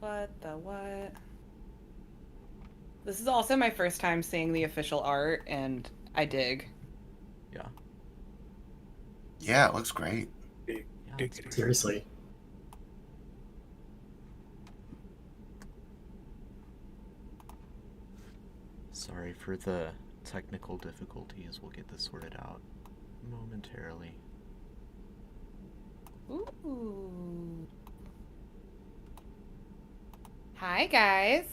What the what? This is also my first time seeing the official art, and I dig. Yeah. Yeah, it looks great. Yeah, Seriously. Sorry for the technical difficulties. We'll get this sorted out momentarily. Ooh. Hi, guys.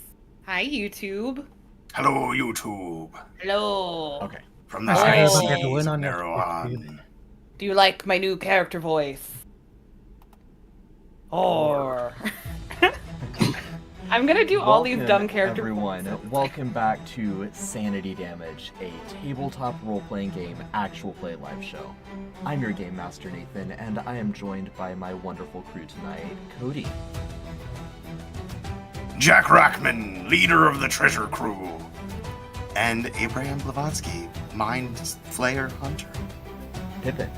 Hi, YouTube. Hello, YouTube. Hello. Okay. From the Hi, high what you're seas doing of on your Meruan. Do you like my new character voice? Or... I'm gonna do all these dumb character everyone. voices. Welcome back to Sanity Damage, a tabletop role-playing game actual play live show. I'm your game master Nathan, and I am joined by my wonderful crew tonight, Cody, Jack Rackman, leader of the treasure crew. And Abraham Blavatsky, mind flayer hunter. Pippin,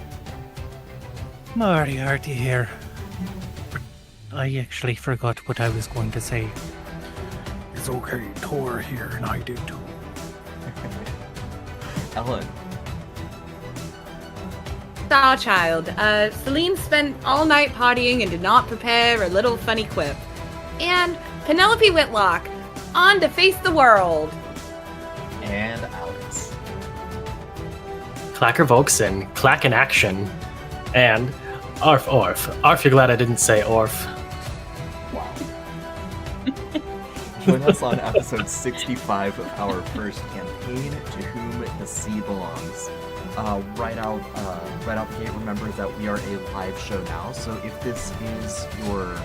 Moriarty here. I actually forgot what I was going to say. It's okay, Tor here, and I do too. Ellen, Starchild. Celine spent all night partying and did not prepare a little funny quip. And Penelope Whitlock, on to face the world. and Alex. Clacker Volkson, Clack in action, and Arf Orf. Arf, you're glad I didn't say Orf. Wow. Join us on episode 65 of our first campaign, To Whom the Sea Belongs. Right out the gate, remember that we are a live show now, so if this is your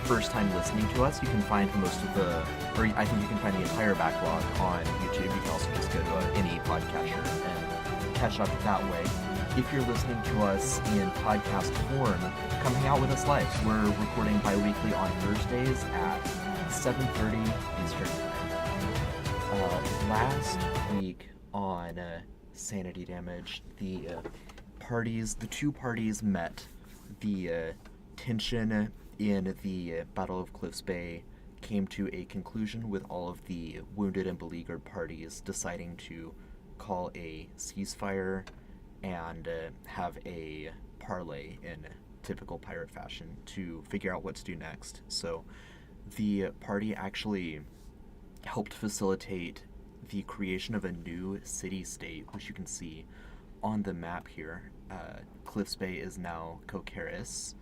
first time listening to us, you can find most of the, or I think you can find the entire backlog on YouTube. You can also just go to any podcatcher and catch up that way. If you're listening to us in podcast form, come hang out with us live. We're recording bi-weekly on Thursdays at 7:30 Eastern Time. Last week on Sanity Damage, the two parties met. The tension in the Battle of Cliffs Bay came to a conclusion with all of the wounded and beleaguered parties deciding to call a ceasefire and have a parley in typical pirate fashion to figure out what to do next. So the party actually helped facilitate the creation of a new city-state, which you can see on the map here. Cliffs Bay is now Cocaris,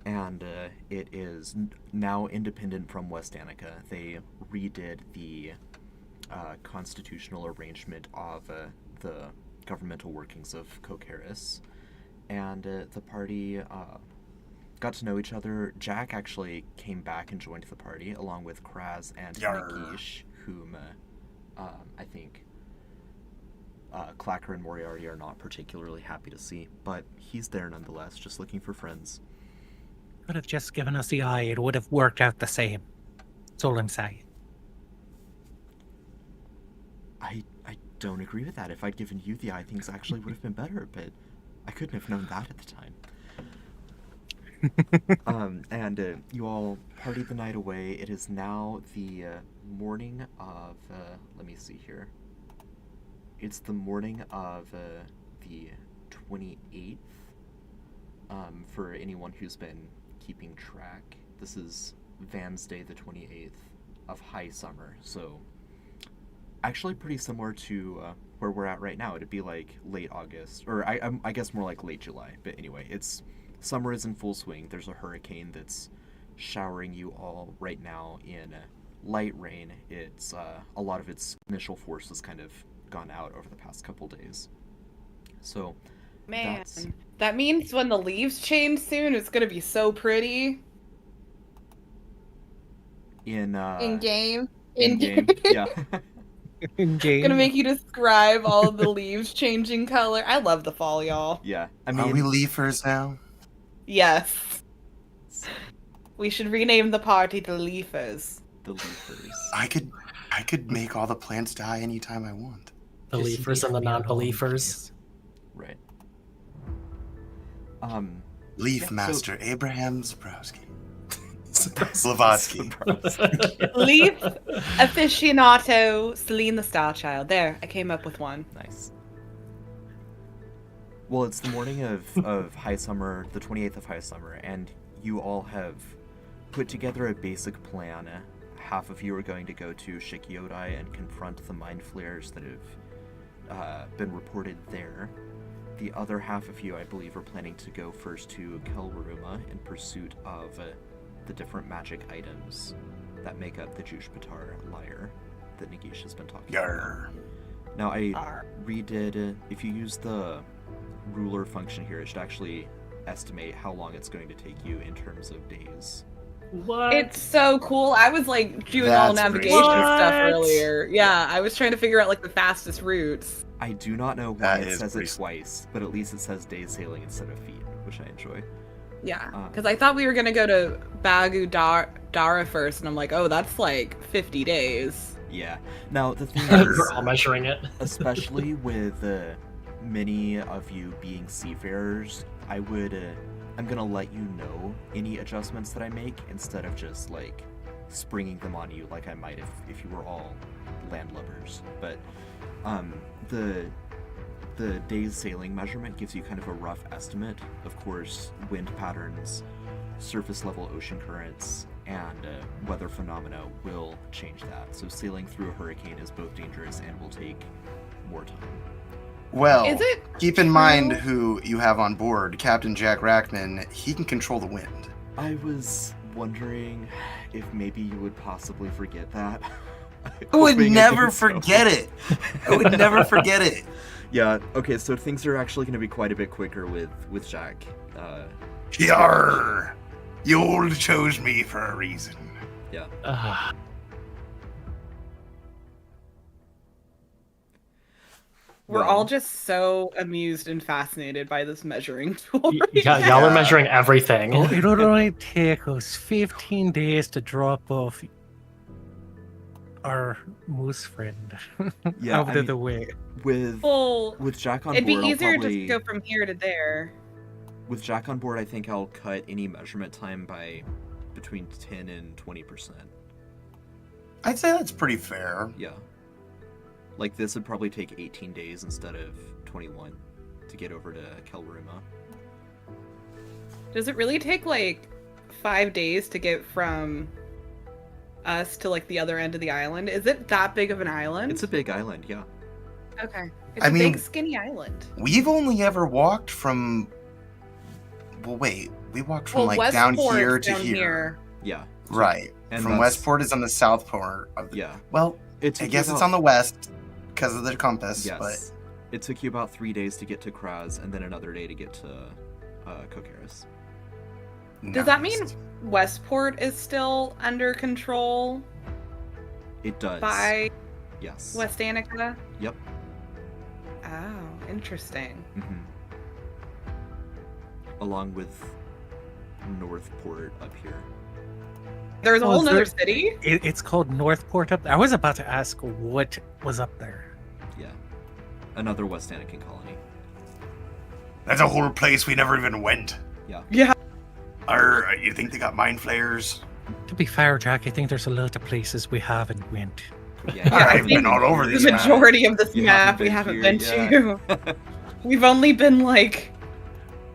and it is now independent from West Danica. They redid the constitutional arrangement of the governmental workings of Cocaris, and the party got to know each other. Jack actually came back and joined the party along with Kraz and Yarr. Nagish, whom I think Clacker and Moriarty are not particularly happy to see, but he's there nonetheless, just looking for friends. Could have just given us the eye, it would have worked out the same. That's all I'm saying. I don't agree with that. If I'd given you the eye, things actually would have been better, but I couldn't have known that at the time. And you all partied the night away. It is now the morning of, let me see here. It's the morning of the 28th. For anyone who's been keeping track, this is Van's Day the 28th of high summer, so actually pretty similar to where we're at right now. It'd be like late August, or I guess more like late July, but anyway, summer is in full swing. There's a hurricane that's showering you all right now in light rain. It's a lot of its initial force has kind of gone out over the past couple days, so Man, that means when the leaves change soon, it's gonna be so pretty. In game. in-game, yeah. Gonna make you describe all of the leaves changing color. I love the fall, y'all. Yeah, I Are we mean, leafers now? Yes. We should rename the party the Leafers. the leafers. I could make all the plants die anytime I want. Believers and the non-believers. Right. Leaf Yeah, so- Master Abraham Zabrowski. Blavatsky. Leaf aficionado, Celine the Star Child. There, I came up with one. Nice. Well, it's the morning of High Summer, the 28th of High Summer, and you all have put together a basic plan. Half of you are going to go to Shikyodai and confront the mind flares that have been reported there. The other half of you, I believe, are planning to go first to Kelwaruma in pursuit of the different magic items that make up the Jushpatar lyre that Nagish has been talking about. Now, I redid, if you use the ruler function here, it should actually estimate how long it's going to take you in terms of days. What? It's so cool. I was like doing That's all navigation stuff earlier. Yeah, I was trying to figure out like the fastest routes. I do not know why That it is says it pretty- twice, but at least it says days sailing instead of feet, which I enjoy. Yeah, because I thought we were gonna go to Bagu Dara first, and I'm like, oh, that's like 50 days. Yeah. Now, the thing We're all is, measuring it. especially with many of you being seafarers, I'm gonna let you know any adjustments that I make instead of just like springing them on you like I might if you were all landlubbers. But the day's sailing measurement gives you kind of a rough estimate. Of course, wind patterns, surface level ocean currents, and weather phenomena will change that. So sailing through a hurricane is both dangerous and will take more time. Well, Is it keep in mind true? who you have on board. Captain Jack Rackman, he can control the wind. I was wondering if maybe you would possibly forget that. I would Hoping never didn't so. forget it. I would never forget it. Yeah, okay, so things are actually going to be quite a bit quicker with Jack. Yarr! You all chose me for a reason. Yeah. We're Well, all just so amused and fascinated by this measuring tool. Y'all are measuring everything. Oh, it'll only take us 15 days to drop off our moose friend Yeah, out I of mean, the way. Well, with Jack on it'd be board, I'll easier probably, just to go from here to there. with Jack on board, I think I'll cut any measurement time by between 10 and 20%. I'd say that's pretty fair. Yeah. Like, this would probably take 18 days instead of 21 to get over to Kelwaruma. Does it really take like 5 days to get from us to like the other end of the island? Is it that big of an island? It's a big island, yeah. Okay. It's I a mean- big skinny island. We've only ever walked from. Well, wait. We walked from like down Westport's here to down here. Yeah. Right. And from that's- Westport is on the south part of the. Yeah. Well, It I took guess you it's about- on the west because of the compass. Yes. But It took you about 3 days to get to Kraz, and then another day to get to Kokaris. Does that nice. mean Westport is still under control It does. by Yes. West Annika? Yep. Oh, interesting. hmm Along with Northport up here. There's a Oh, whole is nother there- city? It's called Northport up there. I was about to ask what was up there. Yeah. Another West Anakin colony. That's a whole place we never even went. Yeah. You think they got mind flayers? To be fair, Jack, I think there's a lot of places we haven't went. Yeah. I I've been think all over The these maps. majority of this You map we haven't been to. We've only been like...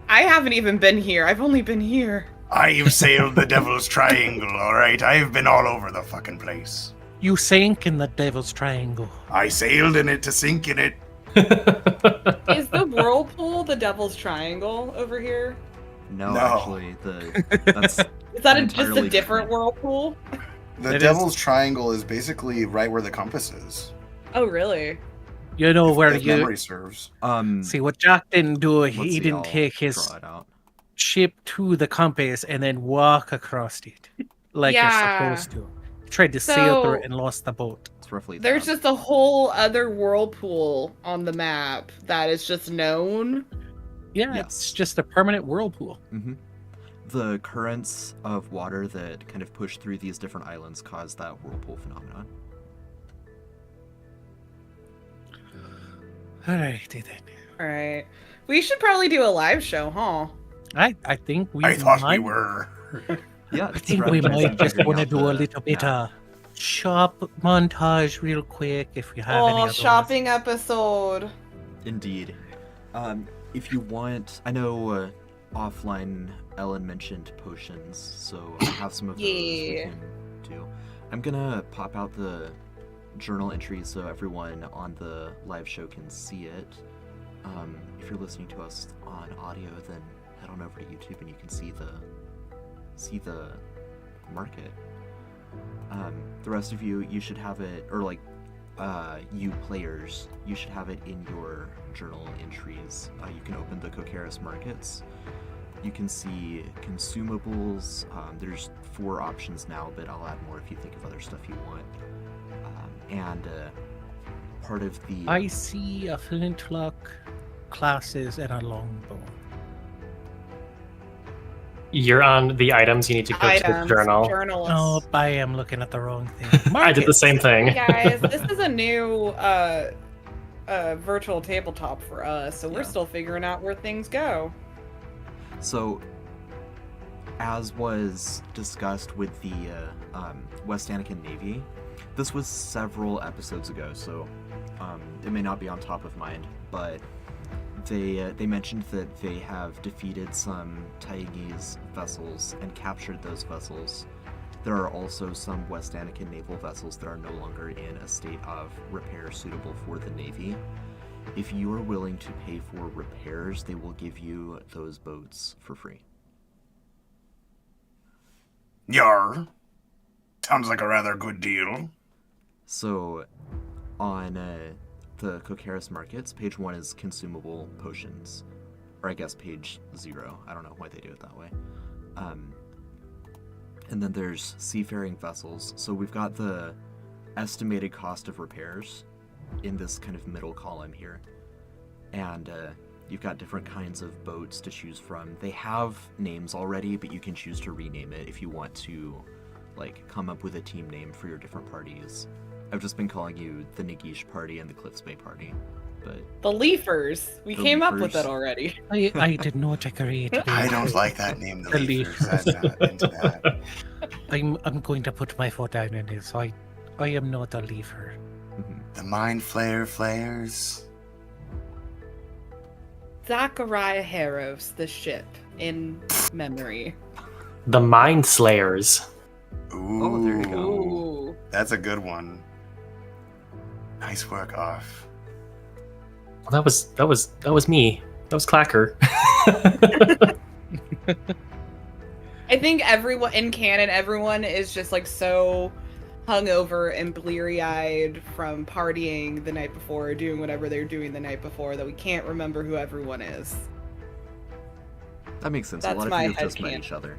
I haven't even been here. I've only been here. I've sailed the Devil's Triangle, alright? I've been all over the fucking place. You sank in the Devil's Triangle. I sailed in it to sink in it. Is the whirlpool the Devil's Triangle over here? No, No. actually, that's Is that An just a entirely different different- whirlpool? The It is- Devil's Triangle is basically right where the compass is. Oh, really? You know where If you memory serves. see what Jack didn't do. let's He see, didn't I'll take his draw it out. ship to the compass and then walk across it like Yeah. you're supposed to. He tried to sail through So- it and lost the boat. It's roughly There's down. just a whole other whirlpool on the map that is just known. Yeah, Yes. it's just a permanent whirlpool. Mhm. The currents of water that kind of push through these different islands cause that whirlpool phenomenon. Alrighty then. Alright. We should probably do a live show, huh? I think we I thought we might. were. Yeah, I think we might just want to do a little bit of. of shop montage real quick if you have any Oh, of those. shopping episode. Indeed. If you want, I know offline Ellen mentioned potions, so I have some of those we Yeah. can do. I'm gonna pop out the journal entries so everyone on the live show can see it. If you're listening to us on audio, then head on over to YouTube and you can see the market. The rest of you should have it, or like you players, you should have it in your journal entries. You can open the Cocaris markets. You can see consumables. There's 4 options now, but I'll add more if you think of other stuff you want. And part of the... I see a flintlock, classes, and a longbow. You're on the items. You need to go to the journal. Journalists. Oh, I am looking at the wrong thing. I did the same thing. Hey guys, this is a new virtual tabletop for us, so we're still figuring out where things go. So, as was discussed with the West Anakin Navy, this was several episodes ago, so it may not be on top of mind, but they mentioned that they have defeated some Taigis vessels and captured those vessels. There are also some West Anakin naval vessels that are no longer in a state of repair suitable for the Navy. If you are willing to pay for repairs, they will give you those boats for free. Yar. Sounds like a rather good deal. So, on the Cocaris markets, page 1 is consumable potions. Or I guess page 0. I don't know why they do it that way. And then there's seafaring vessels. So we've got the estimated cost of repairs in this kind of middle column here. And you've got different kinds of boats to choose from. They have names already, but you can choose to rename it if you want to, like, come up with a team name for your different parties. I've just been calling you the Nagish party and the Cliffs Bay party, but... The Leafers. We The came up Leafers. with it already. I did not agree to I be- don't like that name, the The Leafers. I'm not into that. I'm going to put my foot down in this. I am not a leafer. The Mind Flayer Flayers. Zachariah Harrows, the ship, in memory. The Mind Slayers. Ooh. Oh, there you go. Ooh. That's a good one. Nice work, Arf. Well, that was me. That was Clacker. I think everyone in canon, everyone is just like so hungover and bleary-eyed from partying the night before, or doing whatever they're doing the night before, that we can't remember who everyone is. That makes sense. That's a lot my of you have just met headcanon. each other.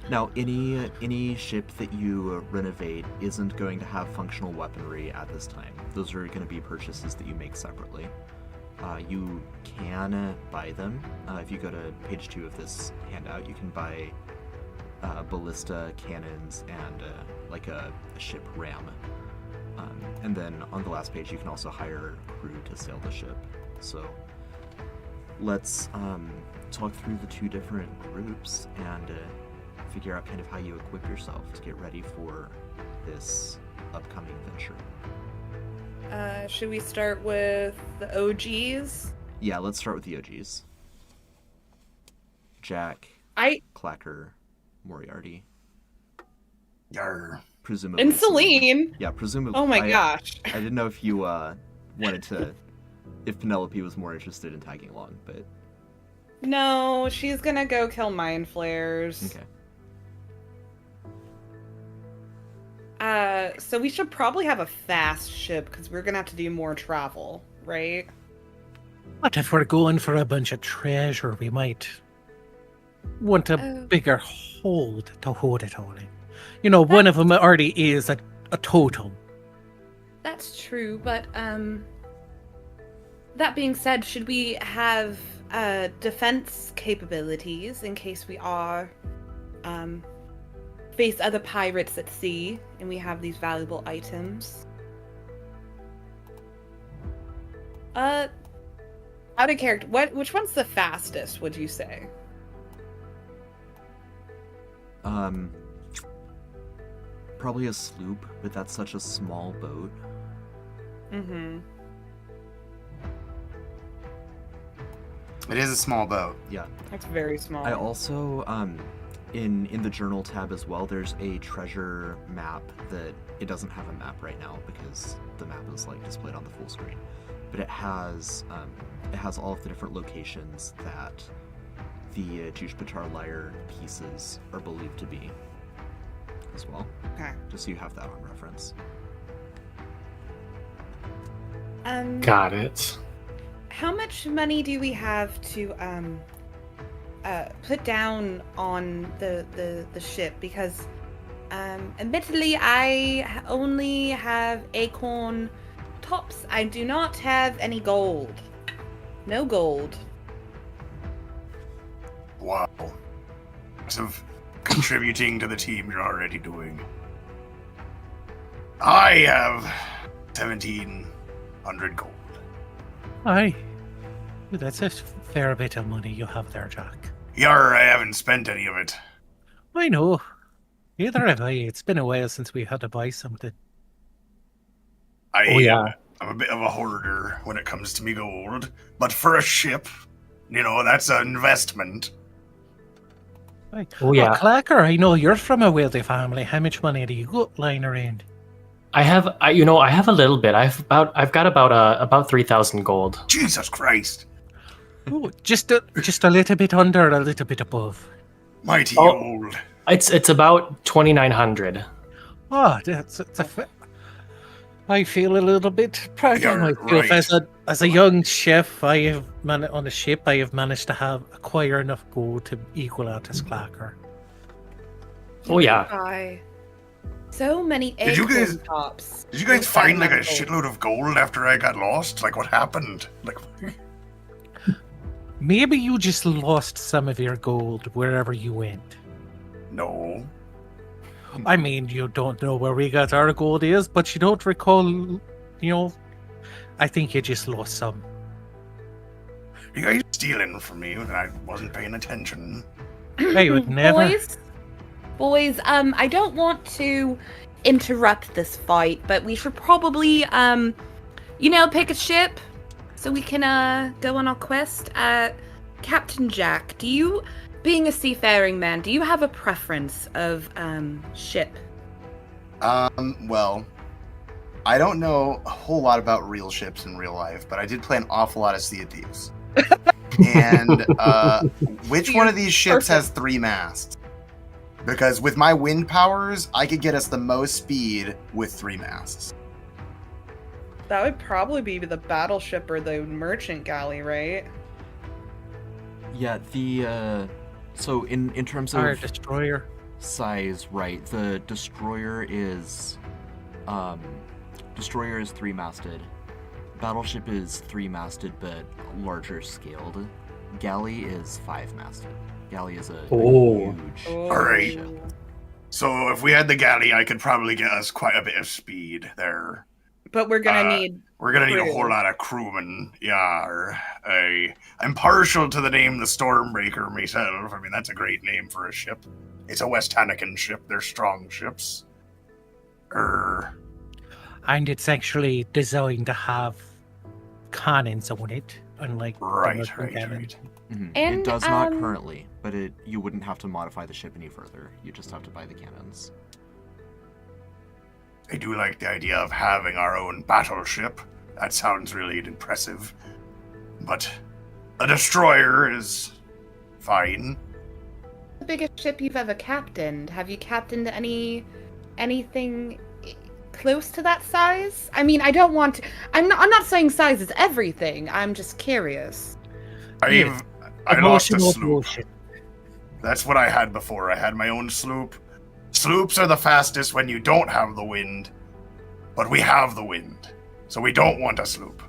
Now, any ship that you renovate isn't going to have functional weaponry at this time. Those are going to be purchases that you make separately. You can buy them. If you go to page 2 of this handout, you can buy ballista cannons and like a ship ram. And then on the last page, you can also hire crew to sail the ship. So let's talk through the 2 different groups and figure out kind of how you equip yourself to get ready for this upcoming venture. Should we start with the OGs? Yeah, let's start with the OGs. Jack, Clacker, Moriarty. Yar. Presumably. And Celine. Yeah, presumably. Oh my gosh. I didn't know if you wanted to, if Penelope was more interested in tagging along, but... No, she's gonna go kill mind flares. Okay. So we should probably have a fast ship, because we're gonna have to do more travel, right? But if we're going for a bunch of treasure, we might want a Oh. bigger hold to hold it all in. You know, one of them already is a totem. That's true, but that being said, should we have defense capabilities in case we are face other pirates at sea and we have these valuable items? Out of character, which one's the fastest, would you say? Probably a sloop, but that's such a small boat. Mm-hmm. It is a small boat. Yeah. That's very small. I also, in the journal tab as well, there's a treasure map that it doesn't have a map right now because the map is like displayed on the full screen, but it has all of the different locations that the Jushpatar lyre pieces are believed to be as well. Okay. Just so you have that on reference. Got it. How much money do we have to put down on the ship? Because admittedly, I only have acorn tops. I do not have any gold. No gold. Wow. Of contributing to the team you're already doing. I have 1,700 gold. Aye. That's a fair bit of money you have there, Jack. Yar, I haven't spent any of it. I know. Neither have I. It's been a while since we had to buy something. Oh, yeah. I'm a bit of a hoarder when it comes to me gold. But for a ship, that's an investment. Aye. Oh, yeah. Clacker, I know you're from a wealthy family. How much money do you got lying around? I have a little bit. I've got about 3,000 gold. Jesus Christ. Oh, just a little bit under, a little bit above. Mighty Oh. old. It's about 2,900. Oh, it's I feel a little bit proud of You're myself right. as a young chef. I have on a ship. I have managed to acquire enough gold to equal out as Clacker. Oh yeah. Bye. So many Did you acorn guys- tops. Did you guys With find that like a much gold. shitload of gold after I got lost? Like what happened? Like Maybe you just lost some of your gold wherever you went. no. I mean, you don't know where we got our gold is, but you don't recall. I think you just lost some. You guys stealing from me when I wasn't paying attention. I would never. Boys, I don't want to interrupt this fight, but we should probably, pick a ship so we can, go on our quest. Captain Jack, being a seafaring man, do you have a preference of, ship? Well, I don't know a whole lot about real ships in real life, but I did play an awful lot of Sea of Thieves. And, which one of these ships has 3 masts? Because with my wind powers, I could get us the most speed with 3 masts. That would probably be the battleship or the merchant galley, right? Yeah, so in terms Our of destroyer. size, right, the destroyer is 3-masted. Battleship is 3-masted but larger scaled. Galley is 5-masted. Galley is a Oh. huge Alright. ship. So if we had the galley, I could probably get us quite a bit of speed there. But we're gonna need We're gonna need a crew. whole lot of crewmen. Yeah, I'm partial to the name the Stormbreaker myself. I mean, that's a great name for a ship. It's a West Hannikin ship. They're strong ships. And it's actually designed to have cannons on it, unlike the Right. cannons. Mhm. And, It does not currently, but you wouldn't have to modify the ship any further. You just have to buy the cannons. I do like the idea of having our own battleship. That sounds really impressive. But a destroyer is fine. the biggest ship you've ever captained. Have you captained anything close to that size? I mean, I don't want to, I'm not saying size is everything. I'm just curious. I lost a Emotional sloop. bullshit. That's what I had before. I had my own sloop. Sloops are the fastest when you don't have the wind. But we have the wind. So we don't want a sloop.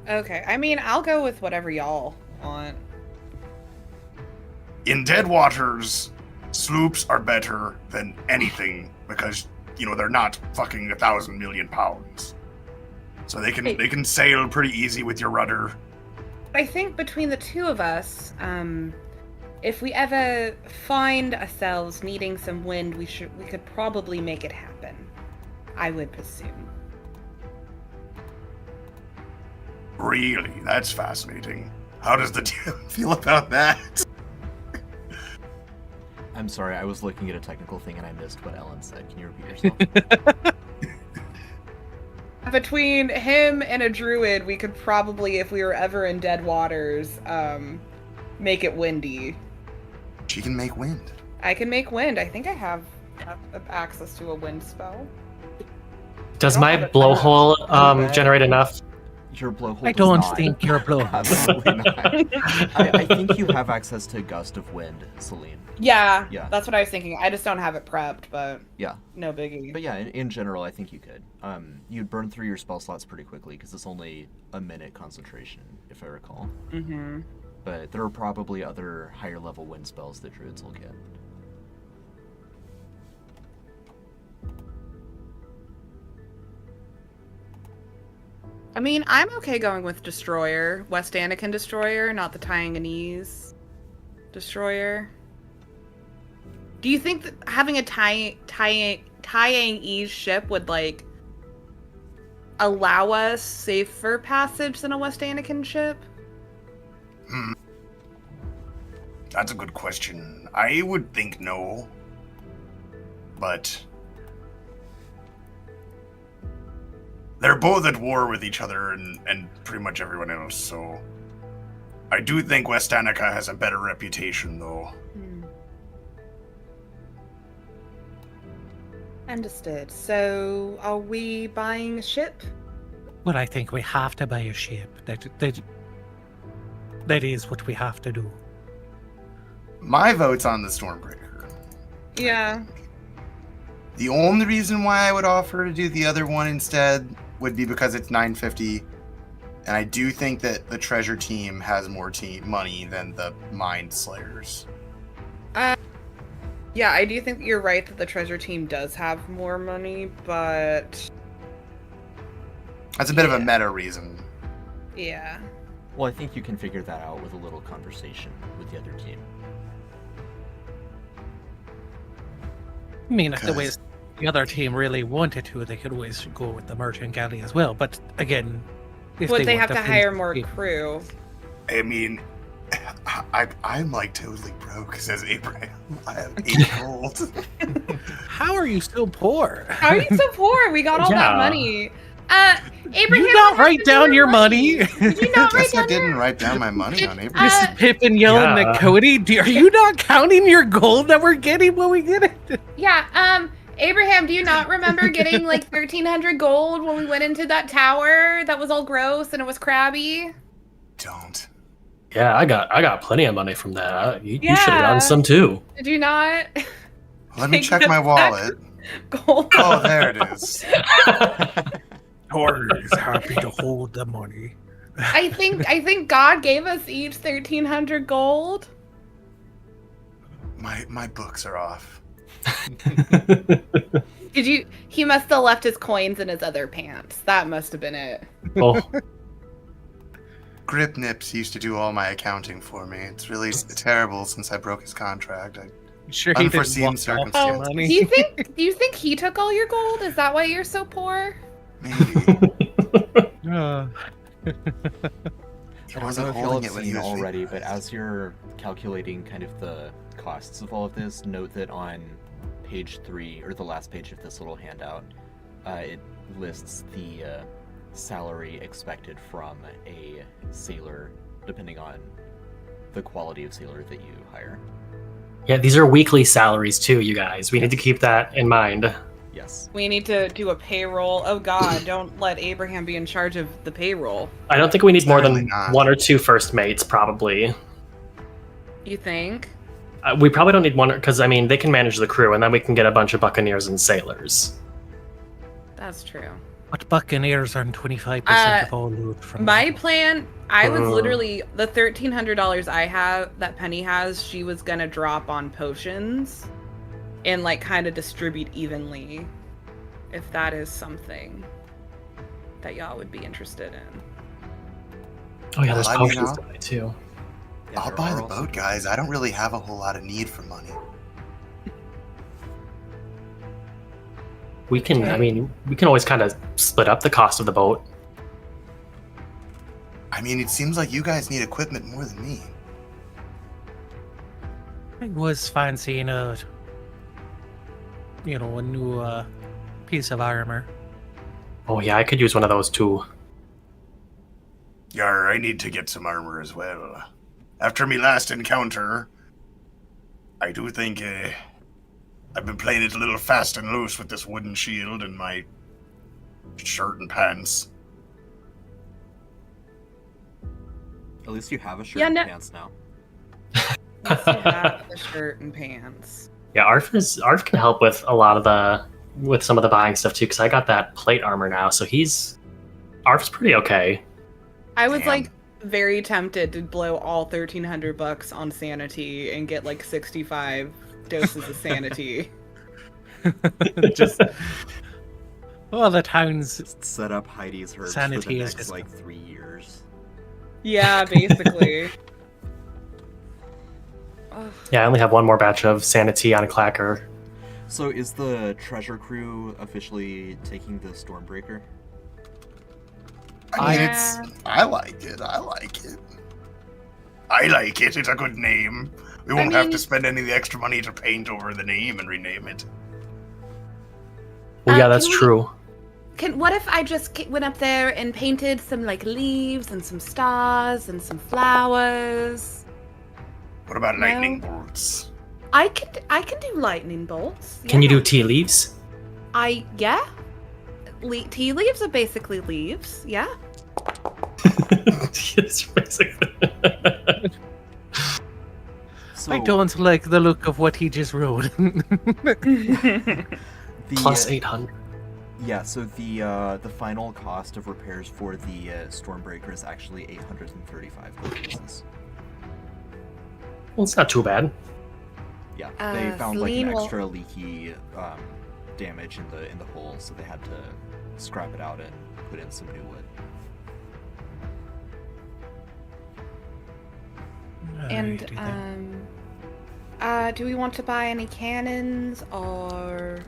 Okay, I mean, I'll go with whatever y'all want. In dead waters, sloops are better than anything because, they're not fucking 1,000 million pounds. So they can sail pretty easy with your rudder. I think between the two of us, if we ever find ourselves needing some wind, we could probably make it happen. I would presume. Really? That's fascinating. How does the DM feel about that? I'm sorry, I was looking at a technical thing and I missed what Ellen said. Can you repeat yourself? Between him and a druid, we could probably, if we were ever in dead waters, make it windy. She can make wind. I can make wind. I think I have access to a wind spell. Does my blowhole generate enough? Your blowhole I does don't not. think your blowhole. Absolutely not. I think you have access to Gust of Wind, Celine. Yeah, Yeah. that's what I was thinking. I just don't have it prepped, but Yeah. no biggie. But yeah, in general, I think you could. You'd burn through your spell slots pretty quickly because it's only a minute concentration, if I recall. Mm-hmm. But there are probably other higher level wind spells that druids will get. I mean, I'm okay going with Destroyer. West Anakin Destroyer, not the Tyanganese Destroyer. Do you think that having a Tyanganese ship would, like, allow us safer passage than a West Anakin ship? That's a good question. I would think no. But they're both at war with each other and pretty much everyone else, so I do think West Annika has a better reputation, though. Understood. So, are we buying a ship? Well, I think we have to buy a ship. That is what we have to do. My vote's on the Stormbreaker. Yeah. The only reason why I would offer to do the other one instead would be because it's $950, and I do think that the treasure team has more money than the Mind Slayers. Yeah, I do think you're right that the treasure team does have more money, but That's a bit of a meta reason. yeah. Well, I think you can figure that out with a little conversation with the other team. I mean, if the other team really wanted to, they could always go with the merchant galley as well. But again, if Would they want have to finish hire the more game- crew? I mean, I'm like totally broke, says Abraham. I have 8 gold. How are you still poor? How are you so poor? We got all that Yeah. money. Abraham, You not what write happened to down your money? money? Did you not write Guess I down didn't your... write down my money on This Abraham. is Pippin yelling Yeah. at Cody. Are you not counting your gold that we're getting when we get it? Yeah, Abraham, do you not remember getting like 1,300 gold when we went into that tower that was all gross and it was crabby? Don't. Yeah, I got plenty of money from that. You should Yeah. have gotten some too. Did you not? Let me Take check that my back. wallet. Gold. Oh, there it is. Tori is happy to hold the money. I think God gave us each 1,300 gold. My books are off. He must have left his coins in his other pants. That must have been it. Oh, Grip Nips used to do all my accounting for me. It's really terrible since I broke his contract. Sure, he didn't Unforeseen want all the circumstances. money. Do you think he took all your gold? Is that why you're so poor? Maybe. Uh, He I don't know wasn't if y'all holding have it when he seen was already, but vaporized. as you're calculating kind of the costs of all of this, note that on page 3, or the last page of this little handout, it lists the salary expected from a sailor, depending on the quality of sailor that you hire. yeah, these are weekly salaries too, you guys. We need to keep that in mind. Yes. We need to do a payroll. Oh God, don't let Abraham be in charge of the payroll. I don't think we need more Certainly than not. 1 or 2 first mates, probably. You think? We probably don't need one, because, I mean, they can manage the crew, and then we can get a bunch of buccaneers and sailors. That's true. but Buccaneers earn 25% of all loot from My them. plan, I was literally the $1,300 I have that Penny has. She was gonna drop on potions, and like kind of distribute evenly, if that is something. that y'all would be interested in. Oh yeah, there's Well, I mean, potions I'll- to buy too. Yeah, I'll there buy are the also- boat, guys. I don't really have a whole lot of need for money. We can, I Okay. mean, we can always kind of split up the cost of the boat. I mean, it seems like you guys need equipment more than me. I was fancying a new piece of armor. Oh yeah, I could use one of those too. Yar, I need to get some armor as well. After me last encounter, I do think I've been playing it a little fast and loose with this wooden shield and my shirt and pants. At least you have a shirt Yeah, and no- pants now. Yes, you have the shirt and pants. Yeah, Arf can help with a lot of some of the buying stuff too, because I got that plate armor now, so Arf's pretty okay. I was Damn. like very tempted to blow all $1,300 on sanity and get like 65 doses of sanity. Just well, the town's Just set up Heidi's Herbs for Sanity the is next, just- like, 3 years. Yeah, basically. Ugh. Yeah, I only have one more batch of sanity on a clacker. So is the treasure crew officially taking the Stormbreaker? I mean, Yeah. I like it. I like it. I like it. It's a good name. We won't have to mean- spend any of the extra money to paint over the name and rename it. Well, yeah, can that's we- true. What if I just went up there and painted some like leaves and some stars and some flowers? What about No. lightning bolts? I can do lightning bolts. Can you yeah. do tea leaves? Yeah. Tea leaves are basically leaves. Yeah. Yes, basically. So I don't like the look of what he just wrote. the, Plus 800. Yeah, so the final cost of repairs for the Stormbreaker is actually 835 gold pieces. Well, it's not too bad. Yeah, they found like Celine an will- extra leaky damage in the hole, so they had to scrap it out and put in some new wood. And Alrighty then. do we want to buy any cannons or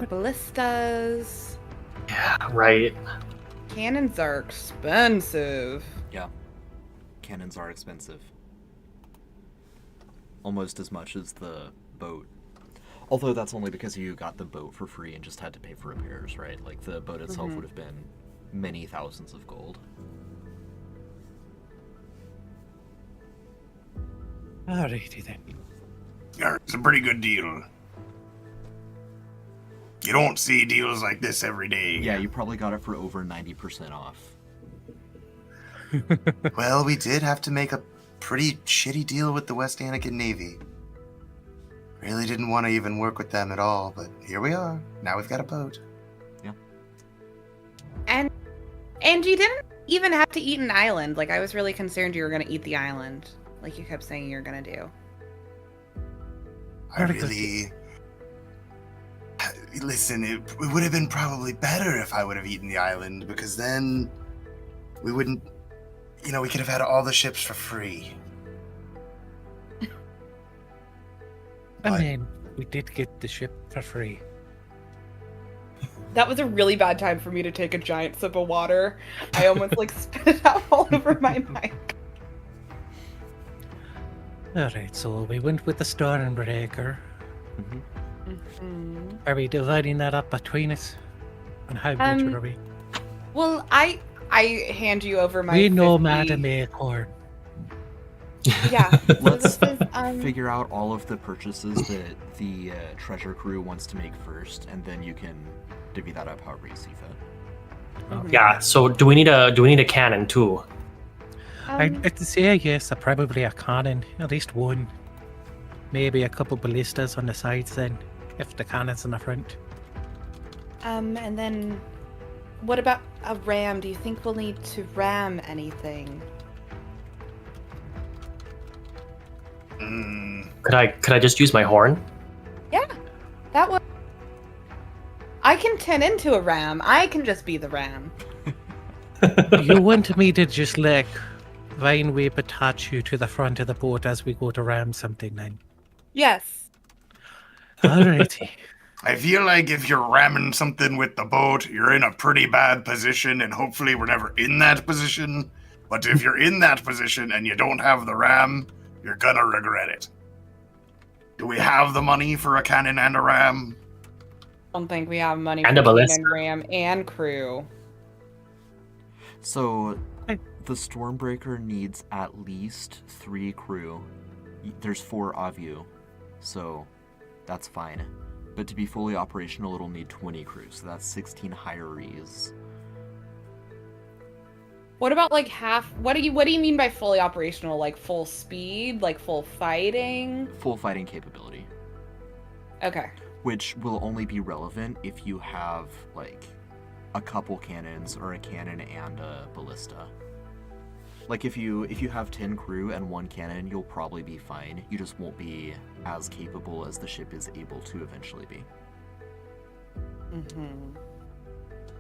ballistas? Yeah, right. Cannons are expensive. Yeah, cannons are expensive. Almost as much as the boat. Although that's only because you got the boat for free and just had to pay for repairs, right? Like the boat itself Mhm. would have been many thousands of gold. Alrighty then. Yeah, it's a pretty good deal. You don't see deals like this every day. Yeah, you probably got it for over 90% off. Well, we did have to make a pretty shitty deal with the West Anakin Navy. Really didn't want to even work with them at all, but here we are. Now we've got a boat. And you didn't even have to eat an island. Like I was really concerned you were gonna eat the island, like you kept saying you were gonna do. I Very good. really... Listen, it would have been probably better if I would have eaten the island, because then we wouldn't... You know, we could have had all the ships for free. I But- mean, we did get the ship for free. That was a really bad time for me to take a giant sip of water. I almost like spit it out all over my mic. Alright, so we went with the Stormbreaker. Mm-hmm. Are we dividing that up between us? And how much Um, are we? Well, I hand you over my. We know 50 Madam Acorn. Yeah. So Let's this is, figure out all of the purchases that the treasure crew wants to make first, and then you can divvy that up however you see fit. Mhm. Yeah. So do we need a cannon too? I'd say yes, probably a cannon, at least one. Maybe a couple ballistas on the sides then, if the cannon's in the front. and then, what about a ram? Do you think we'll need to ram anything? Mm, Could I just use my horn? Yeah, that would. I I can turn into a ram. I can just be the ram. You want me to just like vine whip attach you to the front of the boat as we go to ram something then? Yes. Alrighty. I feel like if you're ramming something with the boat, you're in a pretty bad position, and hopefully we're never in that position. But if you're in that position and you don't have the ram, you're gonna regret it. Do we have the money for a cannon and a ram? I don't think we have money And for a ballista. cannon, ram, and crew. So, the Stormbreaker needs at least 3 crew. There's 4 of you, so that's fine. But to be fully operational, it'll need 20 crew, so that's 16 hirees. What about like half? What do you mean by fully operational? Like full speed? Like full fighting? Full fighting capability. Okay. Which will only be relevant if you have, like, a couple cannons or a cannon and a ballista. Like, if you have 10 crew and 1 cannon, you'll probably be fine. You just won't be as capable as the ship is able to eventually be. Mm-hmm.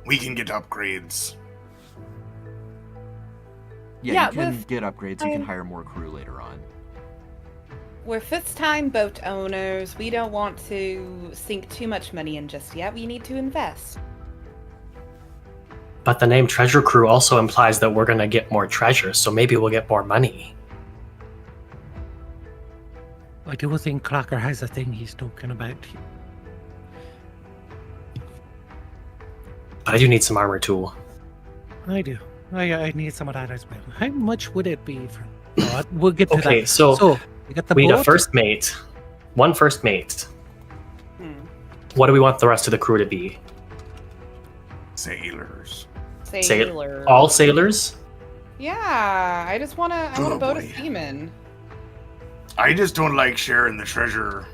We can get upgrades. Yeah, you can get upgrades, you can hire more crew later on. We're first-time boat owners. We don't want to sink too much money in just yet. We need to invest. But the name Treasure Crew also implies that we're going to get more treasure, so maybe we'll get more money. I do think Clocker has a thing he's talking about. But I do need some armor too. I do. I need some of that as well. How much would it be for... Oh, we'll get to Okay, that. so we got the we need boat. a first mate. 1 first mate. Hmm. What do we want the rest of the crew to be? Sailors. Sailor. All sailors? Yeah, I want a Oh, boat boy. of seamen. I just don't like sharing the treasure.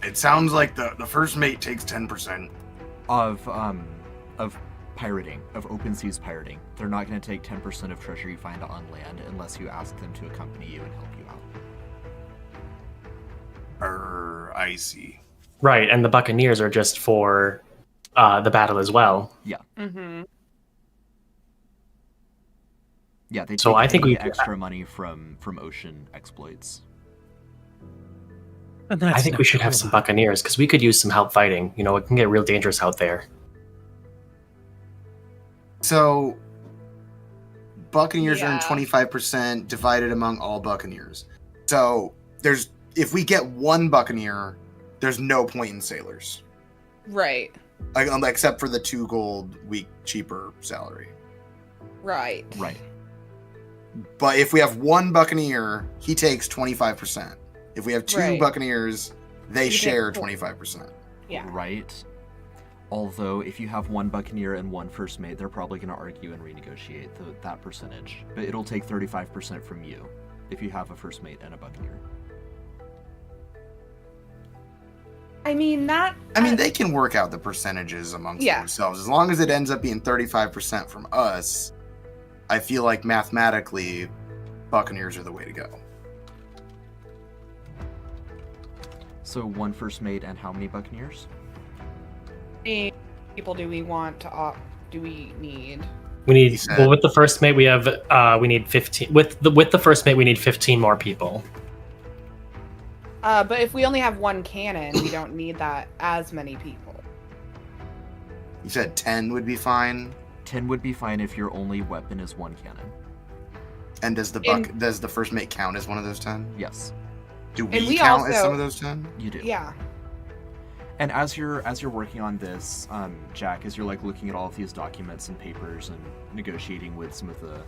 It sounds like the first mate takes 10%. Of pirating, of open seas pirating. They're not going to take 10% of treasure you find on land unless you ask them to accompany you and help you out. I see. Right, and the Buccaneers are just for the battle as well. Mm-hmm. Yeah, they take So I think any we- extra money from ocean exploits. And that's I think we not should have cool. some Buccaneers, because we could use some help fighting. You know, it can get real dangerous out there. So, Buccaneers earn Yeah. 25% divided among all Buccaneers. So, if we get 1 Buccaneer, there's no point in sailors. Right. Except for the 2 gold week cheaper salary. Right. Right. But if we have 1 Buccaneer, he takes 25%. If we have 2 Right. Buccaneers, they You take share 4. 25%. Yeah. Right. Although, if you have 1 Buccaneer and 1 first mate, they're probably going to argue and renegotiate that percentage. But it'll take 35% from you if you have a first mate and a Buccaneer. I mean that. They can work out the percentages amongst Yeah. themselves. As long as it ends up being 35% from us, I feel like mathematically, Buccaneers are the way to go. So 1 first mate and how many Buccaneers? many people do we want to do we need? We He need said- well with the first mate we have we need 15 with the first mate we need 15 more people. But if we only have 1 cannon, we don't need that as many people. You said 10 would be fine. 10 would be fine if your only weapon is 1 cannon. And does the first mate count as one of those 10? Yes, Do And we we count as also- some of those 10? you do. Yeah. And as you're working on this, Jack, as you're like looking at all of these documents and papers and negotiating with some of the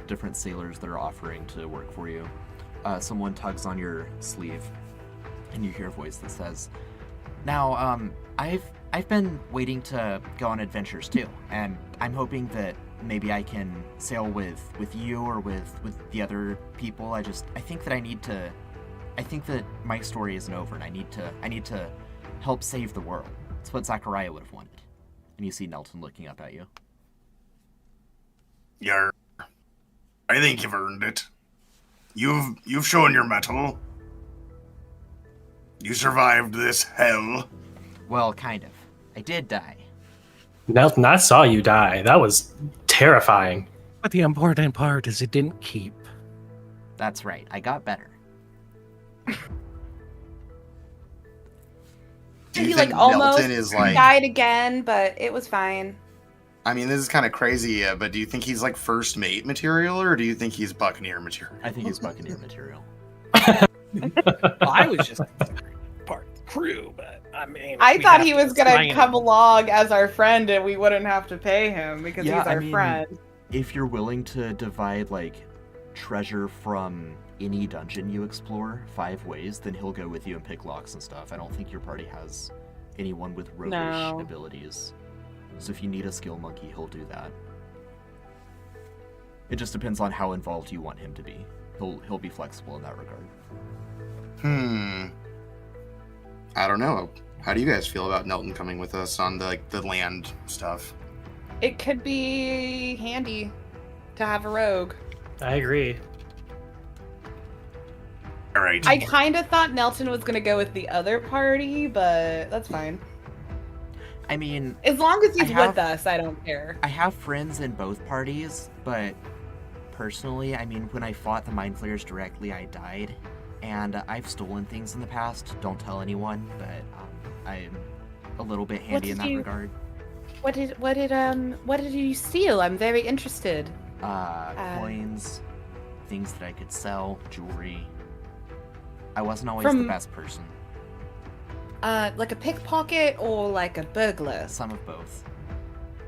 different sailors that are offering to work for you, someone tugs on your sleeve, and you hear a voice that says, "Now, I've been waiting to go on adventures too, and I'm hoping that maybe I can sail with you or with the other people. I think that my story isn't over, and I need to help save the world. It's what Zachariah would have wanted." And you see Nelton looking up at you. I think you've earned it. You've shown your mettle. You survived this hell. Well, kind of. I did die. Nelton, I saw you die. That was terrifying. But the important part is it didn't keep. That's right. I got better. Do you He think like almost Nelton is like? died again, but it was fine. I mean, this is kind of crazy, but do you think he's like first mate material, or do you think he's Buccaneer material? I think he's Buccaneer material. Well, I was just part of the crew, but I mean, I we thought have he to was gonna assign come him. along as our friend, and we wouldn't have to pay him because Yeah, he's I our mean, friend. If you're willing to divide like treasure from any dungeon you explore 5 ways, then he'll go with you and pick locks and stuff. I don't think your party has anyone with roguish No. abilities. So if you need a skill monkey, he'll do that. It just depends on how involved you want him to be. He'll be flexible in that regard. I don't know. How do you guys feel about Nelton coming with us on the land stuff? It could be handy to have a rogue. I agree. All right. I kind of thought Nelton was gonna go with the other party, but that's fine. I mean, As long as he's I have- with us, I don't care. I have friends in both parties, but personally, I mean, when I fought the Mind Flayers directly, I died. And I've stolen things in the past. Don't tell anyone, but I'm a little bit handy in did that you- regard. What did you steal? I'm very interested. Coins, things that I could sell, jewelry. I wasn't always the From- best person. Like a pickpocket or like a burglar? Some of both.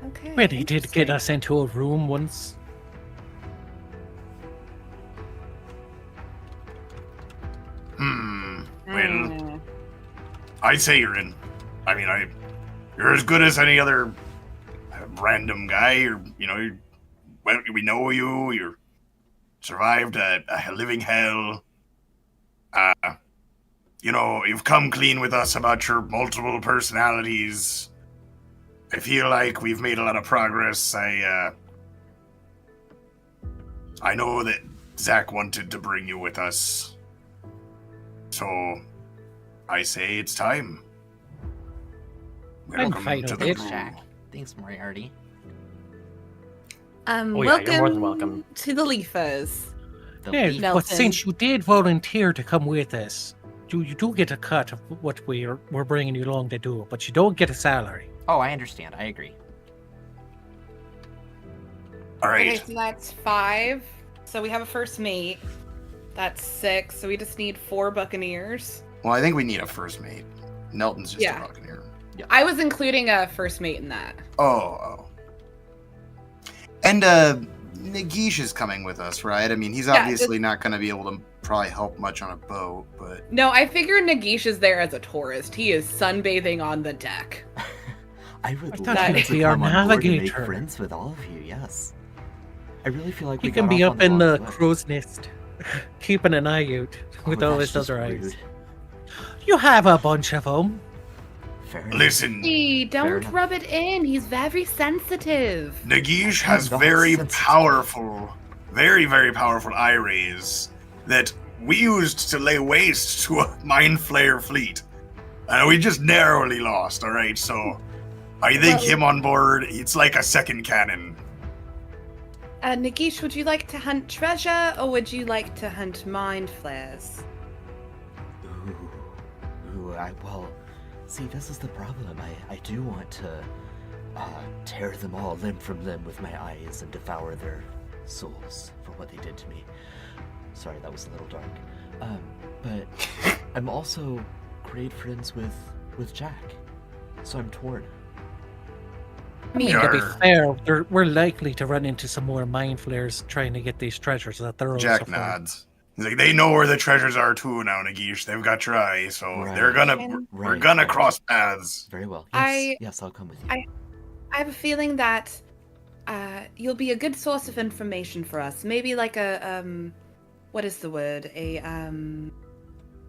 Okay. Well, he did get interesting. us into a room once. Well, I'd say you're in. I mean, you're as good as any other random guy. We know you. You survived a living hell. You've come clean with us about your multiple personalities. I feel like we've made a lot of progress. I know that Zach wanted to bring you with us. So, I say it's time. I'm fine Thanks, with it. Jack. Thanks, Moriarty. Oh, yeah, welcome, you're more than welcome. to the Leafers. The Yeah, leaf- but Nelson. since you did volunteer to come with us, you do get a cut of what we're bringing you along to do, but you don't get a salary. Oh, I understand. I agree. All right. Okay, so that's 5. So we have a first mate. That's 6. So we just need 4 Buccaneers. Well, I think we need a first mate. Nelton's just Yeah. a Buccaneer. I was including a first mate in that. Oh. And Nagish is coming with us, right? I mean, he's Yeah, obviously not going to be able to probably help much on a boat, but No, I figured Nagish is there as a tourist. He is sunbathing on the deck. I would thought love he to would be our come on board and make navigator. friends with all of you. Yes. I really feel like You we can got be off up on in the the wrong foot. crow's nest, keeping an eye out with Oh, all that's his just other eyes. rude. You have a bunch of them. Fair enough. listen, Hey, Fair don't enough. rub it in. He's very sensitive. Nagish I'm has not very sensitive. powerful, very, very powerful eye rays that we used to lay waste to a Mind Flayer fleet. And we just narrowly lost, alright? So I think Well- him on board, it's like a second cannon. Nagish, would you like to hunt treasure or would you like to hunt mind flares? Well, see, this is the problem. I do want to tear them all limb from limb with my eyes and devour their souls for what they did to me. Sorry, that was a little dark. But I'm also great friends with Jack, so I'm torn. I mean, to be Yarr. fair, we're likely to run into some more mind flares trying to get these treasures that they're also Jack for. nods. He's like, they know where the treasures are too now, Nagish. They've got your eye, so Right. they're gonna Can- we're Right, gonna right. cross paths. Very well. Yes, I- yes, I'll come with you. I have a feeling that you'll be a good source of information for us. Maybe like a what is the word? A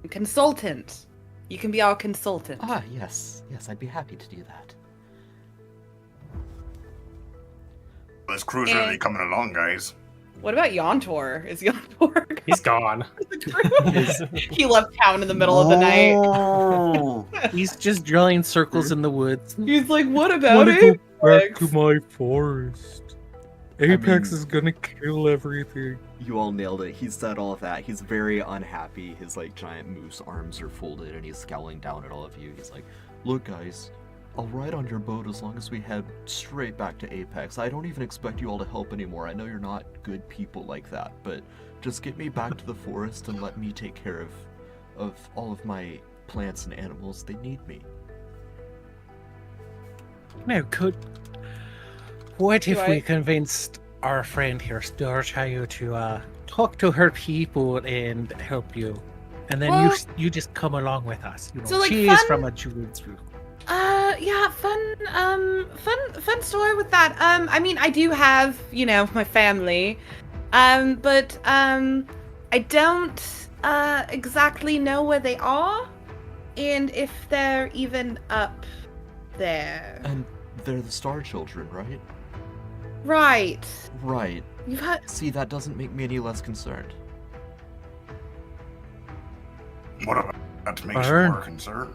consultant. You can be our consultant. Yes, I'd be happy to do that. This crew's really And- coming along, guys. What about Yontor? Is Yontor He's gone. He left town in the middle of the night. Oh. He's just drawing circles in the woods. He's like, what about Wanna it? go back to my forest. Apex mean- is gonna kill everything. You all nailed it. He said all of that. He's very unhappy. His like giant moose arms are folded and he's scowling down at all of you. He's like, look guys, I'll ride on your boat as long as we head straight back to Apex. I don't even expect you all to help anymore. I know you're not good people like that, but just get me back to the forest and let me take care of all of my plants and animals. They need me. Now, what if Do we I- convinced our friend here, Starchild, to talk to her people and help you? And then Well- you just come along with us. You know, So, like, she is fun- from a Jewish group. Yeah, fun story with that. I mean, I do have, my family, but I don't exactly know where they are, and if they're even up there. And they're the Star Children, right? Right. Right. You've had. See, that doesn't make me any less concerned. What about that makes you Burn. more concerned?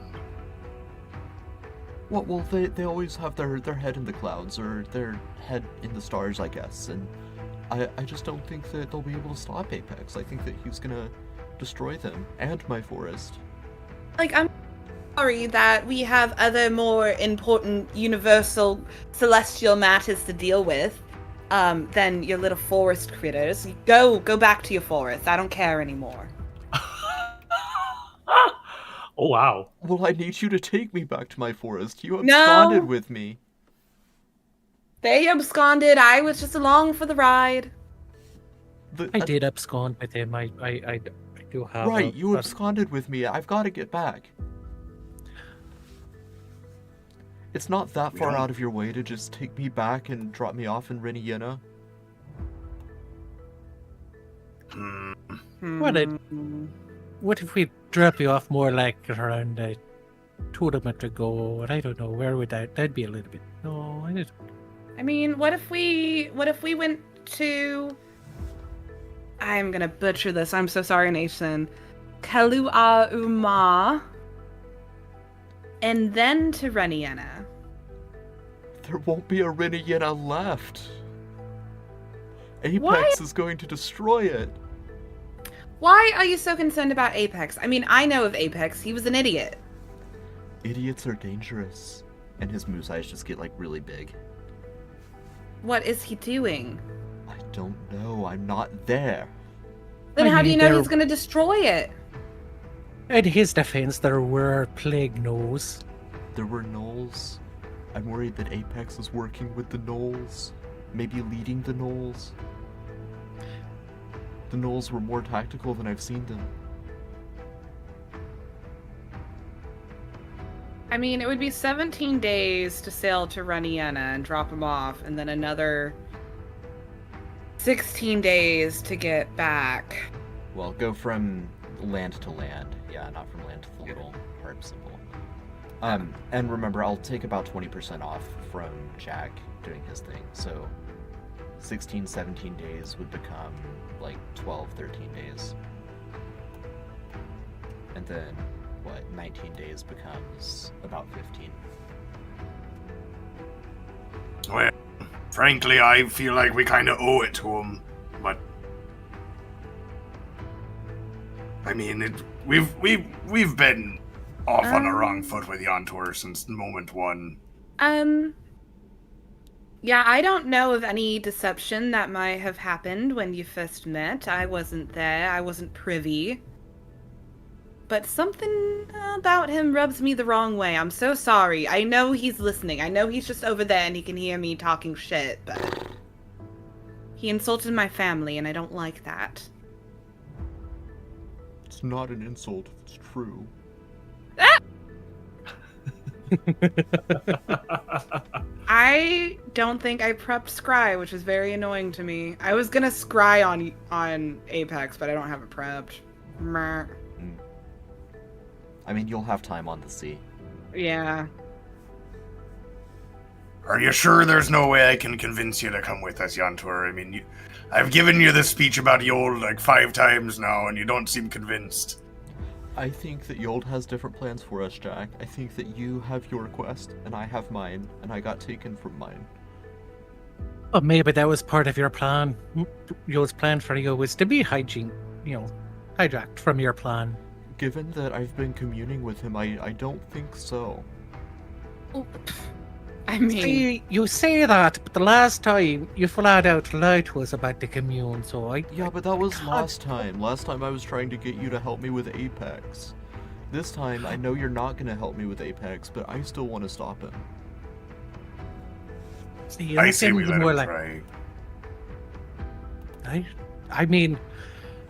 Well, they always have their head in the clouds, or their head in the stars, I guess, and I just don't think that they'll be able to stop Apex. I think that he's gonna destroy them, and my forest. Like, I'm sorry that we have other more important universal celestial matters to deal with than your little forest critters. Go back to your forest. I don't care anymore. Oh wow. Well, I need you to take me back to my forest. You No. absconded with me. They absconded. I was just along for the ride. I did abscond with him. I do have. Right, you a- absconded with me. I've got to get back. It's not that We far don't- out of your way to just take me back and drop me off in Reniena. What if we drop you off more like around a tournament ago? I don't know. Where would that'd be a little bit? No, I don't. I mean, what if we went to? I'm gonna butcher this. I'm so sorry, Nation. Kalu'auma, and then to Reniena. There won't be a Reniena left. Apex What? is going to destroy it. Why are you so concerned about Apex? I mean, I know of Apex. He was an idiot. Idiots are dangerous. And his moose eyes just get like really big. What is he doing? I don't know. I'm not there. Then I how do you mean, know there- he's gonna destroy it? In his defense, there were plague gnolls. There were gnolls. I'm worried that Apex is working with the gnolls. Maybe leading the gnolls. The gnolls were more tactical than I've seen them. I mean, it would be 17 days to sail to Reniena and drop him off, and then another 16 days to get back. Well, go from land to land. Yeah, not from land to the little heart symbol. And remember, I'll take about 20% off from Jack doing his thing. So 16, 17 days would become like 12, 13 days. And then, 19 days becomes about 15. Well, frankly, I feel like we kind of owe it to him, but I mean, we've been off on the wrong foot with Yontor since moment one. Yeah, I don't know of any deception that might have happened when you first met. I wasn't there. I wasn't privy. But something about him rubs me the wrong way. I'm so sorry. I know he's listening. I know he's just over there and he can hear me talking shit, but he insulted my family and I don't like that. It's not an insult if it's true. I don't think I prepped Scry, which is very annoying to me. I was gonna Scry on Apex, but I don't have it prepped. Meh. I mean, you'll have time on the sea. Yeah. Are you sure there's no way I can convince you to come with us, Yantur? I mean, I've given you this speech about Yold like 5 times now, and you don't seem convinced. I think that Yold has different plans for us, Jack. I think that you have your quest, and I have mine, and I got taken from mine. Well, maybe that was part of your plan. Yo's plan for you was to be hijacked from your plan. Given that I've been communing with him, I don't think so. I mean, See, you say that, but the last time you flat out lied to us about the commune, so Yeah, but that was last time. Last time I was trying to get you to help me with Apex. This time, I know you're not gonna help me with Apex, but I still want to stop him. See, I say we seems let more him like- try. I mean,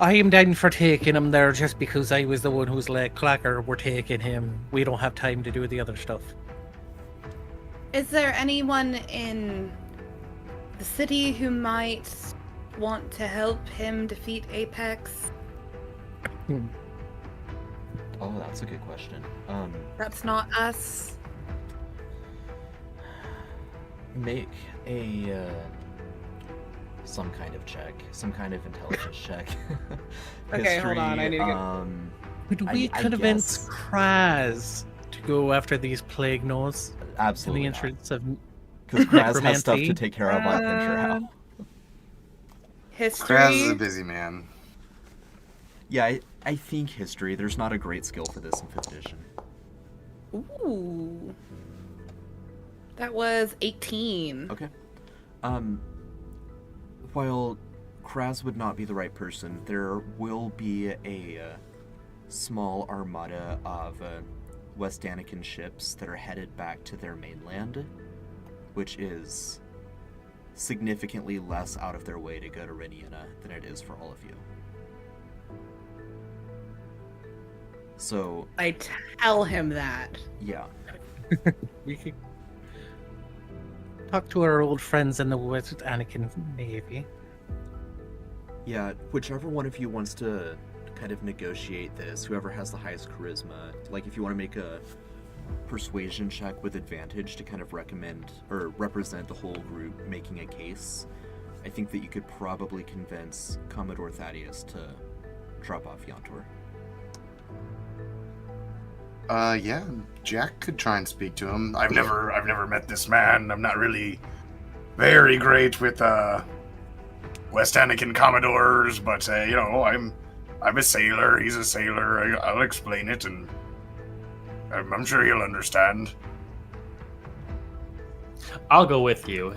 I am down for taking him there just because I was the one who's like, Clacker, we're taking him. We don't have time to do the other stuff. is there anyone in the city who might want to help him defeat Apex? Oh, that's a good question. That's not us. Make a some kind of check, some kind of intelligence check. Okay, hold on, I need to get- Could we I convince guess. Kraz to go after these plague nose in the Absolutely not. entrance of Because Kraz has stuff to necromancy? take care of. I'm not sure how. History. Kraz is a busy man. Yeah, I think history. There's not a great skill for this in 5th edition. Ooh. That was 18. Okay. While Kraz would not be the right person, there will be a small armada of West Anakin ships that are headed back to their mainland, which is significantly less out of their way to go to Reniana than it is for all of you. So, I tell him that. yeah. We could talk to our old friends in the West Anakin Navy. Yeah, whichever one of you wants to kind of negotiate this, whoever has the highest charisma, like if you want to make a persuasion check with advantage to kind of recommend or represent the whole group making a case, I think that you could probably convince Commodore Thaddeus to drop off Yantor. Yeah, Jack could try and speak to him. I've never met this man. I'm not really very great with West Anakin Commodores, but I'm a sailor. He's a sailor. I'll explain it, and I'm sure he'll understand. I'll go with you.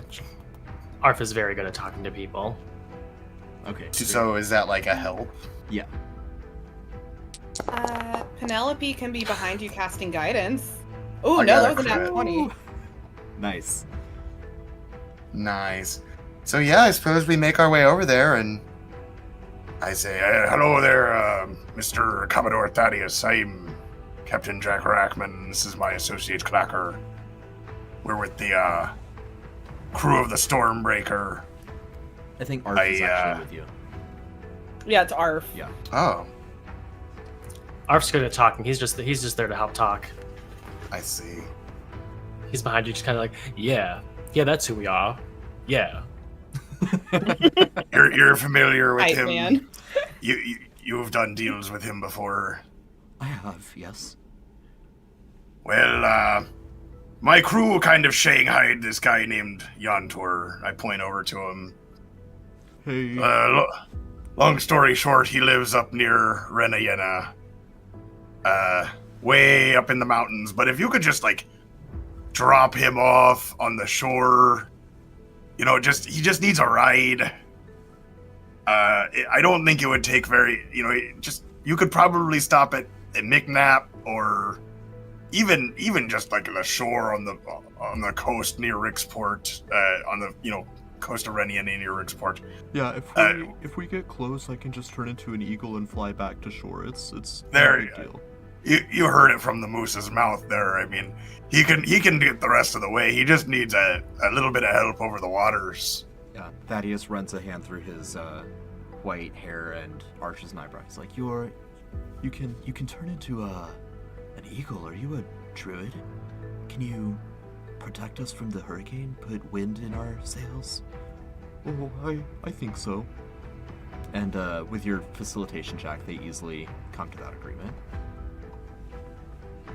Arf is very good at talking to people. Okay. So is that like a help? Yeah. Penelope can be behind you casting guidance. Oh I no, got that a was a nat crit. 20. Nice. Nice. So yeah, I suppose we make our way over there, and I say, "Hello there, Mr. Commodore Thaddeus. I'm Captain Jack Rackman. This is my associate Clacker. We're with the crew of the Stormbreaker." I think Arf is actually with you. Yeah, it's Arf. Yeah. Oh, Arf's good at talking. He's just there to help talk. I see. He's behind you, just kind of like, yeah, that's who we are. Yeah. You're familiar with Right, him. man. You've done deals with him before. I have, yes. Well, my crew kind of shanghaied this guy named Yantor. I point over to him. Hey. Long story short, he lives up near Renayena. Way up in the mountains. But if you could just, drop him off on the shore, he just needs a ride. I don't think it would take very, you could probably stop at McNap or even just the shore on the coast near Ricksport, on the, coast of Renayena near Ricksport. Yeah, if we get close, I can just turn into an eagle and fly back to shore. It's There no you big go. deal. You heard it from the moose's mouth there. I mean, he can get the rest of the way. He just needs a little bit of help over the waters. Yeah, Thaddeus runs a hand through his white hair and arches an eyebrow. He's like, you can turn into an eagle. Are you a druid? Can you protect us from the hurricane? Put wind in our sails? Oh, I think so. And with your facilitation check, they easily come to that agreement.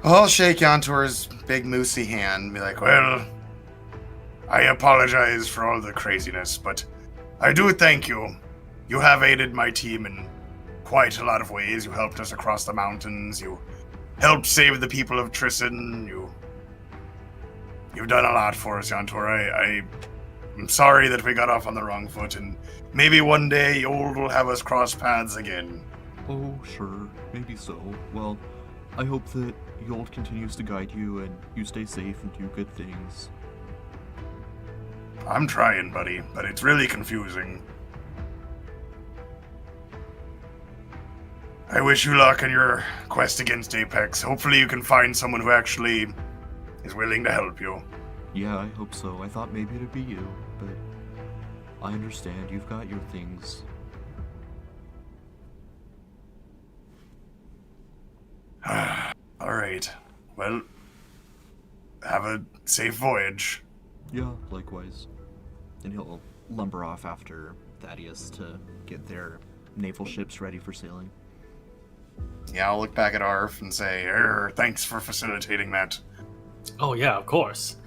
I'll shake Yantor's big moosey hand and be like, well, I apologize for all the craziness, but I do thank you. You have aided my team in quite a lot of ways. You helped us across the mountains. You helped save the people of Tristan. You've done a lot for us, Yantor. I'm sorry that we got off on the wrong foot, and maybe one day Yold will have us cross paths again. Oh, sure. Maybe so. Well, I hope that Yold continues to guide you and you stay safe and do good things. I'm trying, buddy, but it's really confusing. I wish you luck in your quest against Apex. Hopefully you can find someone who actually is willing to help you. Yeah, I hope so. I thought maybe it'd be you, but I understand. You've got your things. Alright. Well, have a safe voyage. Yeah, likewise. And he'll lumber off after Thaddeus to get their naval ships ready for sailing. Yeah, I'll look back at Arf and say, thanks for facilitating that. Oh yeah, of course.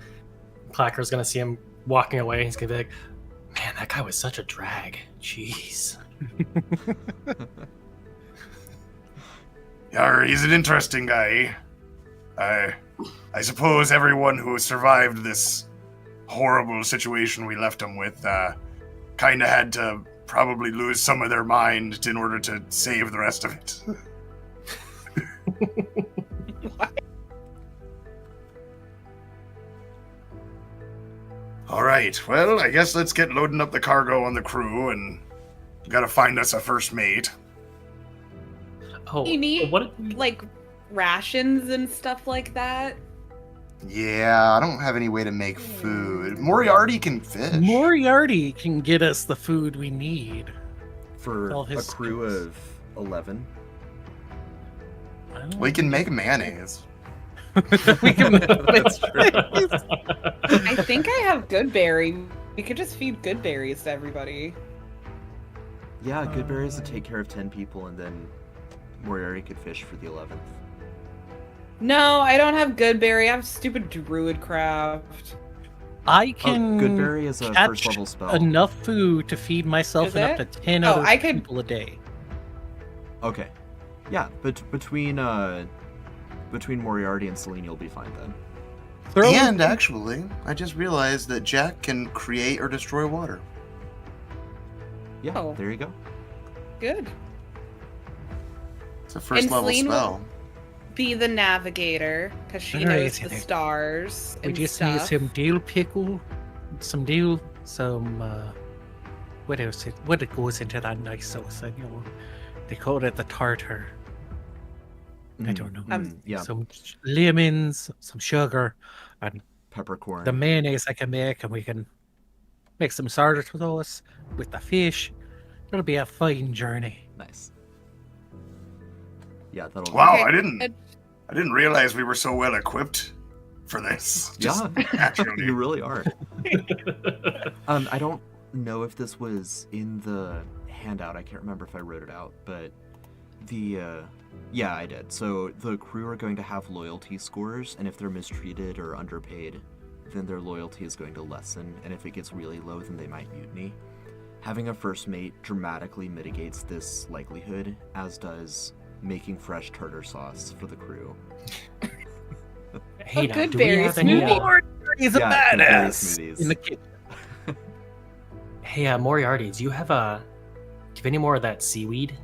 Clacker's gonna see him walking away. He's gonna be like, "Man, that guy was such a drag. Jeez." Yeah, he's an interesting guy. I suppose everyone who survived this horrible situation we left him with kind of had to probably lose some of their mind in order to save the rest of it. All right, well, I guess let's get loading up the cargo on the crew, and gotta find us a first mate. Oh, You need, what? like, rations and stuff like that? Yeah, I don't have any way to make food. Moriarty can fish. Moriarty can get us the food we need. For All a his crew skills. of 11. We can make mayonnaise. We can That's true. I think I have Goodberry. We could just feed Goodberries to everybody. Yeah, good berries to take care of 10 people, and then Moriarty could fish for the 11th. No, I don't have Goodberry. I have stupid druid craft. I can Goodberry is a catch first level spell. enough food to feed myself Is and up it? to 10 Oh, other I could- people a day. Okay. Yeah, but between Moriarty and Celine, you'll be fine then. And actually, I just realized that Jack can create or destroy water. Yeah, Oh. there you go. Good. It's a first And level Celine will- spell. Be the navigator, because she Alright, knows the then. stars We and just stuff. need some dill pickle, some what else? What it goes into that nice sauce? You know, they call it the tartar. I don't know. Yeah, Some lemons, some sugar, and peppercorn. the mayonnaise I can make, and we can make some tartar sauce with the fish. It'll be a fine journey. Nice. Yeah, that'll. Wow, Okay, I didn't realize we were so well equipped for this. Just Yeah, naturally. you really are. I don't know if this was in the handout. I can't remember if I wrote it out, but yeah, I did. So the crew are going to have loyalty scores, and if they're mistreated or underpaid, then their loyalty is going to lessen, and if it gets really low, then they might mutiny. Having a first mate dramatically mitigates this likelihood, as does making fresh tartar sauce for the crew. Hey, Oh, now, good do we berry have any? smoothie. He's a Yeah, good berry badass smoothies. in the kitchen. Hey, Moriarty, do you have any more of that seaweed?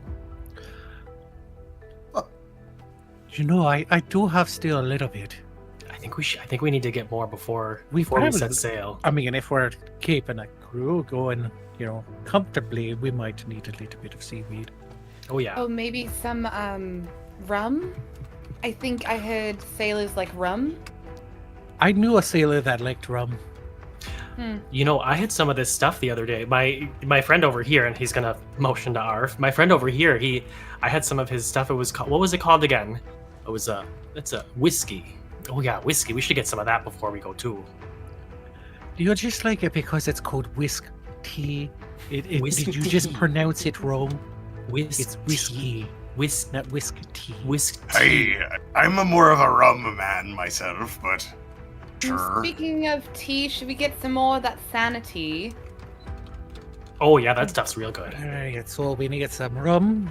You know, I do have still a little bit. I think we need to get more before We before we probably- set sail. I mean, if we're keeping a crew going, you know, comfortably, we might need a little bit of seaweed. Oh yeah. Oh, maybe some rum? I think I heard sailors like rum. I knew a sailor that liked rum. You know, I had some of this stuff the other day. My friend over here, and he's gonna motion to Arf. My friend over here, I had some of his stuff. It was called, what was it called again? It's a whiskey. Oh yeah, whiskey. We should get some of that before we go too. Do you just like it because it's called whisk tea? Whisk Did you tea. just pronounce it wrong? Whisk It's whiskey, Whisk not whisk tea. whisk tea. I'm a more of a rum man myself, but sure. Speaking of tea, should we get some more of that sanity? Oh yeah, that stuff's real good. Alright, so we need some rum.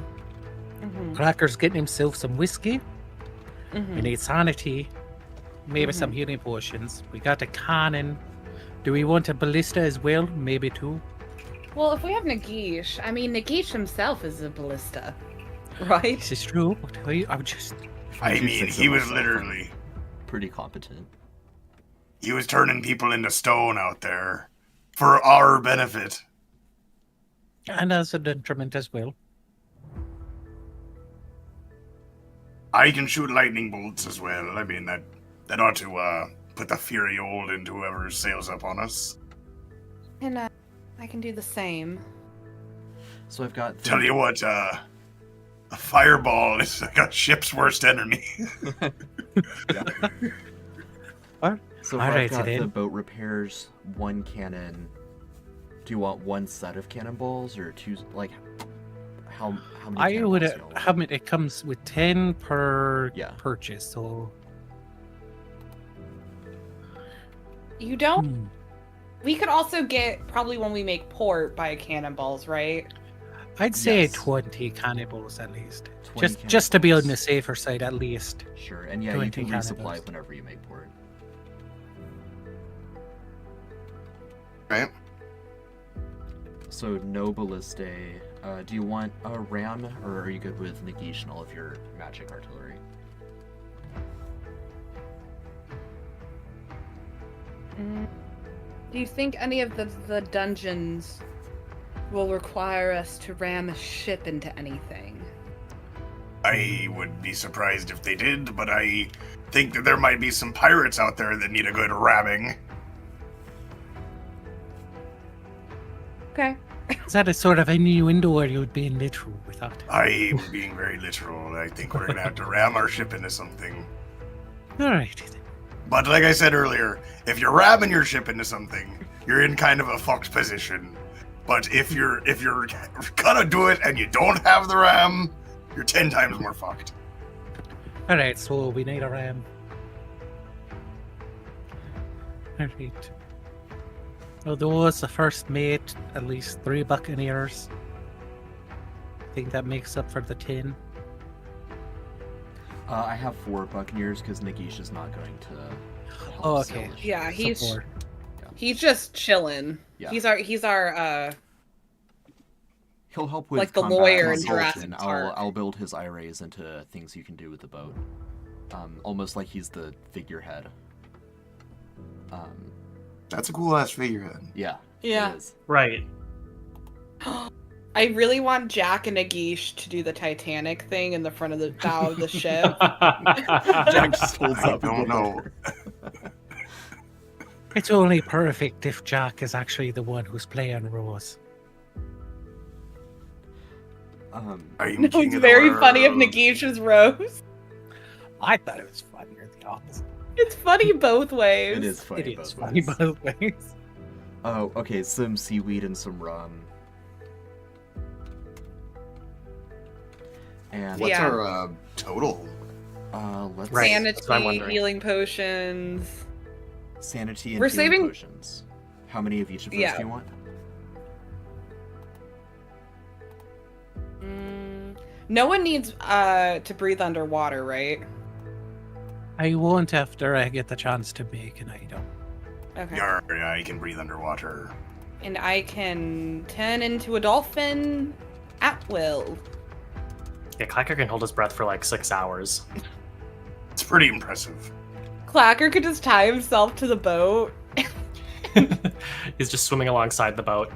Mm-hmm. Cracker's getting himself some whiskey. We need sanity. Maybe some Mhm. healing potions. We got a cannon. Do we want a ballista as well? Maybe two. Well, if we have Nagish, I mean, Nagish himself is a ballista, right? This is true. But I would just. I do mean, six he of was myself, I'm literally, pretty competent. he was turning people into stone out there for our benefit. And as a detriment as well. I can shoot lightning bolts as well. I mean, that ought to put the fury old into whoever sails up on us. And I can do the same. So I've got. Tell you what, a fireball is like a ship's worst enemy. So if Alright, I've got then. the boat repairs, one cannon. Do you want one set of cannonballs or two? Like, how many? I would cannonballs do you want? have it. It comes with 10 per Yeah. purchase. So. You don't? hmm. We could also get, probably when we make port, buy cannonballs, right? I'd say Yes. 20 cannibals at least. 20 Just to be on the cannonballs. safer side at least. Sure, and yeah, you 20 can resupply cannonballs. whenever you make port. Right? So no ballistae. Do you want a ram, or are you good with Nagish and all of your magic artillery? Do you think any of the dungeons will require us to ram a ship into anything? I would be surprised if they did, but I think that there might be some pirates out there that need a good ramming. Okay. Is that a sort of innuendo or you would be literal with that? I'm being very literal. I think we're gonna have to ram our ship into something. Alright. But like I said earlier, if you're ramming your ship into something, you're in kind of a fucked position. But if you're gonna do it and you don't have the ram, you're 10 times more fucked. Alright, so we need a ram. Alright. Although as the first mate, at least 3 buccaneers. I think that makes up for the 10. I have 4 buccaneers because Nagish is not going to. Help Oh, sail okay. the ship. Yeah, he's Support. he's just chilling. Yeah. He's our He'll help with like the combat lawyer in consult, Jurassic and Park. I'll build his IRAs into things you can do with the boat. Almost like he's the figurehead. That's a cool ass figurehead. Yeah. Yeah. It is. Right. I really want Jack and Nagish to do the Titanic thing in the front of the bow of the ship. Jack just holds I up. don't know. It's only perfect if Jack is actually the one who's playing Rose. I'm No, king it's of the very funny if world. Nagish is Rose. I thought it was funnier the opposite. It's funny both ways. It is funny It is both funny ways. both ways. Oh, okay. Some seaweed and some rum. And What's Yeah. our total? let's Right. that's what I'm Sanity, wondering. healing potions. sanity and We're healing saving- potions. How many of each of those Yeah. do you want? No one needs to breathe underwater, right? I won't after I get the chance to make an item. Okay. Yeah, I can breathe underwater. And I can turn into a dolphin at will. Yeah, Clacker can hold his breath for like 6 hours. It's pretty impressive. Clacker could just tie himself to the boat. He's just swimming alongside the boat.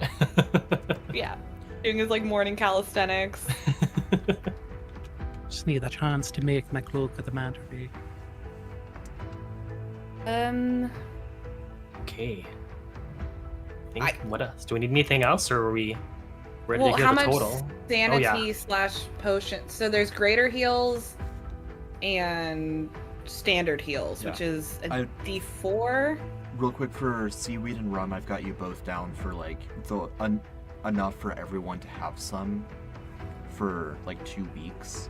Yeah. Doing his like morning calisthenics. Just need a chance to make my cloak of the matter be. Okay. What else? Do we need anything else, or are we ready Well, to how get the much total? sanity Oh, yeah. / potion? So there's greater heals and standard heals, which is a D4. Real quick, for seaweed and rum, I've got you both down for like enough for everyone to have some for like 2 weeks.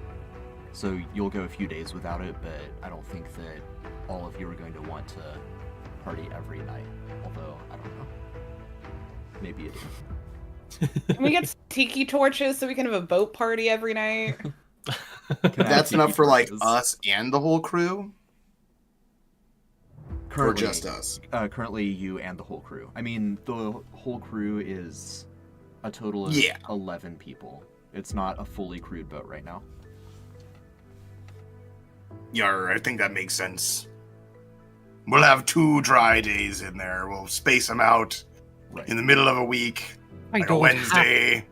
So you'll go a few days without it, but I don't think that all of you are going to want to party every night. Although, I don't know. Maybe it is. Can we get tiki torches so we can have a boat party every night? That's enough for like us and the whole crew? Currently, or just us? Currently, you and the whole crew. I mean, the whole crew is a total of 11 people. It's not a fully crewed boat right now. Yar, I think that makes sense. We'll have 2 dry days in there. We'll space them out in the middle of a week. Like a Wednesday.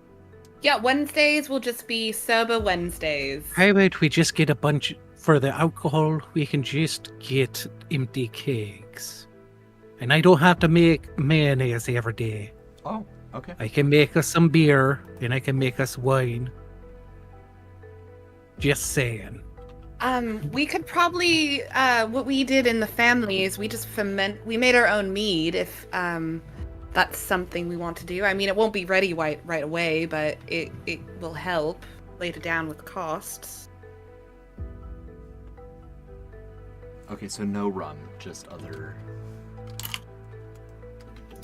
Yeah, Wednesdays will just be sober Wednesdays. How about we just get a bunch for the alcohol? We can just get empty kegs. And I don't have to make mayonnaise every day. Oh, okay. I can make us some beer, and I can make us wine. Just saying. We could probably, what we did in the family is we just we made our own mead if, that's something we want to do. I mean, it won't be ready right away, but it will help later down with costs. Okay, so no rum, just other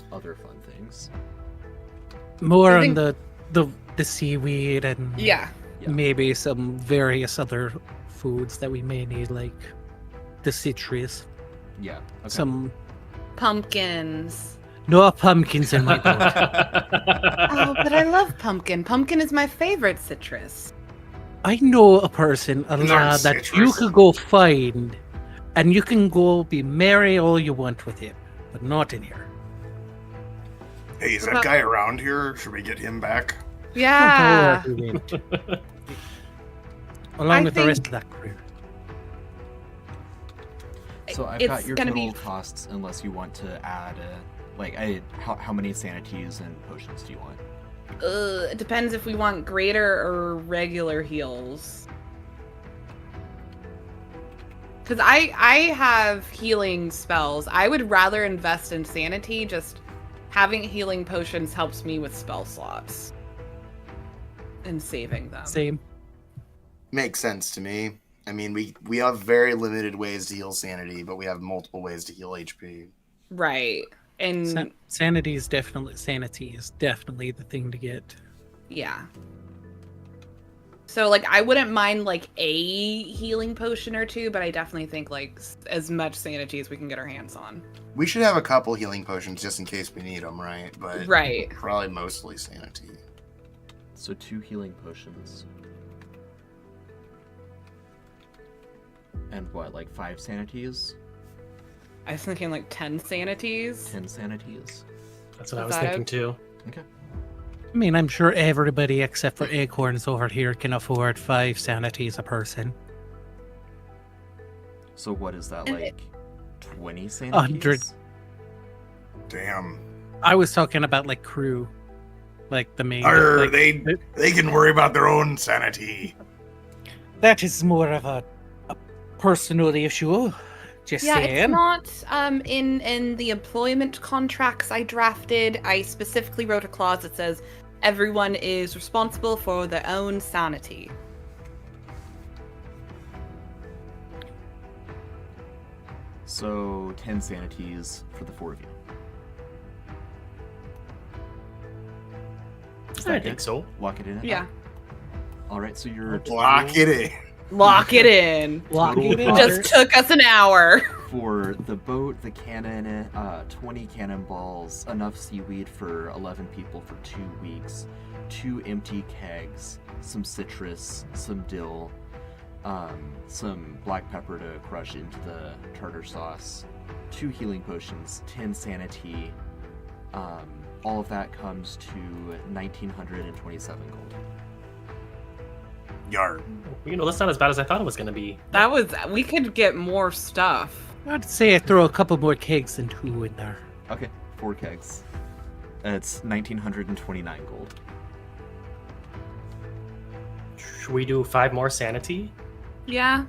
fun things. More on the seaweed and yeah, maybe some various other foods that we may need, like the citrus. Yeah. Okay. Some pumpkins. No pumpkins in my boat. Oh, but I love pumpkin. Pumpkin is my favorite citrus. I know a person, a lad that you could go find, and you can go be merry all you want with him, but not in here. Hey, is that guy around here? Should we get him back? Yeah. Along with the rest of that crew. So I've got your total costs, unless you want to add, how many sanities and potions do you want? It depends if we want greater or regular heals. Because I have healing spells. I would rather invest in sanity. Just having healing potions helps me with spell slots. And saving them. Same. Makes sense to me. I mean, we have very limited ways to heal sanity, but we have multiple ways to heal HP. Right. And sanity is definitely the thing to get. Yeah. So I wouldn't mind a healing potion or 2, but I definitely think as much sanity as we can get our hands on. We should have a couple healing potions just in case we need them, right? But probably mostly sanity. So 2 healing potions. And what, 5 sanities? I was thinking 10 sanities. 10 sanities. That's what I was thinking too. Okay. I mean, I'm sure everybody except for Acorns over here can afford 5 sanities a person. So what is that, 20 sanities? 100. Damn. I was talking about crew. The main... they can worry about their own sanity. That is more of a personal issue. Just saying. It's not in the employment contracts I drafted. I specifically wrote a clause that says everyone is responsible for their own sanity. So 10 sanities for the 4 of you. I think so. Lock it in. Yeah. All right, so you're lock it in. Lock it in. Lock it in. Just took us an hour. For the boat, the cannon, 20 cannonballs, enough seaweed for 11 people for 2 weeks, 2 empty kegs, some citrus, some dill, some black pepper to crush into the tartar sauce, 2 healing potions, 10 sanity. All of that comes to 1,927 gold. Yard. That's not as bad as I thought it was going to be. We could get more stuff. I'd say I throw a couple more kegs than 2 in there. Okay, 4 kegs. It's 1,929 gold. Should we do 5 more sanity? Yeah.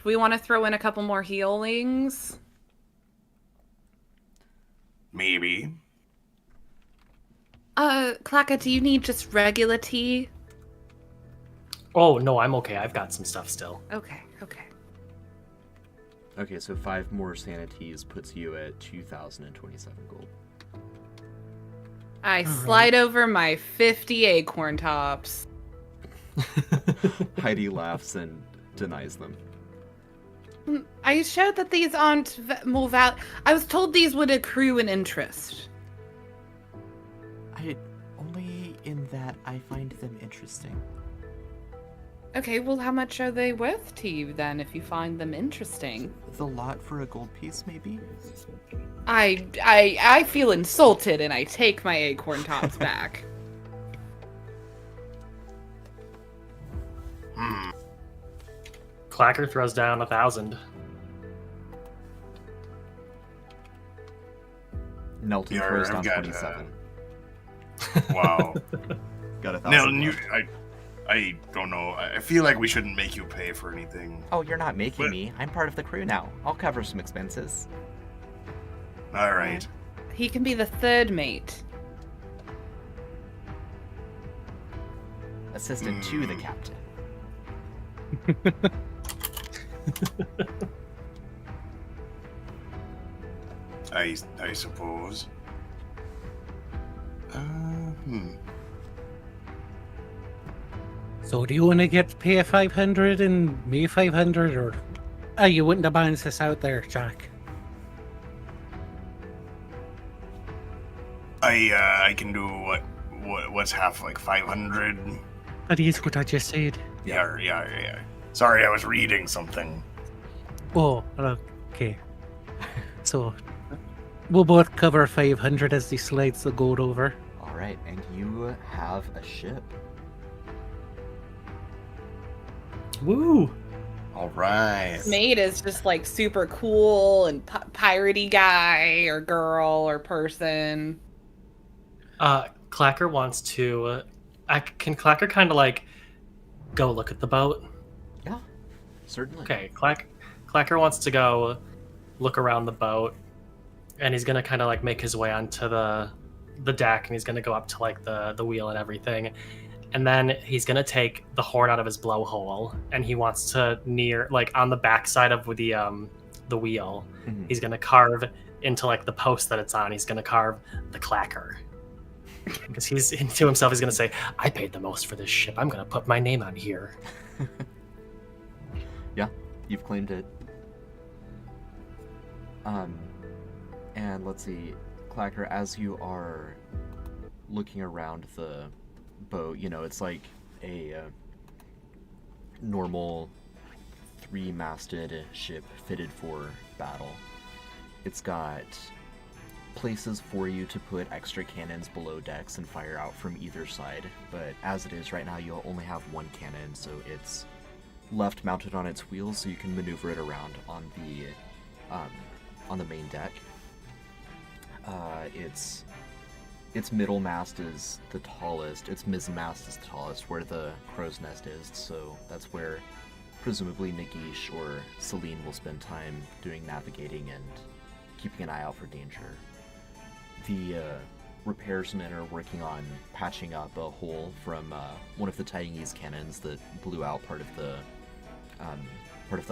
Do we want to throw in a couple more healings? Maybe. Clacka, do you need just regular tea? Oh, no, I'm okay. I've got some stuff still. Okay. Okay, so 5 more sanities puts you at 2,027 gold. I slide over my 50 acorn tops. Heidi laughs and denies them. Are you sure that these aren't more I was told these would accrue an interest. Only in that I find them interesting. Okay, well, how much are they worth to you then if you find them interesting? The lot for a gold piece, maybe? I feel insulted and I take my acorn tops back. Clacker throws down 1,000. Nelton Yeah, throws I've down got, 27. Wow. Got 1,000. Nelton, I don't know. I feel like we shouldn't make you pay for anything. Oh, you're not making What? me. I'm part of the crew now. I'll cover some expenses. All right. He can be the third mate. Assistant to the captain. I suppose. So do you want to get pay 500 and me 500, or are you wanting to balance this out there, Jack? I can do what's half, like 500. That is what I just said. Yeah. Sorry, I was reading something. Oh, okay. So we'll both cover 500 as he slides the gold over. All right, and you have a ship. Woo! All right. Mate is just like super cool and piratey guy or girl or person. Clacker wants to. Can Clacker kind of like go look at the boat? Yeah, certainly. Okay, Clacker wants to go look around the boat, and he's gonna kind of like make his way onto the deck, and he's gonna go up to like the wheel and everything, and then he's gonna take the horn out of his blowhole, and he wants to near like on the backside of the wheel. Mhm. He's gonna carve into like the post that it's on. He's gonna carve the Clacker. Because he's into himself, he's gonna say, "I paid the most for this ship. I'm gonna put my name on here." Yeah, you've claimed it. And let's see, Clacker, as you are looking around the boat, you know, it's like a normal 3-masted ship fitted for battle. It's got places for you to put extra cannons below decks and fire out from either side, but as it is right now, you'll only have one cannon, so it's left mounted on its wheels, so you can maneuver it around on the main deck. Its middle mast is the tallest. Its mizzen mast is the tallest, where the crow's nest is. So that's where presumably Nagish or Celine will spend time doing navigating and keeping an eye out for danger. The repairsmen are working on patching up a hole from one of the Taiwanese cannons that blew out part of the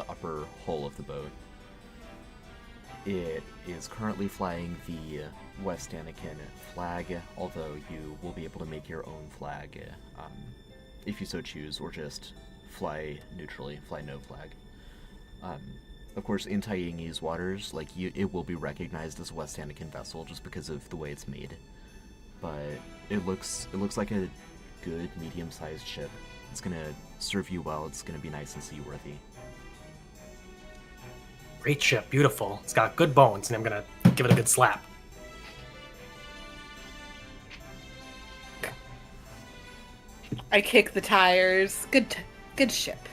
upper hull of the boat. It is currently flying the West Anakin flag, although you will be able to make your own flag if you so choose, or just fly neutrally, fly no flag. Of course, in Taiwanese waters, it will be recognized as a West Anakin vessel just because of the way it's made. But it looks like a good medium-sized ship. It's gonna serve you well. It's gonna be nice and seaworthy. Great ship, beautiful. It's got good bones, and I'm gonna give it a good slap. I kick the tires. Good ship.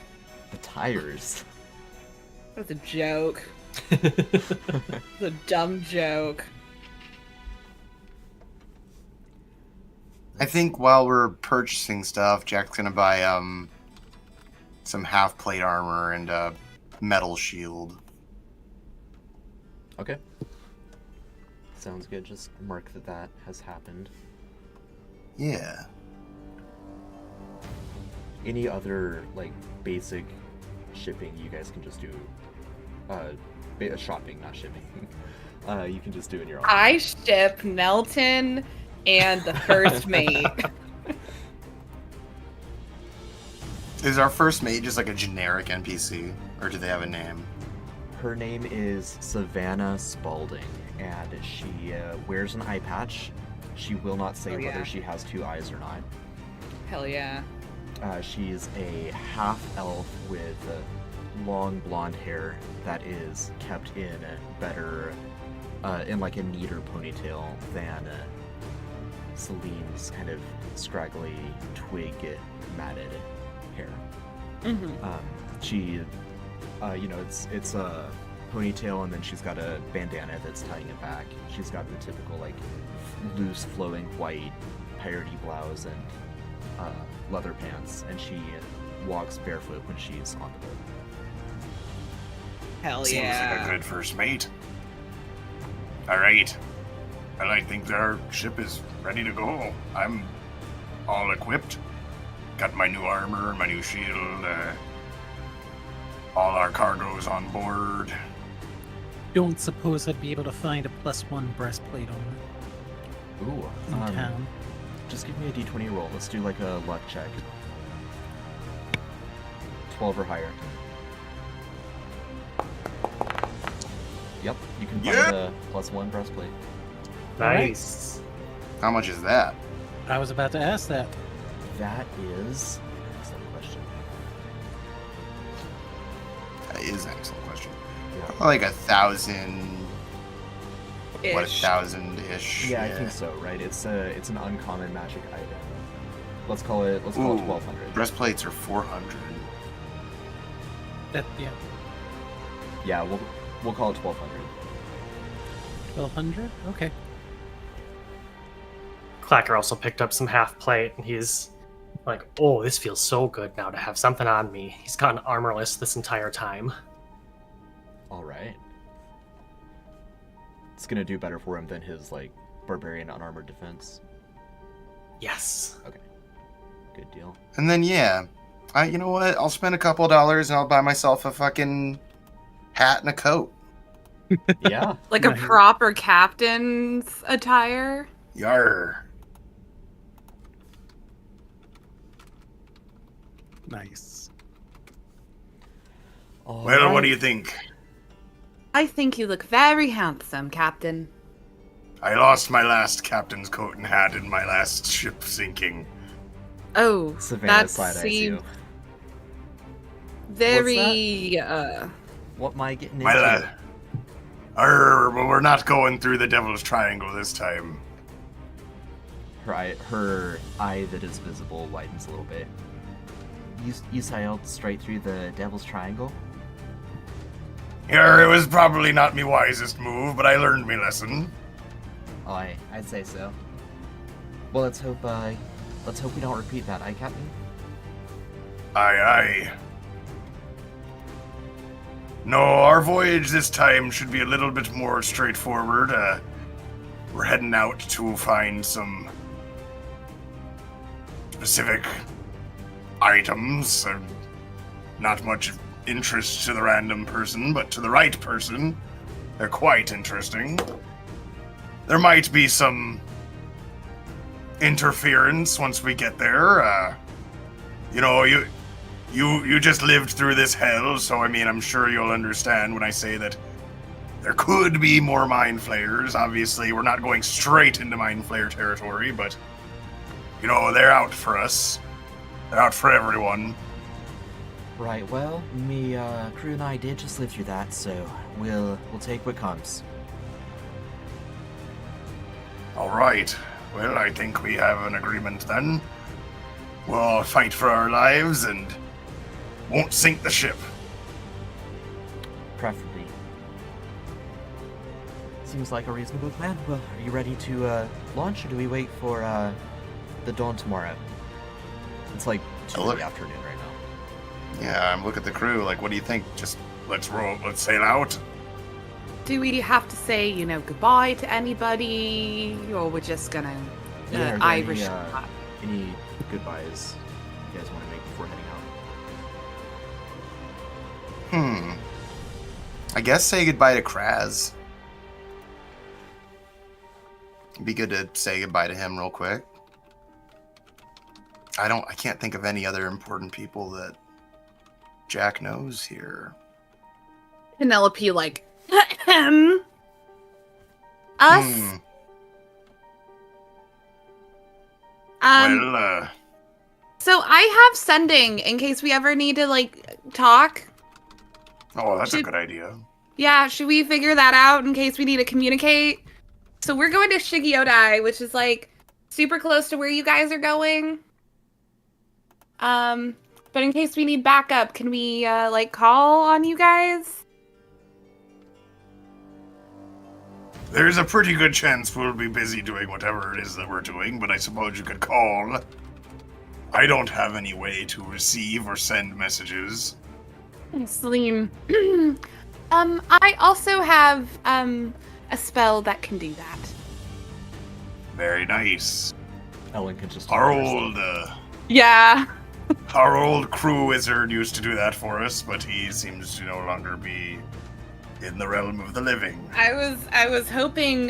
The tires. That was a joke. It was a dumb joke. I think while we're purchasing stuff, Jack's gonna buy some half plate armor and metal shield. Okay. Sounds good. Just mark that has happened. Yeah. Any other, like, basic shipping you guys can just do? Shopping, not shipping. You can just do in your own. I ship Nelton and the first mate. Is our first mate just like a generic NPC, or do they have a name? Her name is Savannah Spalding, and she wears an eye patch. She will not say Oh, yeah. whether she has 2 eyes or not. Hell yeah. She's a half-elf with long blonde hair that is kept in in like a neater ponytail than Celine's kind of scraggly twig matted hair. Mm-hmm. She, it's a ponytail, and then she's got a bandana that's tying it back. She's got the typical like loose flowing white piratey blouse and leather pants, and she walks barefoot when she's on the boat. Hell Seems yeah. like a good first mate. Alright. Well, I think our ship is ready to go. I'm all equipped. Got my new armor, my new shield, all our cargo's on board. Don't suppose I'd be able to find a +1 breastplate on Ooh. in town. Just give me a d20 roll. Let's do like a luck check. 12 or higher. Yep, you can find a +1 breastplate. Nice. How much is that? I was about to ask that. That is an excellent question. That is an excellent question. Yeah. Like 1,000. What, Ish. 1,000-ish? Yeah, I think so, right? It's an uncommon magic item. Let's call it 1,200. Breastplates are 400. Yeah, Yeah, we'll call it 1,200. 1,200. Okay. Clacker also picked up some half plate, and he's like, "Oh, this feels so good now to have something on me." He's gone armorless this entire time. All right. It's gonna do better for him than his like barbarian unarmored defense. Yes. Good deal. And then, yeah, you know what? I'll spend a couple $, and I'll buy myself a fucking hat and a coat. Yeah. Like a Nice. proper captain's attire. Yar. Nice. Well, what do you think? I think you look very handsome, Captain. I lost my last captain's coat and hat in my last ship sinking. Oh, Savannah that side-eyes seemed you. very, What am I getting My into? well, we're not going through the Devil's Triangle this time. Her eye that is visible widens a little bit. You sailed straight through the Devil's Triangle? It was probably not me wisest move, but I learned me lesson. Oh, I'd say so. Well, let's hope we don't repeat that, aye, Captain? Aye, aye. No, our voyage this time should be a little bit more straightforward. We're heading out to find some specific items. Not much interest to the random person, but to the right person, they're quite interesting. There might be some interference once we get there. You just lived through this hell, so I mean, I'm sure you'll understand when I say that there could be more mind flayers. Obviously, we're not going straight into mind flayer territory, but they're out for us. They're out for everyone. Right, well, me crew and I did just live through that, so we'll take what comes. All right. Well, I think we have an agreement then. We'll all fight for our lives and won't sink the ship. Preferably. Seems like a reasonable plan. Well, are you ready to launch, or do we wait for the dawn tomorrow? It's like 2 in Look. the afternoon right now. Yeah, I'm looking at the crew. Like, what do you think? Just let's roll. Let's sail out. Do we have to say, goodbye to anybody, or we're just gonna Are there Irish? any goodbyes you guys want to make before heading out? I guess say goodbye to Kraz. It'd be good to say goodbye to him real quick. I can't think of any other important people that Jack knows here. Penelope, like, us? Well, So I have sending in case we ever need to, talk. oh, that's a good idea. Yeah, should we figure that out in case we need to communicate? So we're going to Shigeodai, which is, super close to where you guys are going. But in case we need backup, can we, call on you guys? There's a pretty good chance we'll be busy doing whatever it is that we're doing, but I suppose you could call. I don't have any way to receive or send messages. Celine. I also have, a spell that can do that. Very nice. Ellen can just Yeah. Our old crew wizard used to do that for us, but he seems to no longer be in the realm of the living. I was hoping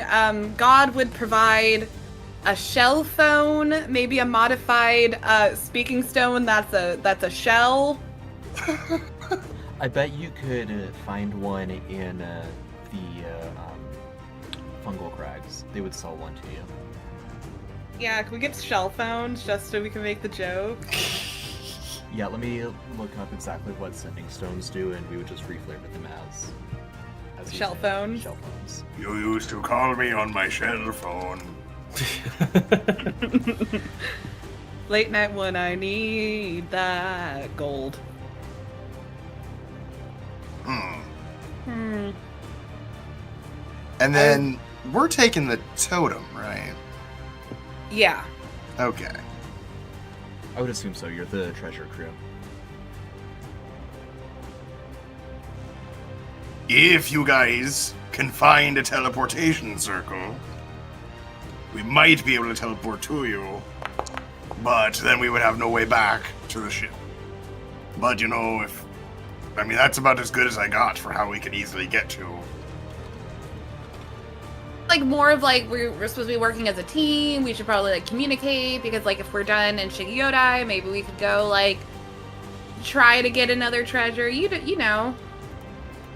God would provide a shell phone, maybe a modified speaking stone that's a shell. I bet you could find one in the Fungal Crags. They would sell one to you. Yeah, can we get shell phones just so we can make the joke? Yeah, let me look up exactly what sending stones do, and we would just reflavor them as Shell phones? Shell phones. You used to call me on my shell phone. Late night when I that gold. And then we're taking the totem, right? Yeah. Okay. I would assume so. You're the treasure crew. If you guys can find a teleportation circle, we might be able to teleport to you, but then we would have no way back to the ship. But that's about as good as I got for how we could easily get to. More of we're supposed to be working as a team. We should probably communicate because if we're done in Shigeodai, maybe we could go try to get another treasure. You know.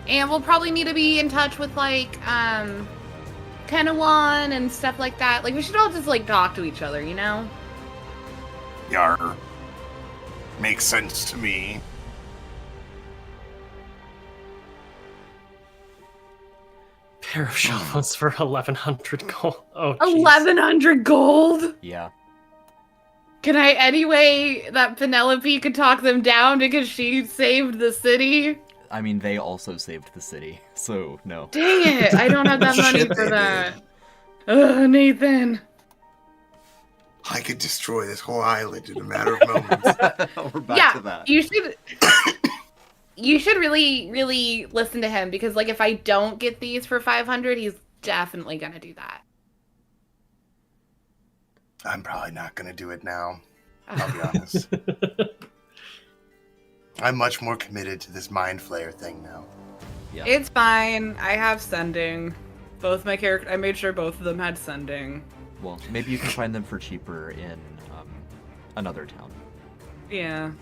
And we'll probably need to be in touch with Kenawan and stuff like that. We should all just talk to each other, you know? Yar. Makes sense to me. Pair of shell phones for 1,100 gold. Oh, jeez. 1,100 gold? Yeah. Can I, anyway, that Penelope could talk them down because she saved the city? I mean, they also saved the city, so no. Dang it, I don't have that money Shit, for they that. Ugh, Nathan. I could destroy this whole island in a matter of moments. We're back to that. You should really, really listen to him because, if I don't get these for 500, he's definitely gonna do that. I'm probably not going to do it now. I'll be honest. I'm much more committed to this Mind Flayer thing now. Yeah. It's fine. I have sending. Both my I made sure both of them had sending. Well, maybe you can find them for cheaper in another town. Yeah.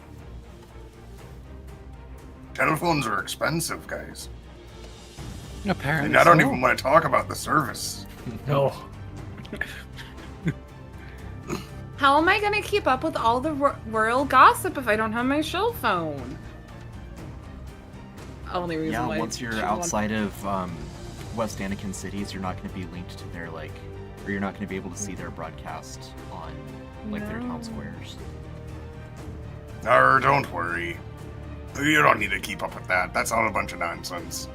Telephones are expensive, guys. Apparently. And I don't even want to talk about the service. No. How am I gonna keep up with all the royal gossip if I don't have my shell phone? Only reason Yeah, why. once you're outside of West Anakin cities, you're not going to be linked to their or you're not going to be able to see their broadcast on their town squares. Don't worry. You don't need to keep up with that. That's all a bunch of nonsense.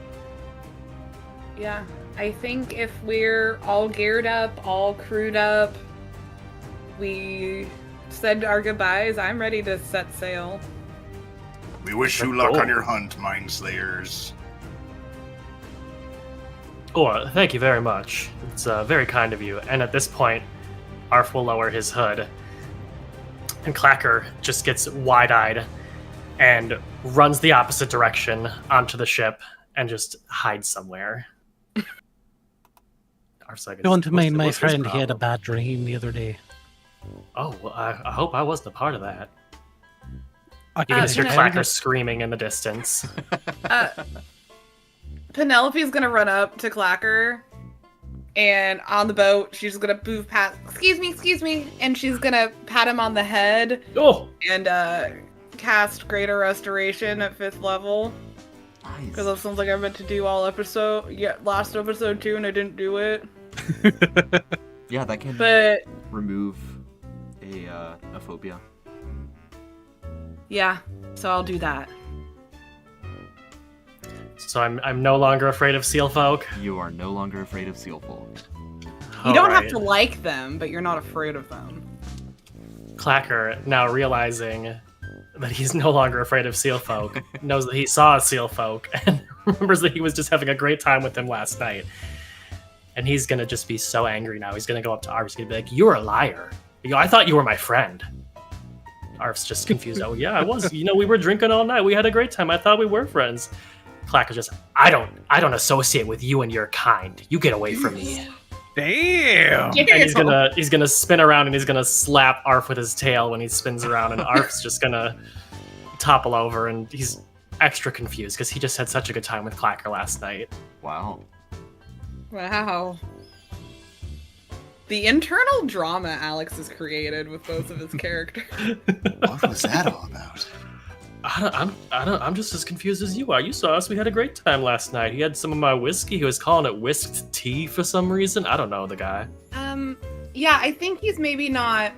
Yeah, I think if we're all geared up, all crewed up, we said our goodbyes, I'm ready to set sail. We wish you luck on your hunt, Mind Slayers. Oh, thank you very much. It's very kind of you. And at this point, Arf will lower his hood. And Clacker just gets wide-eyed and runs the opposite direction onto the ship and just hides somewhere. Arf's like, Don't mind my what's his friend, he had a problem? bad dream the other day. Oh, well, I hope I wasn't a part of that. I You can hear can I- Clacker screaming in the distance. Penelope's gonna run up to Clacker, and on the boat, she's gonna move past. Excuse me, and she's gonna pat him on the head Oh! and cast Greater Restoration at 5th level. Nice. Because that sounds like I meant to do last episode too, and I didn't do it. Yeah, that can But remove a phobia. yeah, so I'll do that. So I'm no longer afraid of seal folk. You are no longer afraid of seal folk. You don't have Alright. to like them, but you're not afraid of them. Clacker, now realizing that he's no longer afraid of seal folk, knows that he saw a seal folk and remembers that he was just having a great time with them last night. And he's gonna just be so angry now. He's gonna go up to Arf. He's gonna be like, "You're a liar. I thought you were my friend." Arf's just confused. Oh yeah, I was. We were drinking all night. We had a great time. I thought we were friends. Clacker's just, I don't associate with you and your kind. You get away from me. Damn. And he's gonna spin around and he's gonna slap Arf with his tail when he spins around, and Arf's just gonna topple over, and he's extra confused because he just had such a good time with Clacker last night. Wow. Wow. The internal drama Alex has created with both of his characters. What was that all about? I'm just as confused as you are. You saw us. We had a great time last night. He had some of my whiskey. He was calling it whisked tea for some reason. I don't know the guy. Yeah, I think he's maybe not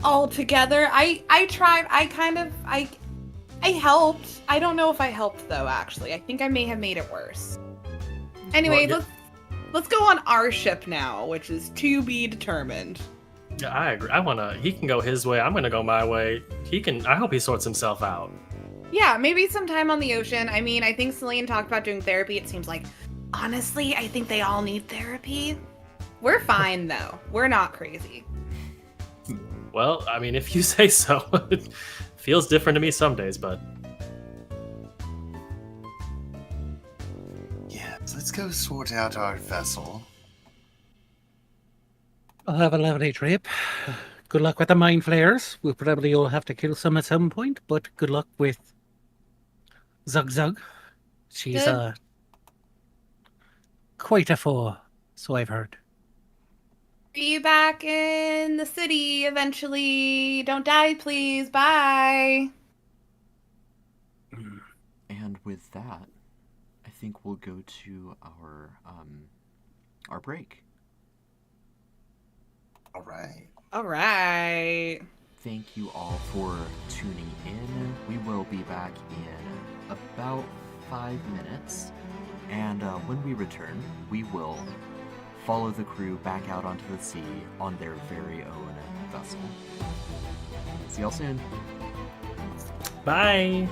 all together. I tried. I helped. I don't know if I helped though. Actually, I think I may have made it worse. Anyway, Well, let's go on our ship now, which is to be determined. Yeah, I agree. He can go his way. I'm gonna go my way. I hope he sorts himself out. Yeah, maybe sometime on the ocean. I mean, I think Celine talked about doing therapy. It seems like, honestly, I think they all need therapy. We're fine though. We're not crazy. Well, I mean, if you say so. It feels different to me some days, but Yeah, so let's go sort out our vessel. I'll have a lovely trip. Good luck with the mind flayers. We'll probably all have to kill some at some point, but good luck with Zug Zug. She's Good. quite a foe, so I've heard. See you back in the city eventually. Don't die, please. Bye. And with that, I think we'll go to our break. All right. All right. Thank you all for tuning in. We will be back in about 5 minutes. And when we return, we will follow the crew back out onto the sea on their very own vessel. See y'all soon. bye.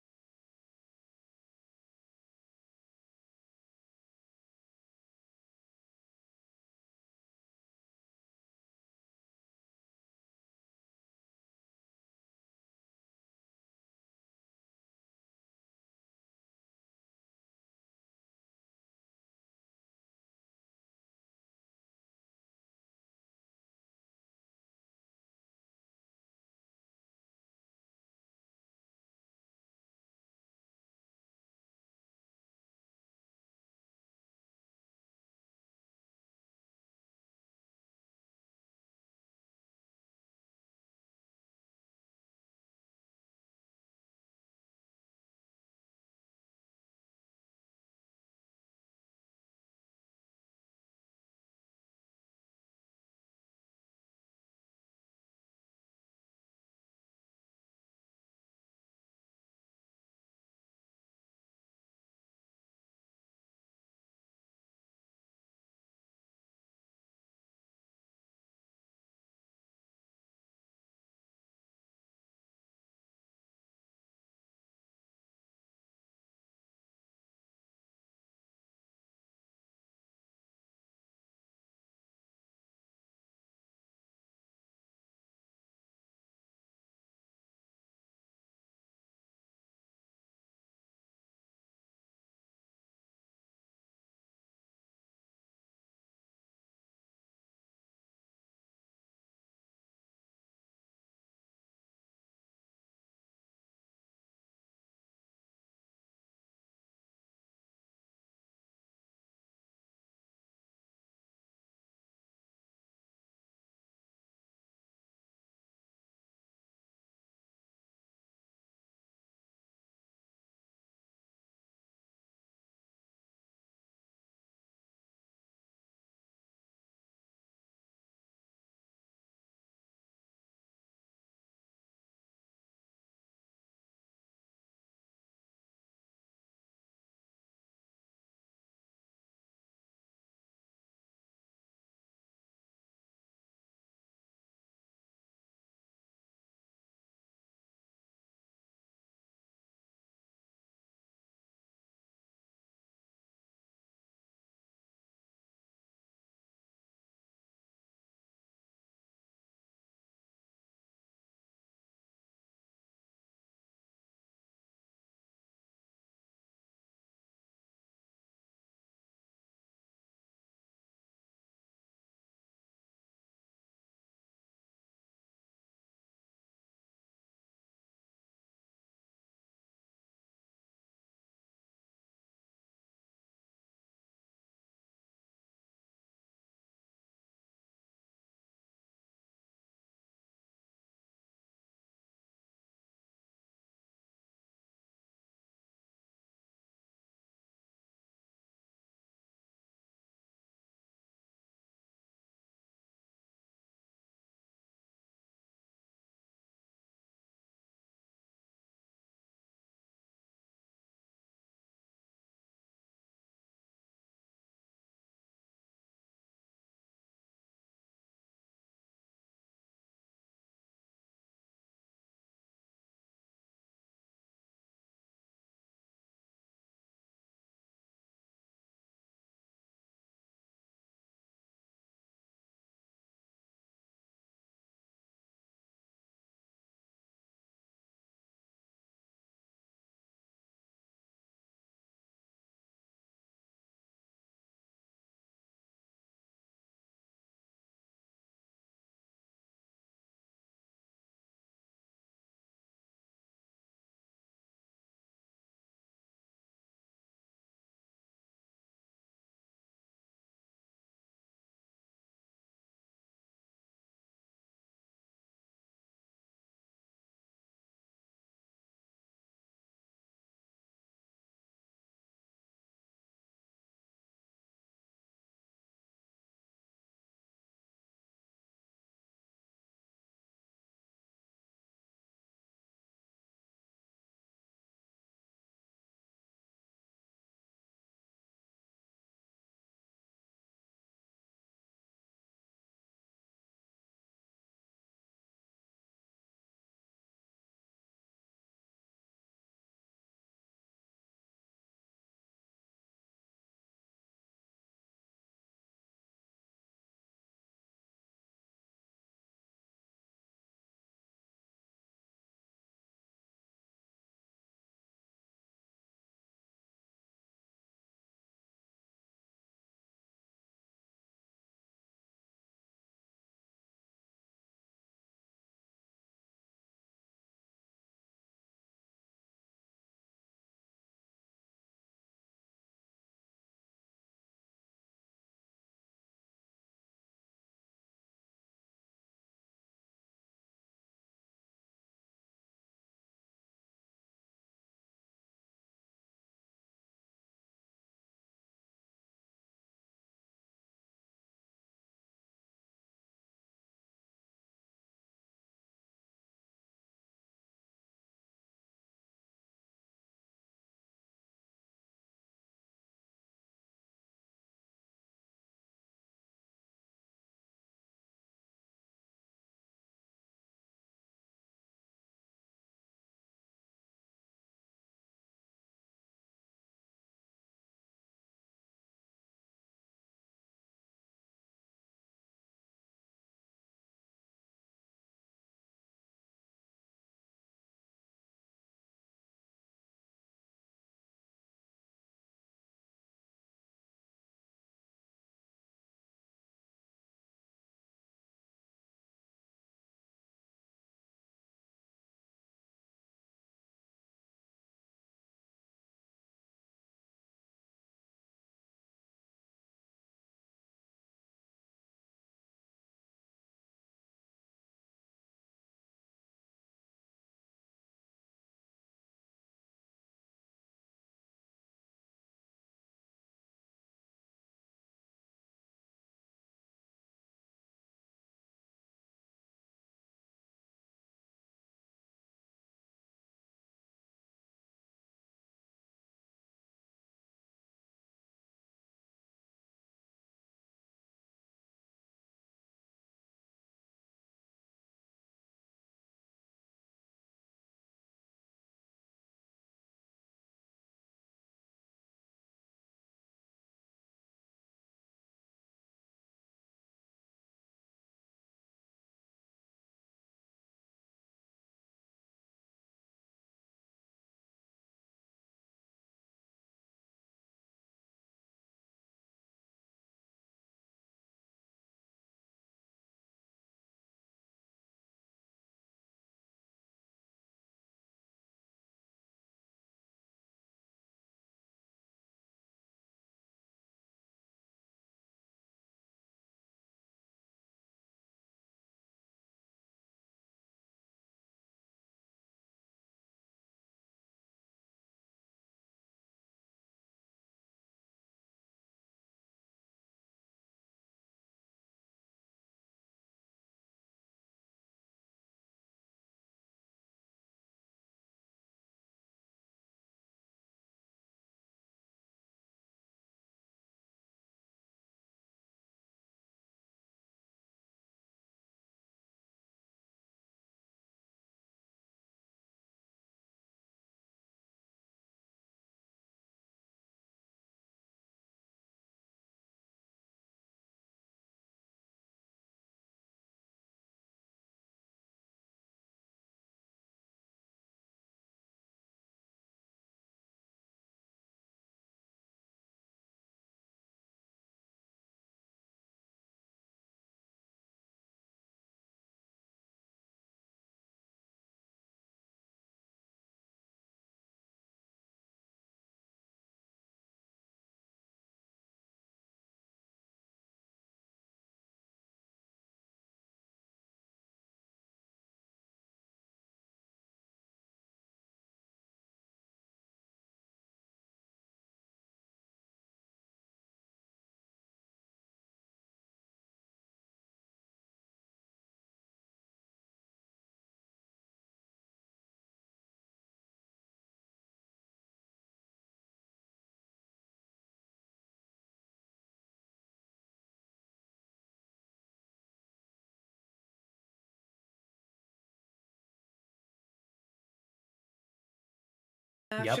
Yep.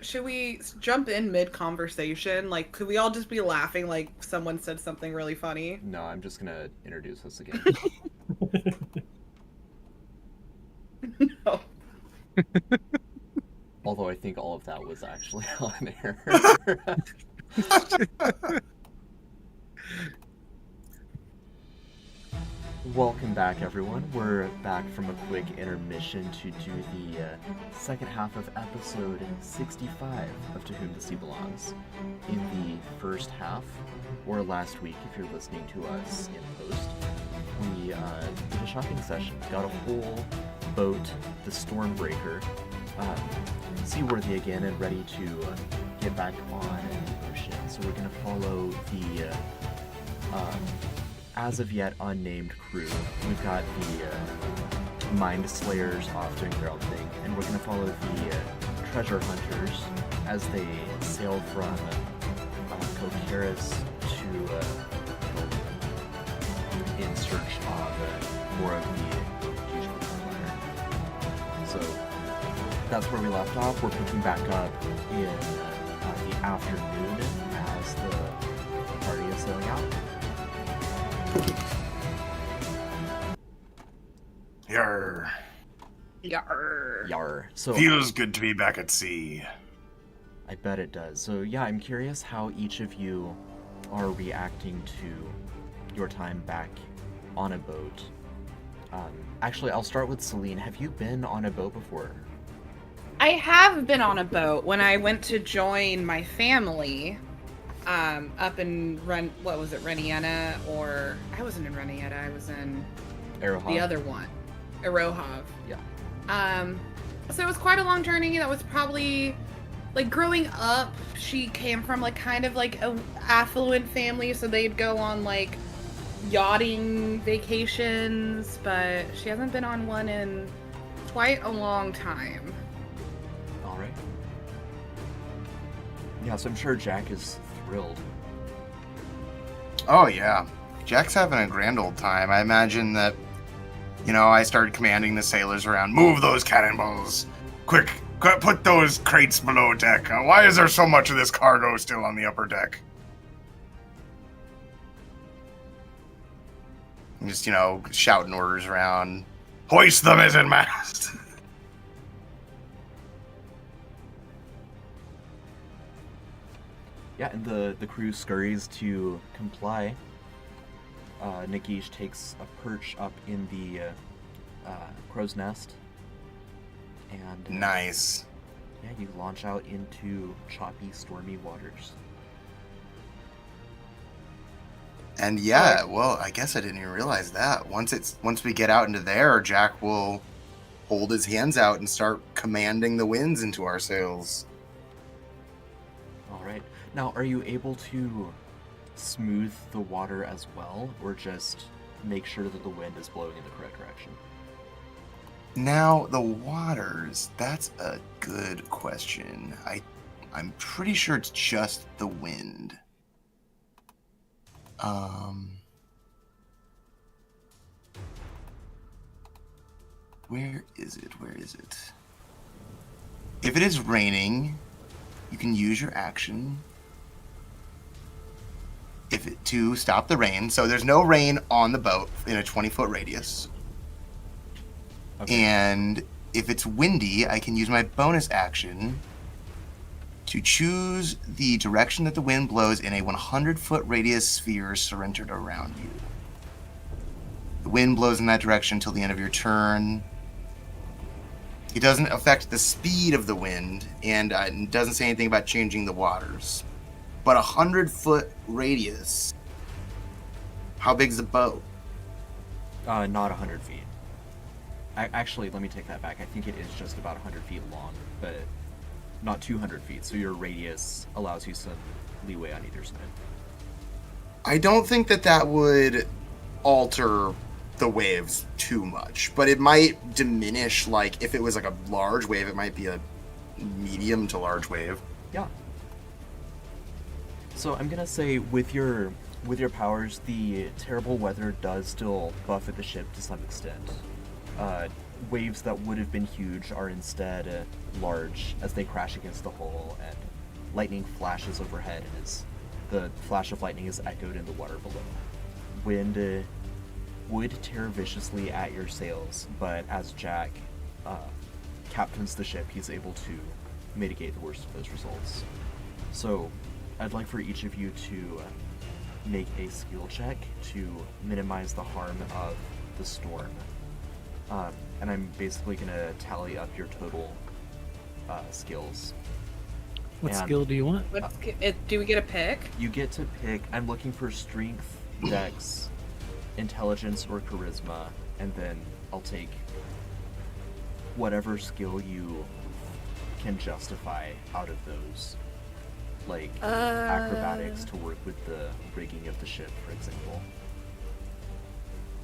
Should we jump in mid conversation? Like, could we all just be laughing like someone said something really funny? No, I'm just gonna introduce us again. No. Although I think all of that was actually on air. Welcome back, everyone. We're back from a quick intermission to do the second half of episode 65 of To Whom the Sea Belongs. In the first half, or last week if you're listening to us in post, we did a shopping session. Got a whole boat, the Stormbreaker, seaworthy again and ready to get back on the ocean. So we're going to follow the as of yet unnamed crew. We've got the Mind Slayers off doing their own thing, and we're going to follow the Treasure Hunters as they sail from Kokaris to in search of more of the huge water. So that's where we left off. We're picking back up in the afternoon as the party is sailing out. Yarr. Yarr. Yar. So Feels good to be back at sea. I bet it does. So yeah, I'm curious how each of you are reacting to your time back on a boat. Actually, I'll start with Celine. Have you been on a boat before? I have been on a boat when I went to join my family up in Reniena, or I wasn't in Reniena, I was in Arohav? the other one, Arohav. Yeah. So it was quite a long journey. That was probably, like, growing up, she came from, like, kind of, like, a affluent family, so they'd go on, like, yachting vacations, but she hasn't been on one in quite a long time. All right. Yeah, so I'm sure Jack is thrilled. Oh, yeah. Jack's having a grand old time. I imagine that, I started commanding the sailors around, move those cannonballs. Quick, put those crates below deck. Why is there so much of this cargo still on the upper deck? And just, shouting orders around. Hoist the mizzenmast! Yeah, and the crew scurries to comply. Nagish takes a perch up in the crow's nest. And Nice. yeah, you launch out into choppy, stormy waters. And yeah, well, I guess I didn't even realize that. Once we get out into there, Jack will hold his hands out and start commanding the winds into our sails. All right. Now, are you able to smooth the water as well, or just make sure that the wind is blowing in the correct direction? Now, the waters, that's a good question. I'm pretty sure it's just the wind. Where is it? If it is raining, you can use your action to stop the rain. So there's no rain on the boat in a 20-foot radius. Okay. And if it's windy, I can use my bonus action to choose the direction that the wind blows in a 100-foot radius sphere centered around you. The wind blows in that direction until the end of your turn. It doesn't affect the speed of the wind, and it doesn't say anything about changing the waters. But 100-foot radius. How big's the boat? Not 100 feet. Actually, let me take that back. I think it is just about 100 feet long, but not 200 feet, so your radius allows you some leeway on either side. I don't think that would alter the waves too much, but it might diminish, like, if it was like a large wave, it might be a medium to large wave. Yeah. So I'm gonna say with your powers, the terrible weather does still buffet the ship to some extent. waves that would have been huge are instead large as they crash against the hull, and lightning flashes overhead as the flash of lightning is echoed in the water below. Wind would tear viciously at your sails, but as Jack captains the ship, he's able to mitigate the worst of those results. So, I'd like for each of you to make a skill check to minimize the harm of the storm. And I'm basically going to tally up your total skills. What And skill do you want? Do we get a pick? You get to pick. I'm looking for strength, dex, intelligence, or charisma, and then I'll take whatever skill you can justify out of those. Like acrobatics to work with the rigging of the ship, for example.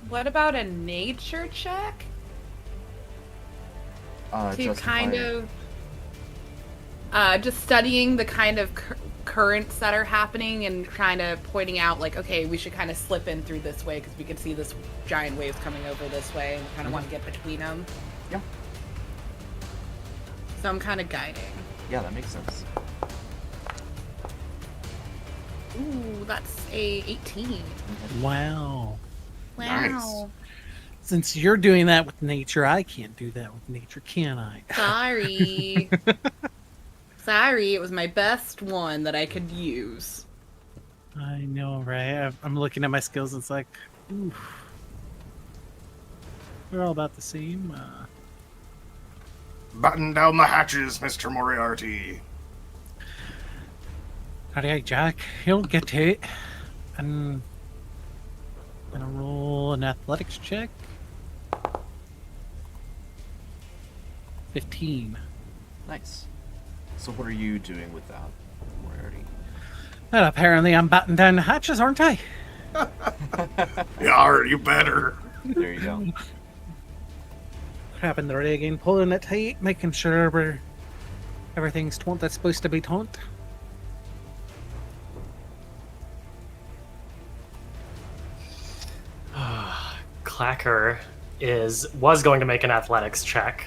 What about a nature check? To Justify- kind of just studying the kind of currents that are happening and kind of pointing out, like, okay, we should kind of slip in through this way because we can see this giant waves coming over this way and kind of want to get between them. Yeah. So I'm kind of guiding. Yeah, that makes sense. Ooh, that's a 18. Wow. Wow. Nice. Since you're doing that with nature, I can't do that with nature, can I? Sorry. Sorry, it was my best one that I could use. I know, right? I'm looking at my skills and it's like, oof. We're all about the same. Button down the hatches, Mr. Moriarty. Alright, Jack, you'll get to it. I'm gonna roll an athletics check. 15. Nice. So what are you doing with that, Moriarty? Well, apparently I'm batting down the hatches, aren't I? Yar, you better. There you go. Grabbing the rigging, pulling it tight, making sure everything's taut that's supposed to be taut. Clacker was going to make an athletics check.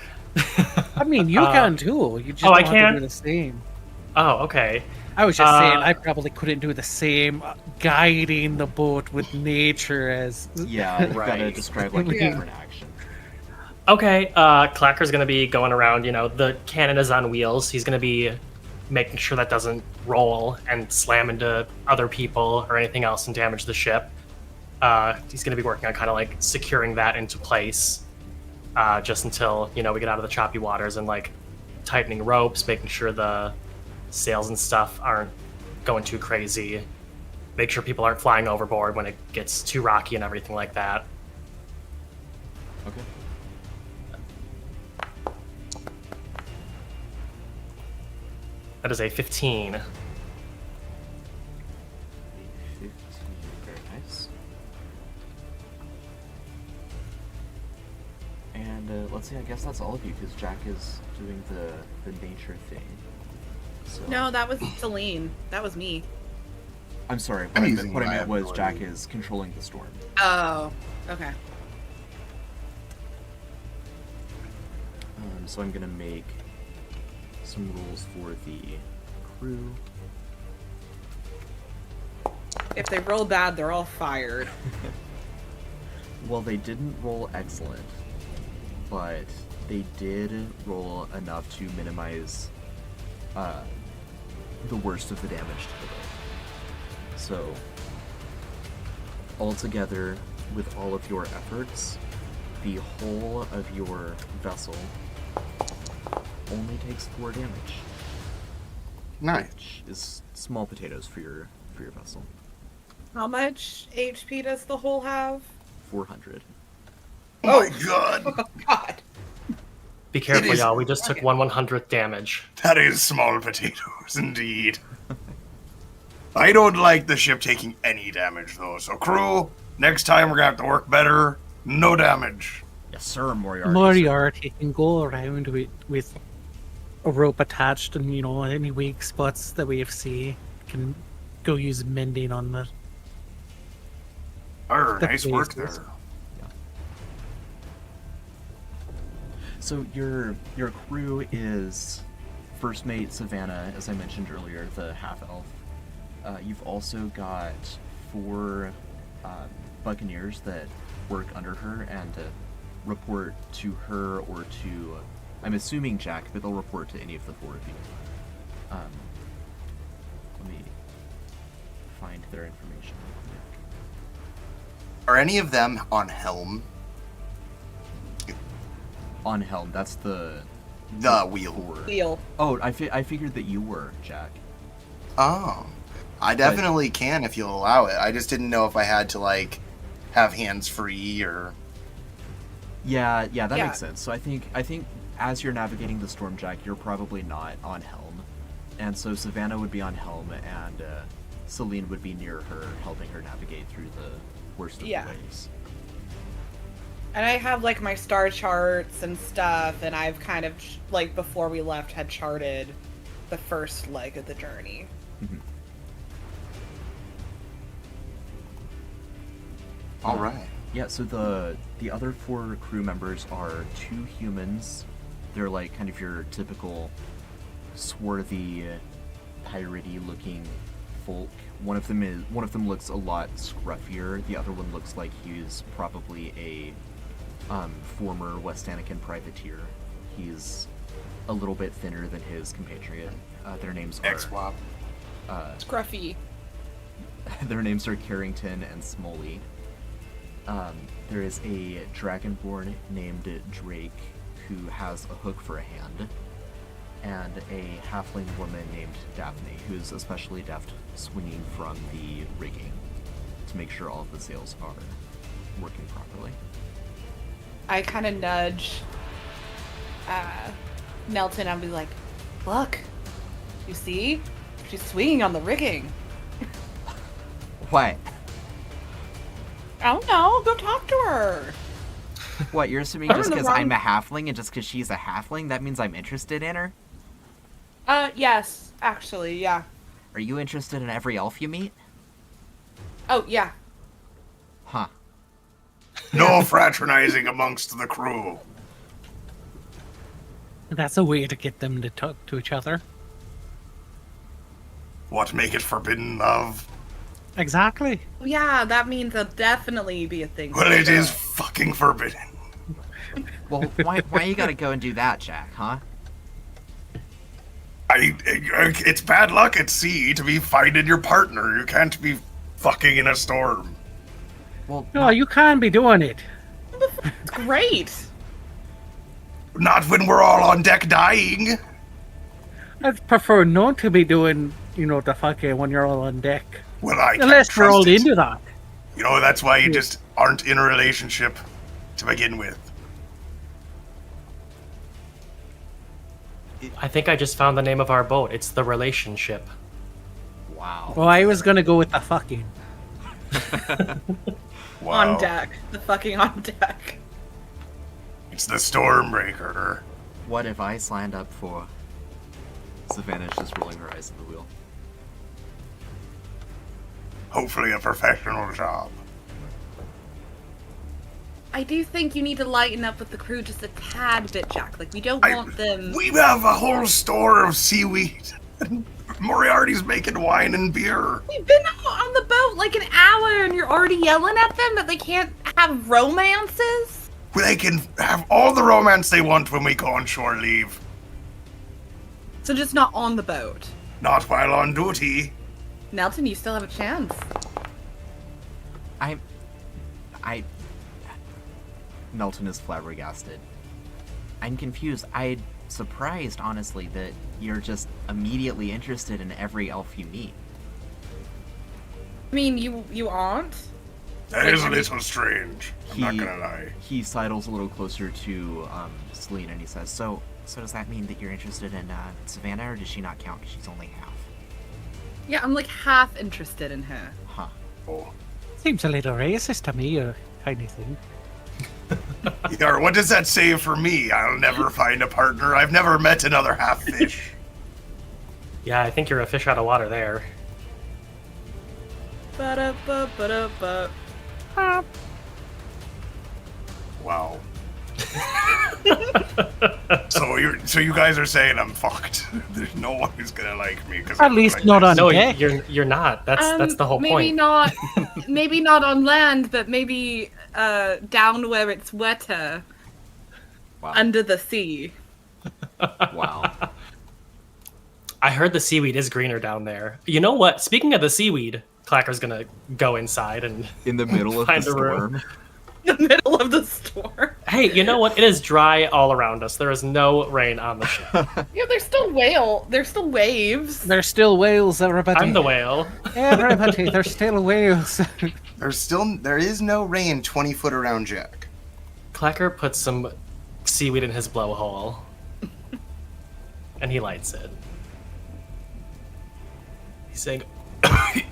I mean, you can too. You just I don't have can? to do the same. Oh, okay. I was just saying, I probably couldn't do the same guiding the boat with nature as. Yeah, you've got to Right. describe like a Yeah. different action. Okay, Clacker's gonna be going around, the cannon is on wheels. He's gonna be making sure that doesn't roll and slam into other people or anything else and damage the ship. He's gonna be working on kind of like securing that into place just until, we get out of the choppy waters and like tightening ropes, making sure the sails and stuff aren't going too crazy. Make sure people aren't flying overboard when it gets too rocky and everything like that. Okay. That is a 15. 15, very nice. And let's see, I guess that's all of you, because Jack is doing the nature thing. So, No, that was Celine. That was me. I'm sorry, I'm what I using meant was my Jack ability. is controlling the storm. Oh, okay. So I'm gonna make some rules for the crew. If they roll bad, they're all fired. Well, they didn't roll excellent, but they did roll enough to minimize the worst of the damage to the boat. So, altogether, with all of your efforts, the whole of your vessel only takes 4 damage, Nice. which is small potatoes for your vessel. How much HP does the hull have? 400. Oh my god. Oh god. Be careful, is- y'all. We just took 1/100th damage. That is small potatoes, indeed. I don't like the ship taking any damage, though. So, crew, next time we're gonna have to work better. No damage. Yes, sir, Moriarty. Moriarty can go around with a rope attached, and any weak spots that we see can go use mending on the. Arr, The nice work faces. there. So your crew is first mate Savannah, as I mentioned earlier, the half elf. You've also got 4 buccaneers that work under her and report to her or to, I'm assuming Jack, but they'll report to any of the 4 of you. Let me find their information real quick. Are any of them on helm? On helm, that's the wheel. Wheel. Oh, I figured that you were, Jack. Oh. I definitely can if you'll allow it. I just didn't know if I had to, like, have hands free or... Yeah, that makes sense. So I think as you're navigating the storm, Jack, you're probably not on helm. And so Savannah would be on helm, and Celine would be near her, helping her navigate through the worst of the waves. And I have, like, my star charts and stuff, and I've kind of, like, before we left, had charted the first leg of the journey. Mm-hmm. All right. Yeah, so the other 4 crew members are 2 humans. They're, like, kind of your typical swarthy, piratey looking folk. One of them looks a lot scruffier. The other one looks like he's probably a former West Anakin privateer. He's a little bit thinner than his compatriot. Their names are X-Wop. Scruffy. Their names are Carrington and Smoley. There is a dragonborn named Drake who has a hook for a hand, and a halfling woman named Daphne who's especially deft swinging from the rigging to make sure all of the sails are working properly. I kind of nudge Nelton. I'll be like, look, you see? She's swinging on the rigging. What? I don't know. Go talk to her. What, you're assuming just because I'm a halfling and just because she's a halfling, that means I'm interested in her? Yes, actually, yeah. Are you interested in every elf you meet? Oh, yeah. Huh. No fraternizing amongst the crew. That's a way to get them to talk to each other. What make it forbidden, love? Exactly. Yeah, that means there'll definitely be a thing. Well, it is fucking forbidden. Well, why you gotta go and do that, Jack, huh? It's bad luck at sea to be finding your partner. You can't be fucking in a storm. Well, No, you can't be doing it. It's great. Not when we're all on deck dying. I'd prefer not to be doing, the fucking when you're all on deck. Well, I can't Unless we're all trust it. into that. That's why you just aren't in a relationship to begin with. I think I just found the name of our boat. It's the Relationship. wow. Well, I was gonna go with the fucking. Wow. On deck. The fucking on deck. It's the Stormbreaker. What have I signed up for? Savannah's just rolling her eyes at the wheel. Hopefully a professional job. I do think you need to lighten up with the crew just a tad bit, Jack. Like, we don't want them... We have a whole store of seaweed. Moriarty's making wine and beer. We've been on the boat like an hour and you're already yelling at them that they can't have romances? They can have all the romance they want when we go on shore leave. So just not on the boat. Not while on duty. Nelton, you still have a chance. Melton is flabbergasted. I'm confused. I'm surprised, honestly, that you're just immediately interested in every elf you meet. I mean, you aren't? That is a little strange. I'm not gonna lie. He sidles a little closer to Celine and he says, So does that mean that you're interested in Savannah, or does she not count because she's only half? Yeah, I'm like half interested in her. Huh. Oh. Seems a little racist to me, or kind of thing. Yeah, what does that say for me? I'll never find a partner. I've never met another half fish. Yeah, I think you're a fish out of water there. Ba-da-ba-ba-da-ba. Wow. So you guys are saying I'm fucked. There's no one who's gonna like me because At least not on No, deck. you're not. That's the whole maybe point. not, maybe not on land, but maybe down where it's wetter, Wow. under the sea. Wow. I heard the seaweed is greener down there. You know what? Speaking of the seaweed, Clacker's gonna go inside and In the middle of the Find a room. storm. The middle of the storm. hey, you know what? It is dry all around us. There is no rain on the ship. Yeah, there's still waves. There's still whales, everybody. I'm the whale. Everybody, there's still whales. There is no rain 20 foot around Jack. Clacker puts some seaweed in his blowhole, and he lights it. He's saying,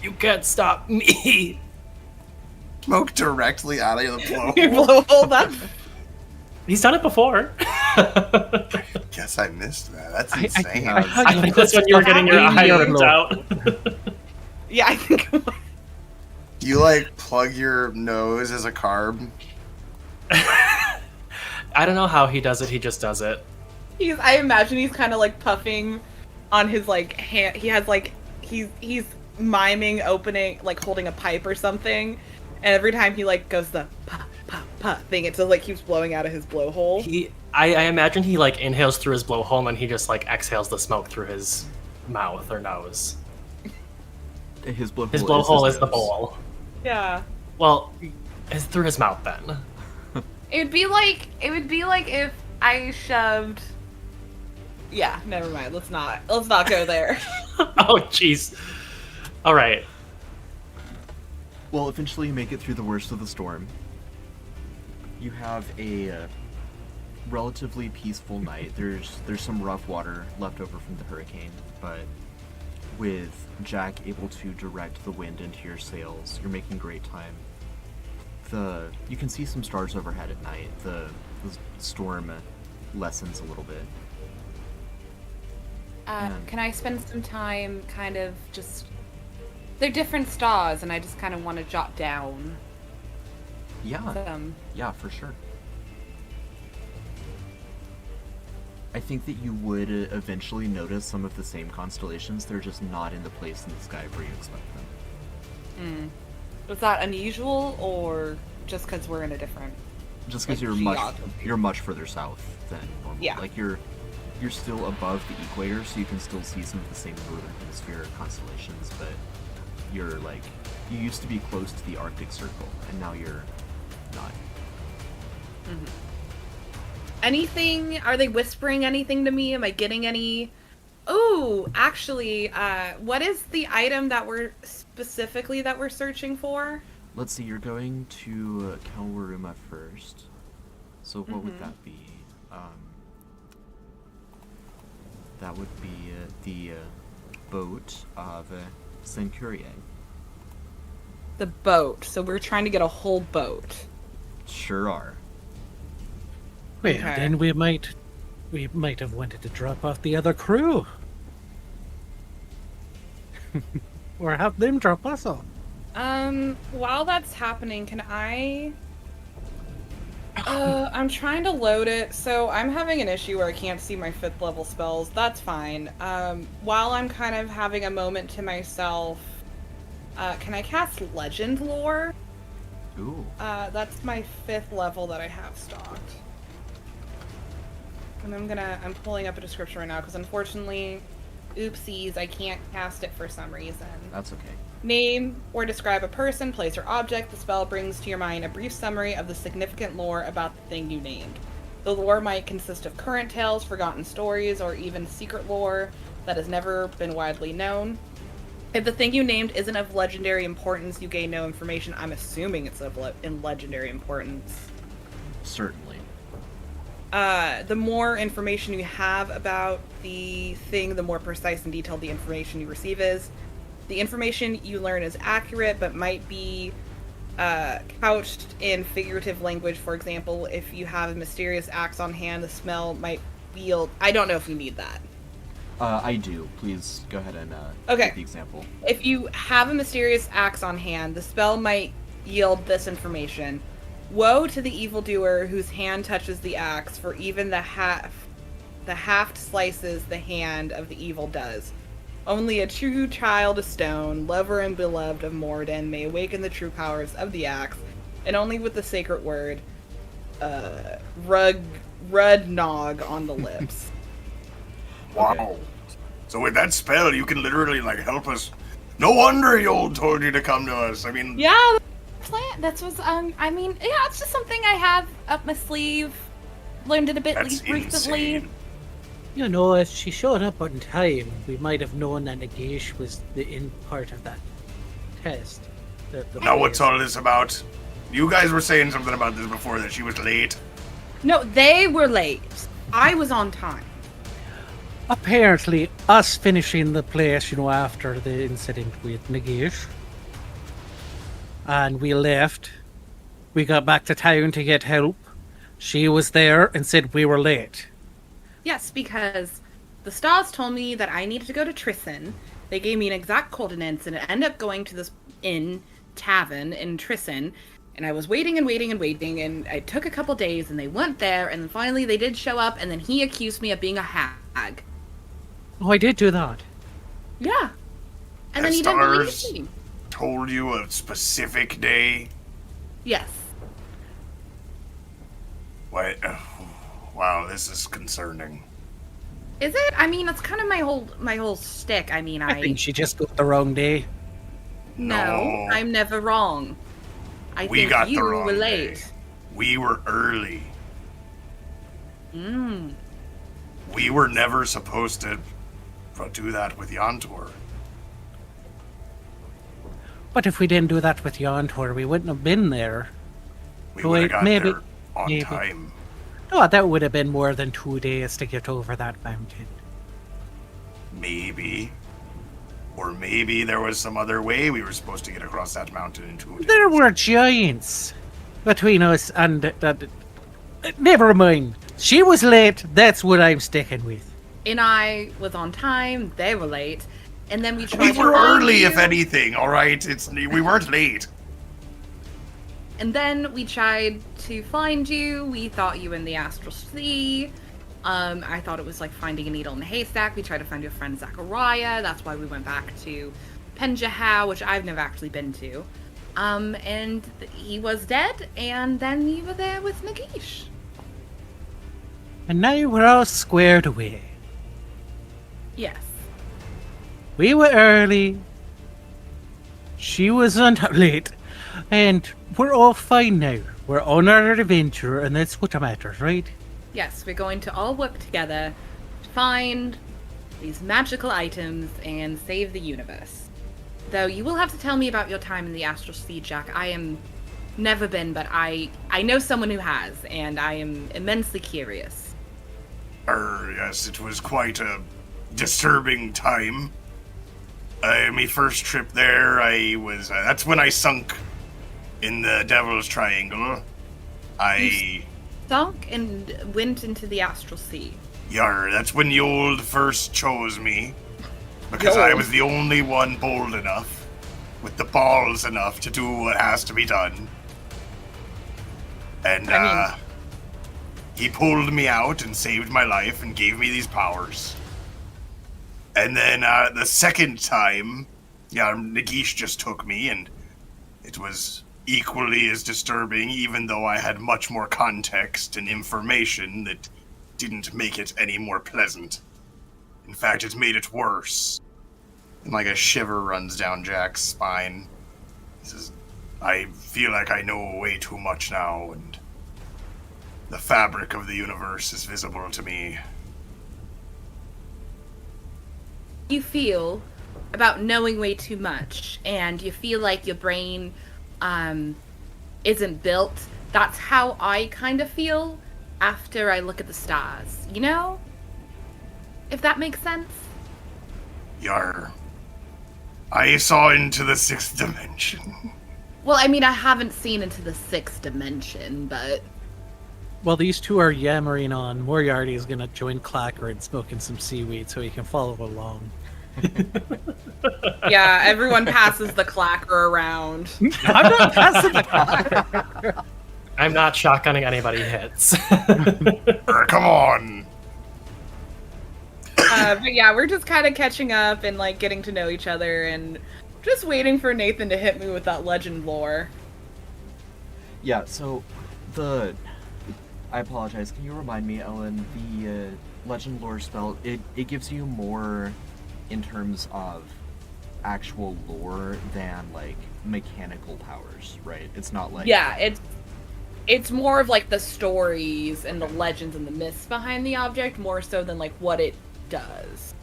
"You can't stop me." Smoke directly out of the You blowhole. blow that. He's done it before. Guess I missed that. That's I insane. I think that's when you were getting your eye ripped out. Yeah, I think. Do you like plug your nose as a carb? I don't know how he does it. He just does it. I imagine he's kind of like puffing on his like hand. He has like he's miming opening, like holding a pipe or something, and every time he like goes the puff puff puff thing, it just like keeps blowing out of his blowhole. I imagine he like inhales through his blowhole and then he just like exhales the smoke through his mouth or nose. His blowhole, His blowhole is the nose. bowl. Yeah, Well, it's through his mouth then. it would be like if I shoved. Yeah, never mind. Let's not go there. Oh, jeez. All right. Well, eventually you make it through the worst of the storm. You have a relatively peaceful night. There's some rough water left over from the hurricane, but with Jack able to direct the wind into your sails, you're making great time. You can see some stars overhead at night. The storm lessens a little bit. Can I spend some time kind of just... They're different stars, and I just kind of want to jot down Yeah, them. yeah, for sure. I think that you would eventually notice some of the same constellations. They're just not in the place in the sky where you expect them. Was that unusual, or just because we're in a different... Just because Like you're much further south than normal. Yeah. Like you're still above the equator, so you can still see some of the same northern hemisphere constellations, but you used to be close to the Arctic Circle, and now you're not. Mm-hmm. Anything? Are they whispering anything to me? Am I getting any? Oh, actually, what is the item that we're searching for? Let's see, you're going to Kalwaruma first. So what would that be? That would be the boat of Centurion. The boat. So we're trying to get a whole boat. Sure are. Well, Okay. then we might have wanted to drop off the other crew. Or have them drop us off. While that's happening, can I... I'm trying to load it, so I'm having an issue where I can't see my 5th level spells. That's fine. While I'm kind of having a moment to myself, can I cast Legend Lore? Ooh. That's my 5th level that I have stocked. And I'm pulling up a description right now, because unfortunately, oopsies, I can't cast it for some reason. That's okay. Name or describe a person, place, or object. The spell brings to your mind a brief summary of the significant lore about the thing you named. The lore might consist of current tales, forgotten stories, or even secret lore that has never been widely known. If the thing you named isn't of legendary importance, you gain no information. I'm assuming it's in legendary importance. Certainly. The more information you have about the thing, the more precise and detailed the information you receive is. The information you learn is accurate, but might be couched in figurative language. For example, if you have a mysterious axe on hand, the smell might yield... I don't know if you need that. I do. Please go ahead and Okay. give the example. If you have a mysterious axe on hand, the spell might yield this information. Woe to the evildoer whose hand touches the axe, for even the haft slices the hand of the evil does. Only a true child of stone, lover and beloved of Morden, may awaken the true powers of the axe, and only with the sacred word, Rudnog on the lips. Wow. So with that spell, you can literally, like, help us. No wonder Yol told you to come to us. I mean... Yeah, plan. That's what's, it's just something I have up my sleeve. Learned it a bit recently. Insane. You know, if she showed up on time, we might have known that Nagish was in part of that test. Now what's all this about? You guys were saying something about this before, that she was late. No, they were late. I was on time. Apparently, us finishing the place, after the incident with Nagish, and we left, we got back to town to get help. She was there and said we were late. Yes, because the stars told me that I needed to go to Trissan. They gave me an exact coordinates, and I ended up going to this tavern in Trissan. And I was waiting and waiting and waiting, and it took a couple days, and they weren't there, and then finally they did show up, and then he accused me of being a hag. Oh, I did do that. Yeah. And The then he didn't believe stars me. told you a specific day? Yes. What? Wow, this is concerning. Is it? I mean, that's kind of my whole shtick. I mean, I think she just got the wrong day. No, I'm never wrong. We think got you the wrong were day. late. We were early. Mm. We were never supposed to do that with Yantor. But if we didn't do that with Yantor, we wouldn't have been there. We So would have wait, got maybe- there on maybe. time. No, that would have been more than 2 days to get over that mountain. Maybe. Or maybe there was some other way we were supposed to get across that mountain in 2 days. There were giants between us and that. Never mind. She was late. That's what I'm sticking with. And I was on time. They were late. And then we tried We to were find early, you, if anything, alright? We weren't late. And then we tried to find you. We thought you were in the Astral Sea. I thought it was like finding a needle in a haystack. We tried to find your friend Zachariah. That's why we went back to Penjahau, which I've never actually been to. And he was dead, and then you were there with Nagish. And now we're all squared away. Yes. We were early. She was late. And we're all fine now. We're on our adventure, and that's what matters, right? Yes, we're going to all work together to find these magical items and save the universe. Though you will have to tell me about your time in the Astral Sea, Jack. I am never been, but I know someone who has, and I am immensely curious. Yes, it was quite a disturbing time. My first trip there, that's when I sunk in the Devil's Triangle. Sunk and went into the Astral Sea. That's when Yold first chose me. Because I was the only one bold enough, with the balls enough to do what has to be done. And, he pulled me out and saved my life and gave me these powers. And then, the second time, Nagish just took me, and it was equally as disturbing, even though I had much more context and information that didn't make it any more pleasant. In fact, it made it worse. And like a shiver runs down Jack's spine. He says, I feel like I know way too much now, and the fabric of the universe is visible to me. You feel about knowing way too much, and you feel like your brain isn't built. That's how I kind of feel after I look at the stars, you know? If that makes sense? I saw into the sixth dimension. Well, I mean, I haven't seen into the sixth dimension, but... While these two are yammering on, Moriarty is going to join Clacker in smoking some seaweed so he can follow along. Yeah, everyone passes the clacker around. I'm not passing the clacker. I'm not shotgunning anybody hits. Come on. But yeah, we're just kind of catching up and like getting to know each other and just waiting for Nathan to hit me with that legend lore. Yeah, so I apologize. Can you remind me, Ellen, the legend lore spell, it gives you more in terms of actual lore than like mechanical powers, right? It's not like Yeah, it's more of like the stories and the legends and the myths behind the object more so than like what it does.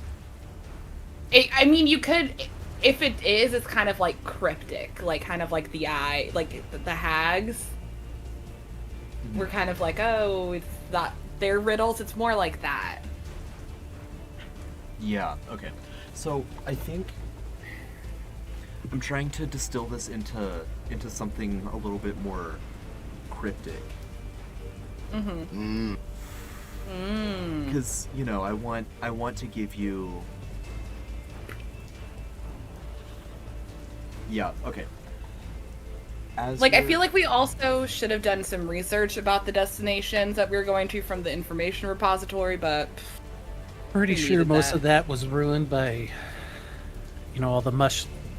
I mean, you could, if it is, it's kind of like cryptic, like kind of like the eye, like the hags. We're kind of like, oh, it's not their riddles. It's more like that. Yeah, okay. So I think I'm trying to distill this into something a little bit more cryptic. Mm-hmm. Because, you know, I want to give you... Yeah, okay. Like, I feel like we also should have done some research about the destinations that we were going to from the information repository, but... Pretty we sure needed most that. of that was ruined by, you know, all the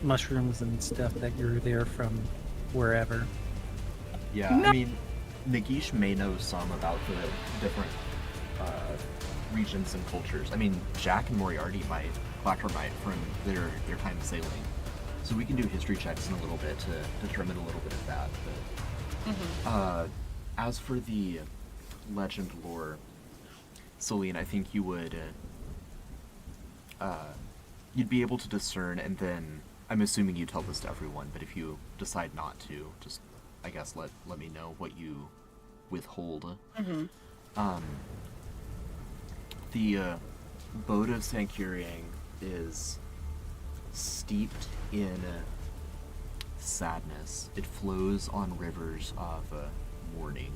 mushrooms and stuff that grew there from wherever. Yeah, I mean, Nagish may know some about the different regions and cultures. I mean, Jack and Moriarty might, Clacker might, from their time sailing. So we can do history checks in a little bit to determine a little bit of that. But as for the legend lore, Celine, I think you would you'd be able to discern, and then I'm assuming you tell this to everyone. But if you decide not to, just I guess let me know what you withhold. The boat of Sankuriang is steeped in sadness. It flows on rivers of mourning.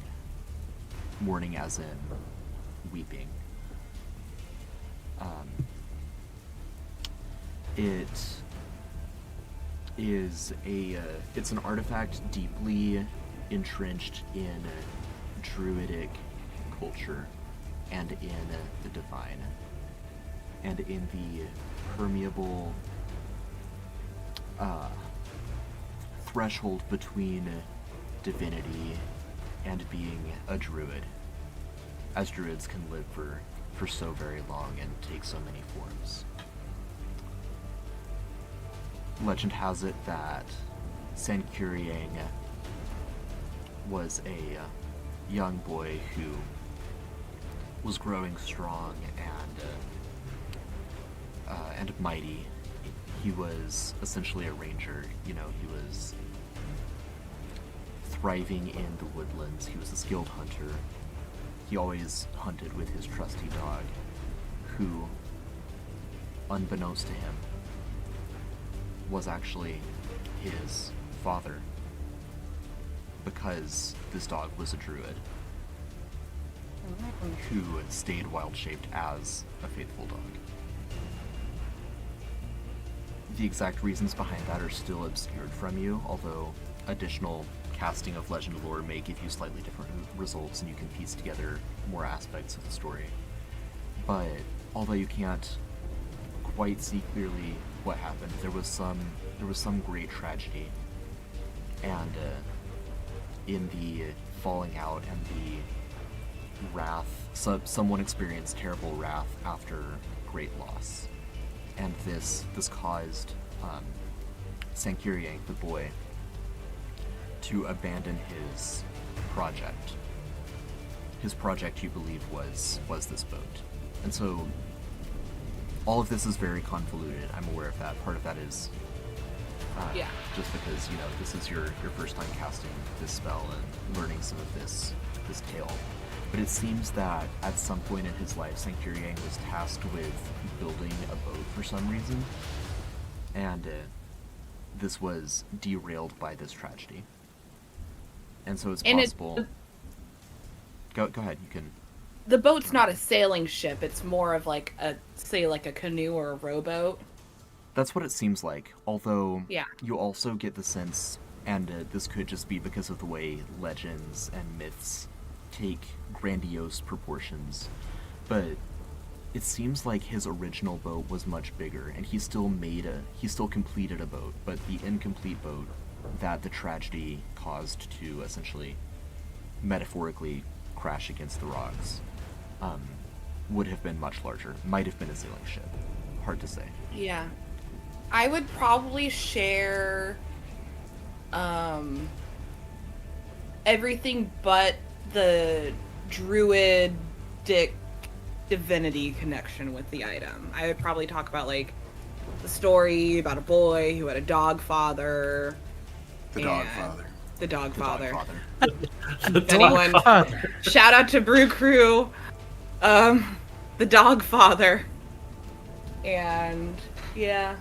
Mourning as in weeping. It is it's an artifact deeply entrenched in druidic culture and in the divine, and in the permeable threshold between divinity and being a druid, as druids can live for so very long and take so many forms. Legend has it that Sankuriang was a young boy who was growing strong and mighty. He was essentially a ranger. You know, he was thriving in the woodlands. He was a skilled hunter. He always hunted with his trusty dog, who, unbeknownst to him, was actually his father, because this dog was a druid who stayed wild-shaped as a faithful dog. The exact reasons behind that are still obscured from you, although additional casting of legend lore may give you slightly different results and you can piece together more aspects of the story. But although you can't quite see clearly what happened, there was some great tragedy, and in the falling out and the wrath, someone experienced terrible wrath after great loss, and this caused Sankuriang, the boy, to abandon his project. His project, you believe, was this boat. And so all of this is very convoluted. I'm aware of that. Part of that is just because, you know, this is your first time casting this spell and learning some of this tale. But it seems that at some point in his life, Sankuriang was tasked with building a boat for some reason, and this was derailed by this tragedy. And so it's possible... Go ahead, you can... The boat's not a sailing ship, it's more of like a canoe or a rowboat. That's what it seems like, although Yeah. you also get the sense And this could just be because of the way legends and myths take grandiose proportions. But it seems like his original boat was much bigger, and he still completed a boat, but the incomplete boat that the tragedy caused to essentially metaphorically crash against the rocks would have been much larger. Might have been a sailing ship. Hard to say. Yeah. I would probably share everything but the druidic divinity connection with the item. I would probably talk about like the story about a boy who had a dog father. The dog father. The dog father. The If anyone, shout out to Brew Crew, the dog father. And yeah,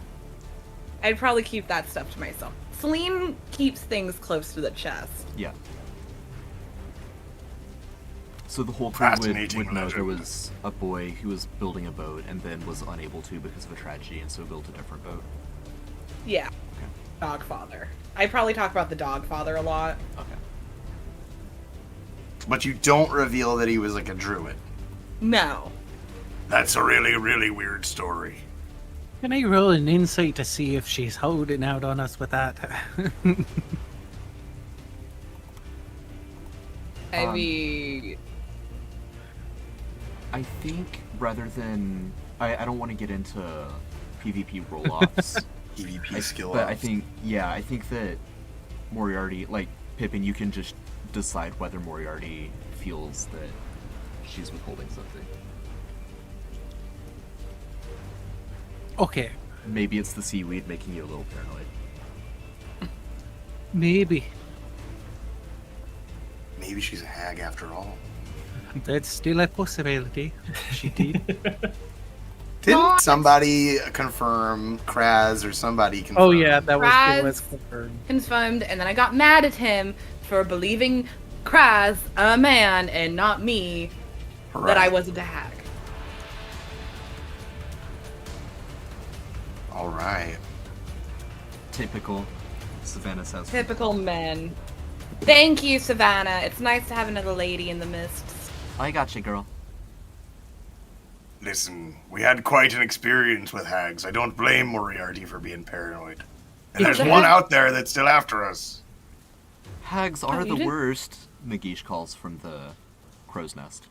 I'd probably keep that stuff to myself. Celine keeps things close to the chest. Yeah. So the whole crew Fascinating would know there legend. was a boy who was building a boat and then was unable to because of a tragedy, and so built a different boat. Yeah. Okay. Dog father. I'd probably talk about the dog father a lot. Okay. But you don't reveal that he was like a druid. No. That's a really, really weird story. Can I roll an insight to see if she's holding out on us with that? I mean, I think rather than I don't want to get into PvP roll-offs. PvP skill But ups. I think that Moriarty, like Pippin, you can just decide whether Moriarty feels that she's withholding something. Okay, Maybe it's the seaweed making you a little paranoid. maybe. Maybe she's a hag after all. That's still a possibility. She did. Didn't somebody confirm, Kraz or somebody confirm? Oh yeah, that was Raz. it was confirmed. confirmed, and then I got mad at him for believing Kraz, a man, and not me, that I wasn't a hag. All right. Typical. Savannah says. Typical men. Thank you, Savannah. It's nice to have another lady in the mists. I got you, girl. Listen, we had quite an experience with hags. I don't blame Moriarty for being paranoid. And there's the one hag- out there that's still after us. Hags are you the did- worst, Nagish calls from the crow's nest.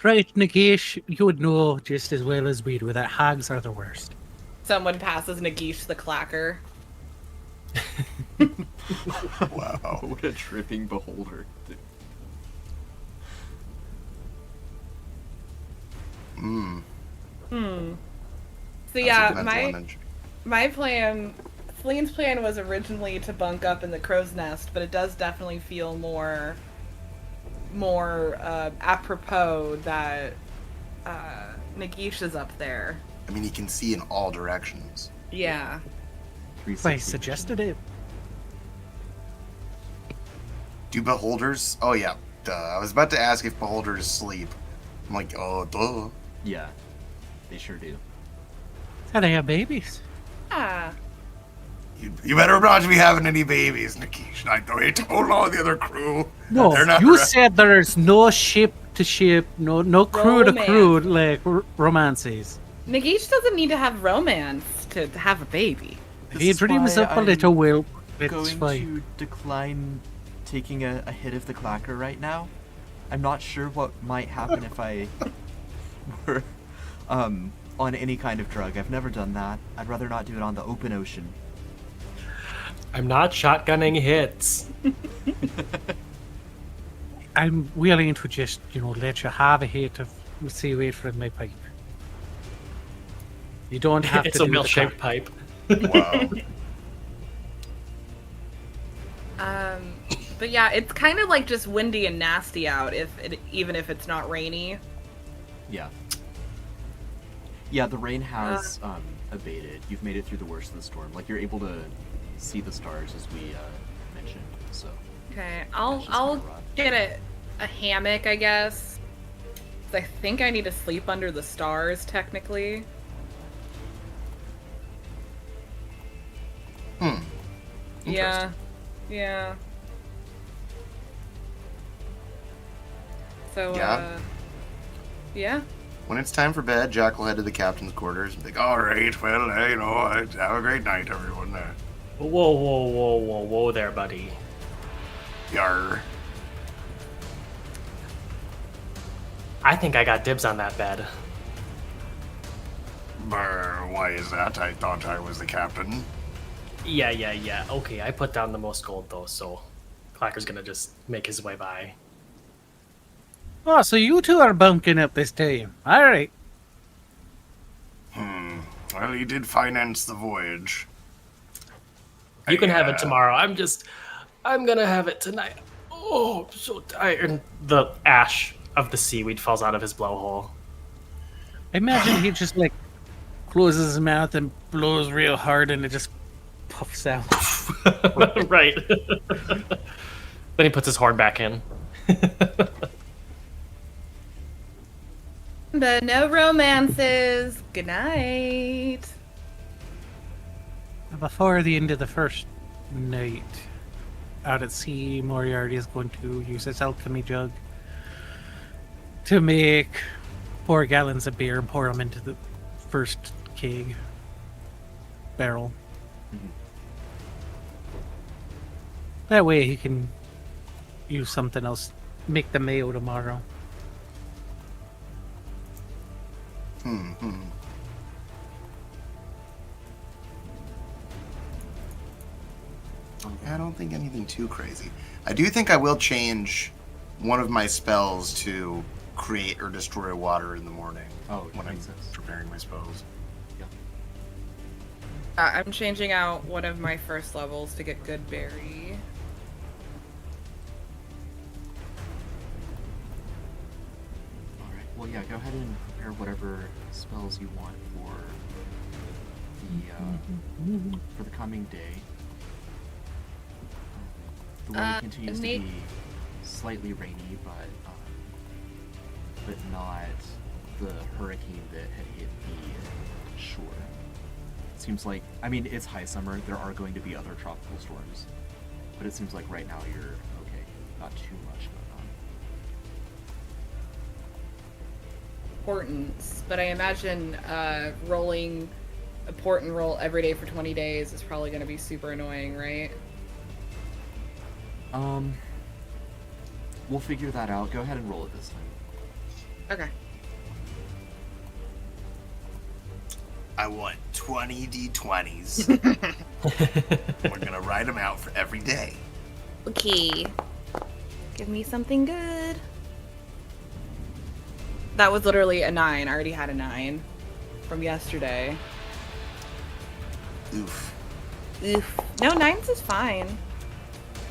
Right, Nagesh, you would know just as well as we do that hags are the worst. Someone passes Nagish the clacker. Wow. What a tripping beholder. Hmm. So That's a yeah, mental my image. plan, Celine's plan was originally to bunk up in the crow's nest, but it does definitely feel more apropos that Nagish is up there. I mean, he can see in all directions. Yeah. 360 I suggested it. Do beholders? Oh, yeah. Duh. I was about to ask if beholders sleep. I'm like, oh, duh. Yeah, they sure do. How they have babies. Ah. You better not be having any babies, Nakish. I told all the other crew. No, They're not you re- said there's no ship to ship, no crew to crew, Romance. like romances. Nagish doesn't need to have romance to have a baby. This He is dreams why up a I'm little whelp. It's going fine. to decline taking a hit of the clacker right now. I'm not sure what might happen if I were on any kind of drug. I've never done that. I'd rather not do it on the open ocean. I'm not shotgunning hits. I'm willing to just, let you have a hit of seaweed from my pipe. You don't have It's to a do the milk-shaped pipe. Wow. But yeah, it's kind of like just windy and nasty out, even if it's not rainy. Yeah. Yeah, the rain has abated. You've made it through the worst of the storm. Like, you're able to see the stars, as we mentioned. So Okay, that's I'll just kinda rough. get a hammock, I guess. 'Cause I think I need to sleep under the stars, technically. Hmm. Yeah. Yeah. So, Yeah. Yeah. When it's time for bed, Jack will head to the captain's quarters and be like, all right, well, have a great night, everyone. Whoa there, buddy. Yar. I think I got dibs on that bed. Brr, why is that? I thought I was the captain. Yeah. Okay, I put down the most gold, though, so Clacker's gonna just make his way by. Oh, so you two are bunking up this time. All right. Well, he did finance the voyage. You can have it tomorrow. I'm gonna have it tonight. Oh, I'm so tired. And the ash of the seaweed falls out of his blowhole. I imagine he just like closes his mouth and blows real hard, and it just puffs out. Right. Then he puts his horn back in. But no romances. Good night. Before the end of the first night out at sea, Moriarty is going to use his alchemy jug to make 4 gallons of beer and pour them into the first keg barrel. Mhm. That way he can use something else, make the mayo tomorrow. I don't think anything too crazy. I do think I will change one of my spells to create or destroy water in the morning Oh, when I'm makes sense. preparing my spells. I'm changing out one of my first levels to get good berry. Alright, well, yeah, go ahead and prepare whatever spells you want for the coming day. The weather continues to Nate- be slightly rainy, but not the hurricane that had hit the shore. It seems like, I mean, it's high summer. There are going to be other tropical storms, but it seems like right now you're okay. Not too much going on. Importance, but I imagine rolling a port and roll every day for 20 days is probably going to be super annoying, right? We'll figure that out. Go ahead and roll it this time. Okay. I want 20 d20s. We're gonna write them out for every day. Okay. Give me something good. That was literally a 9. I already had a 9 from yesterday. Oof. Oof. No, 9s is fine.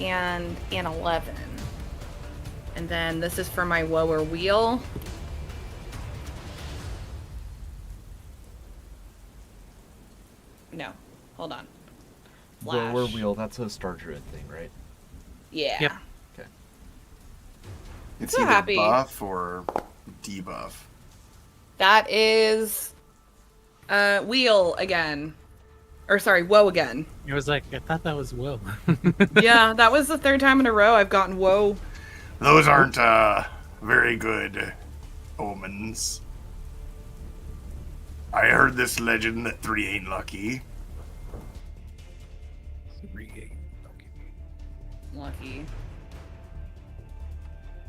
And an 11. And then this is for my woe or wheel. No. Hold on. Flash. Lower wheel, that's a Star Druid thing, right? Yeah. Yep. Okay. It's So either happy. buff or debuff. That is wheel again. Or sorry, woe again. It was like, I thought that was Will. Yeah, that was the 3rd time in a row I've gotten woe. Those aren't very good omens. I heard this legend that 3 ain't lucky. Lucky.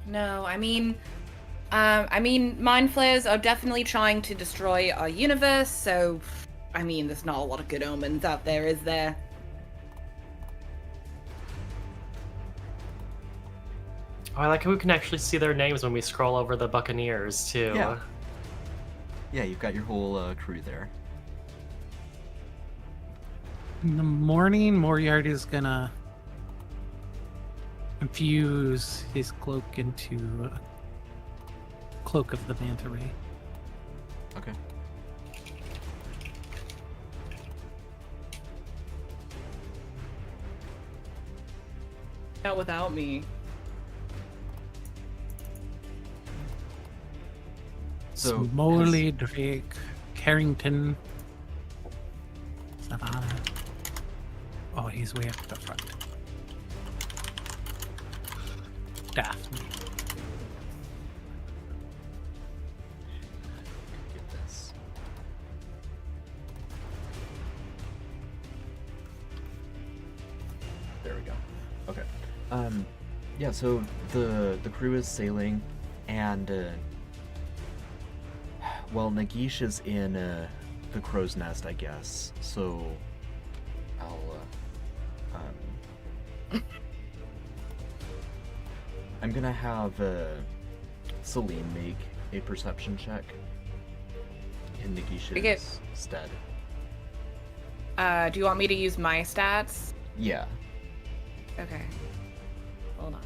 No, I mean, mind flayers are definitely trying to destroy our universe, so, I mean, there's not a lot of good omens out there, is there? Oh, I like how we can actually see their names when we scroll over the Buccaneers, too. Yeah. Yeah, you've got your whole crew there. In the morning, Moriarty's gonna infuse his cloak into a cloak of the manta ray. Okay. Not without me. So Smalley, Drake, Carrington, Savannah. Oh, he's way up the front. Daphne. Get this. There we go. Okay. Yeah, so the crew is sailing, and well, Nagish is in the crow's nest, I guess. So I'll I'm gonna have Celine make a perception check in Nagish's stead. Do you want me to use my stats? Yeah. Okay. Hold on.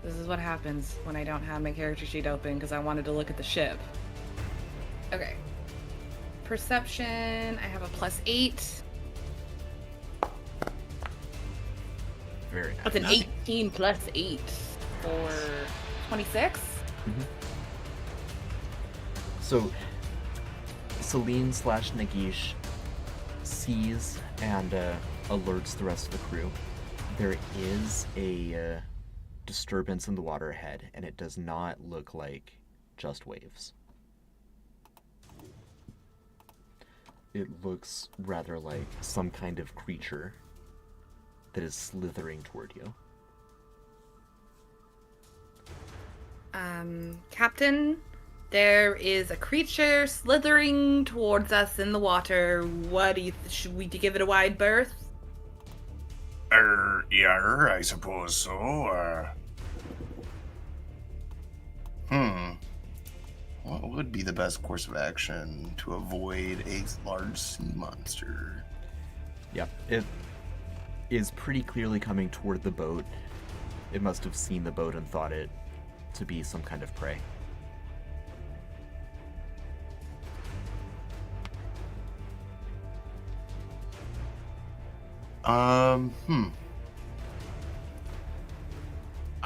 This is what happens when I don't have my character sheet open because I wanted to look at the ship. Okay. Perception, I have a +8. Very nice. That's an 18 plus 8 for 26. So, Celine/Nagish sees and alerts the rest of the crew. There is a disturbance in the water ahead, and it does not look like just waves. It looks rather like some kind of creature that is slithering toward you. Captain, there is a creature slithering towards us in the water. What do you should we give it a wide berth? Yeah, I suppose so. What would be the best course of action to avoid a large sea monster? Yep, it is pretty clearly coming toward the boat. It must have seen the boat and thought it to be some kind of prey.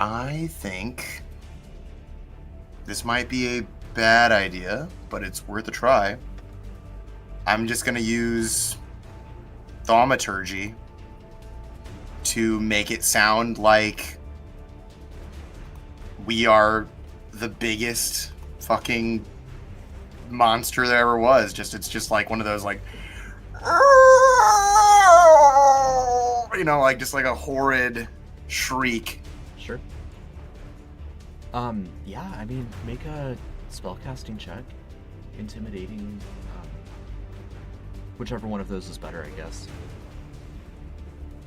I think this might be a bad idea, but it's worth a try. I'm just gonna use thaumaturgy to make it sound like we are the biggest fucking monster there ever was. It's just like one of those like, you know, like just like a horrid shriek. Sure. Yeah, I mean, make a spellcasting check. Intimidating, whichever one of those is better, I guess.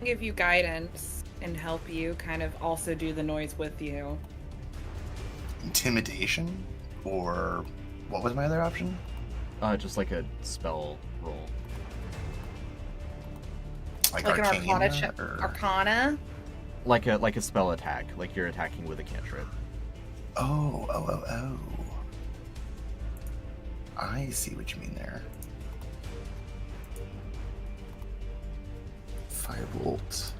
Give you guidance and help you kind of also do the noise with you. Intimidation? Or what was my other option? Just like a spell roll. Like an Arcana check. Arcana? Like a spell attack, like you're attacking with a cantrip. Oh. I see what you mean there. 5 volts.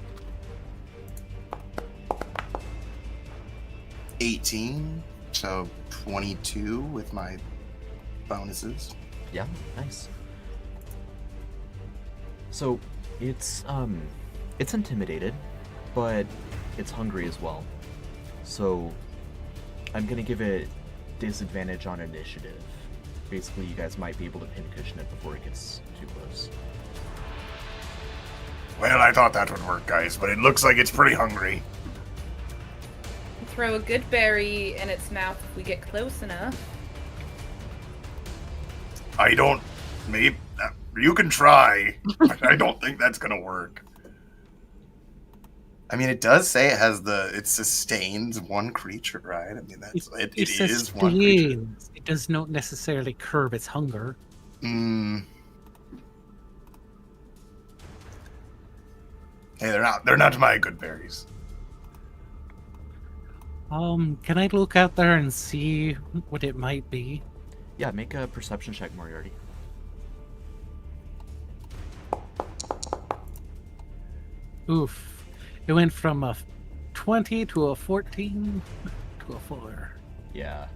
18, so 22 with my bonuses. Yeah, nice. So it's intimidated, but it's hungry as well. So I'm gonna give it disadvantage on initiative. Basically, you guys might be able to pincushion it before it gets too close. Well, I thought that would work, guys, but it looks like it's pretty hungry. Throw a good berry in its mouth if we get close enough. Maybe you can try, but I don't think that's gonna work. I mean, it does say it sustains one creature, right? I mean, it is one creature. It does not necessarily curb its hunger. Hey, they're not my good berries. Can I look out there and see what it might be? Yeah, make a perception check, Moriarty. Oof. It went from a 20 to a 14 to a 4 Yeah.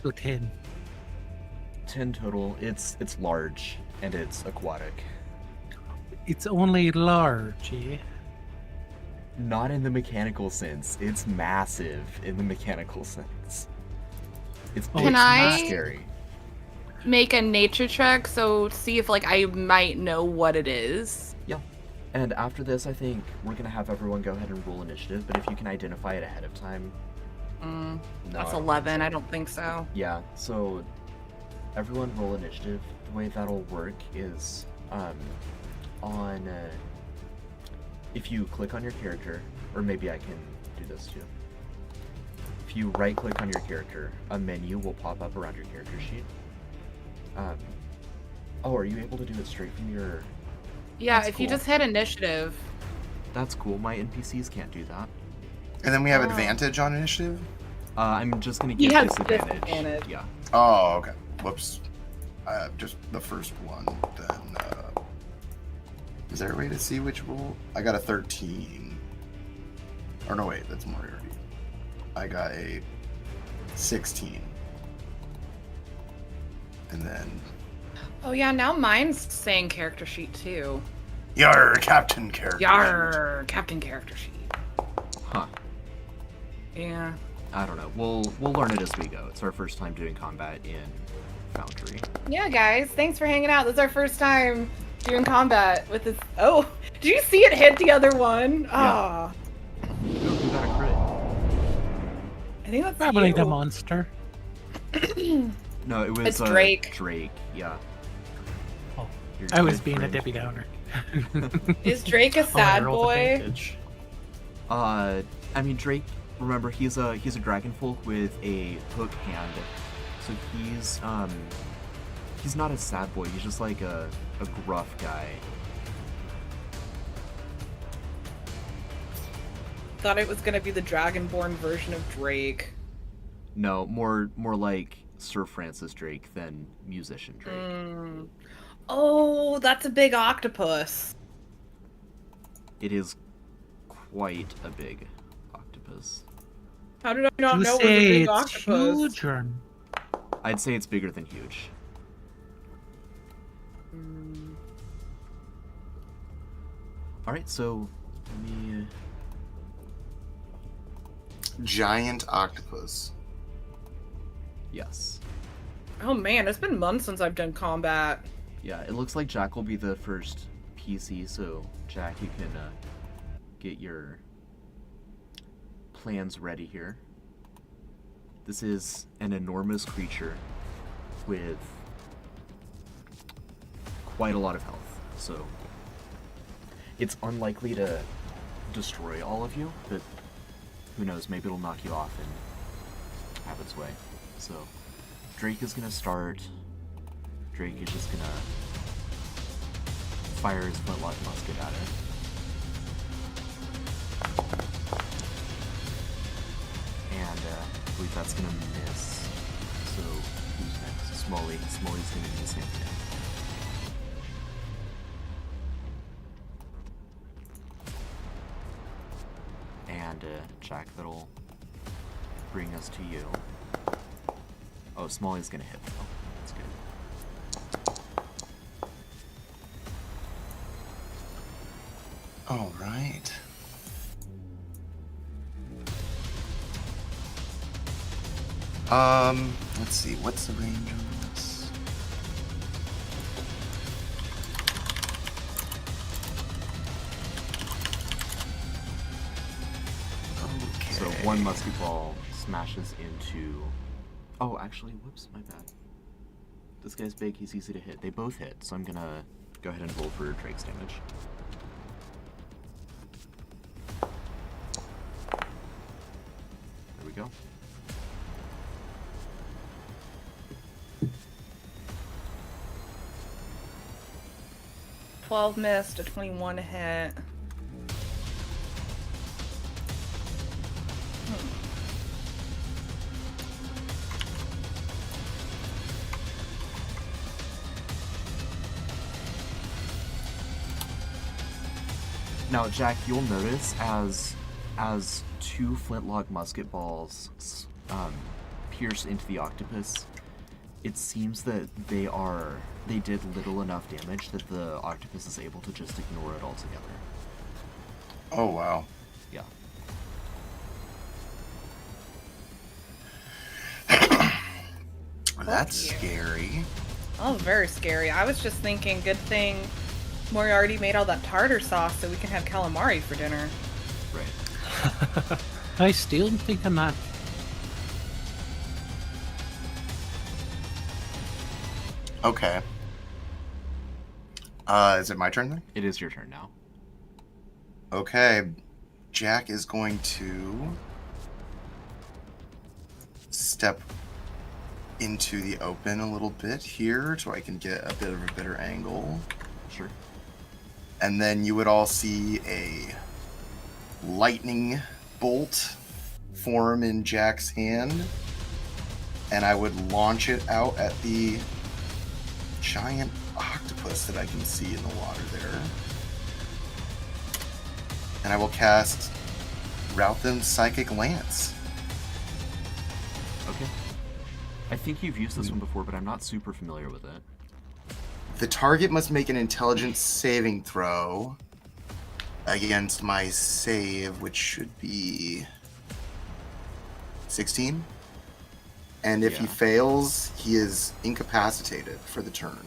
to a 10. 10 total. It's large and it's aquatic. It's only large, eh? Not in the mechanical sense. It's massive in the mechanical sense. It's big, Can I- scary. Make a nature check, so see if like I might know what it is. Yeah. And after this, I think we're gonna have everyone go ahead and roll initiative. But if you can identify it ahead of time, no, That's I don't 11. think so. I don't think so. Yeah. So everyone roll initiative. The way that'll work is on if you click on your character, or maybe I can do this too. If you right click on your character, a menu will pop up around your character sheet. Oh, are you able to do it straight from your... Yeah, That's if you cool. just hit initiative. That's cool. My NPCs can't do that. And then we have Oh. advantage on initiative? I'm just gonna He give has disadvantage. disadvantage. Yeah. Oh, okay. Whoops. Just the first one, then, is there a way to see which roll? I got a 13. Or no, wait, that's Moriarty. I got a 16. And then, Oh yeah, now mine's saying character sheet too. Yar, Captain Character. Yar, captain character sheet. Huh. Yeah. I don't know. We'll learn it as we go. It's our first time doing combat in Foundry. Yeah, guys, thanks for hanging out. This is our first time doing combat with this. Oh, did you see it hit the other one? Ah, Ooh, we got a crit. I think that's Probably you. the monster. No, it was It's Drake. Drake, yeah. Oh, Your I was good being a friend Debbie Drake. Downer. Is Drake a Oh, I sad rolled boy? advantage. I mean Drake. Remember, he's a dragon folk with a hook hand, so he's not a sad boy. He's just like a gruff guy. Thought it was gonna be the dragonborn version of Drake. No, more like Sir Francis Drake than musician Drake. Mm. Oh, that's a big octopus. It is quite a big octopus. How did I not You know it was a say big it's octopus? huge or... I'd say it's bigger than huge. Mm. All right, so let me. Giant octopus. Yes. Oh man, it's been months since I've done combat. Yeah, it looks like Jack will be the first PC, so Jack, you can get your plans ready here. This is an enormous creature with quite a lot of health, so it's unlikely to destroy all of you, but who knows, maybe it'll knock you off and have its way. So Drake is gonna start. Drake is just gonna fire his flintlock musket at it. And I believe that's gonna miss. So who's next? Smalley. Smalley's gonna do the same thing. And Jack, that'll bring us to you. Oh, Smalley's gonna hit though. That's good. All right. Let's see. What's the range on this? Okay. So one musket ball smashes into. Oh, actually, whoops, my bad. This guy's big, he's easy to hit. They both hit, so I'm gonna go ahead and roll for Drake's damage. There we go. $12 missed, a 21 hit. Now, Jack, you'll notice as two flintlock musket balls pierce into the octopus, it seems that they did little enough damage that the octopus is able to just ignore it altogether. Oh wow. Yeah. That's you. scary. Oh, very scary. I was just thinking, good thing Moriarty made all that tartar sauce so we can have calamari for dinner. Right. I still think I'm not. Okay. Is it my turn then? It is your turn now. Okay. Jack is going to step into the open a little bit here so I can get a bit of a better angle. Sure. And then you would all see a lightning bolt form in Jack's hand. And I would launch it out at the giant octopus that I can see in the water there. And I will cast Rout Them Psychic Lance. Okay. I think you've used this one before, but I'm not super familiar with it. The target must make an intelligence saving throw against my save, which should be 16. And if he Yeah. fails, he is incapacitated for the turn.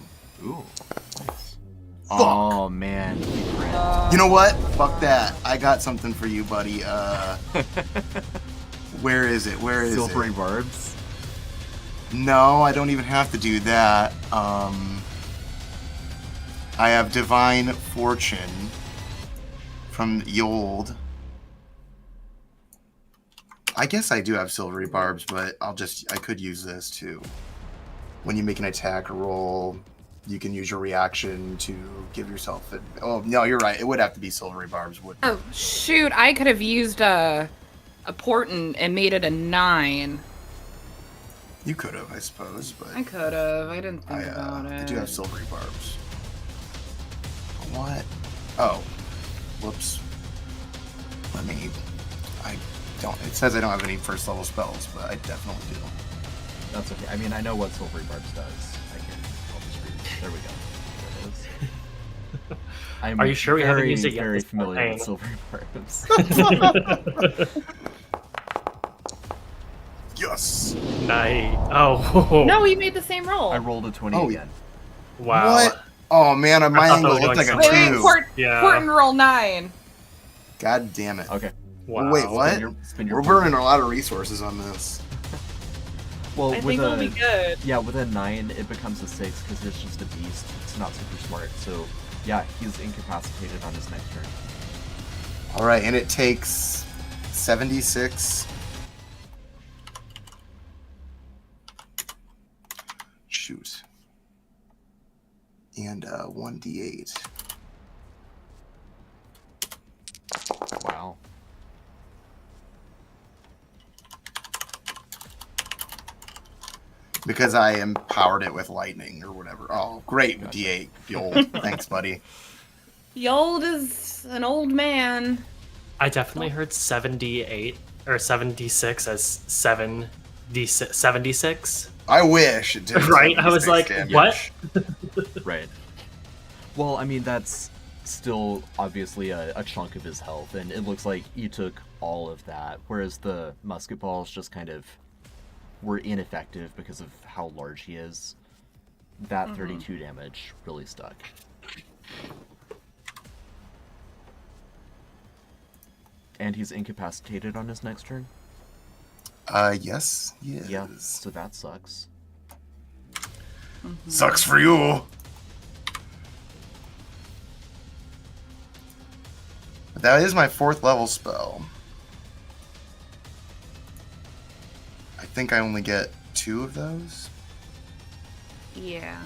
Ooh. Nice. Oh, man. You know what? Fuck that. I got something for you, buddy. Where is it? Where is Silvery it? barbs. No, I don't even have to do that. I have Divine Fortune from Yold. I guess I do have Silvery Barbs, but I could use this too. When you make an attack roll, you can use your reaction to give yourself oh, no, you're right. It would have to be Silvery Barbs, wouldn't it? Oh, shoot. I could have used a portent and made it a 9. You could have, I suppose, but I could have. I didn't think about it. I do have Silvery Barbs. What? Oh. Whoops. It says I don't have any first level spells, but I definitely do. That's okay. I mean, I know what Silvery Barbs does. I'll just read it. There we go. There it is. I'm Are you sure we haven't used it yet? very This familiar campaign? with Silvery Barbs. Yes! Nice. Oh. No, we made the same roll. I rolled a 20 Oh, again. Wow. What? Oh man, my thought that angle was looked like going a Wait, 2. Yeah. portent roll 9. God damn it. Okay. Wow. Wait, what? Spin your We're burning a lot of resources on this. Well, I with think a, we'll be good. Yeah, with a 9, it becomes a 6 because it's just a beast. It's not super smart. So, yeah, he's incapacitated on his next turn. Alright, and it takes 76. Shoot. And 1d8. Wow. Because I empowered it with lightning or whatever. Oh, great. Gotcha. D8. Yold. Thanks, buddy. Yold is an old man. I definitely heard 78 or 76 as 76. I wish it did. Right? I was like, what? Right. Well, I mean, that's still obviously a chunk of his health, and it looks like you took all of that, whereas the musket balls just kind of were ineffective because of how large he is. That 32 damage really stuck. And he's incapacitated on his next turn? Yes, he is. Yeah, so that sucks. Sucks for you. But that is my 4th level spell. I think I only get 2 of those. Yeah.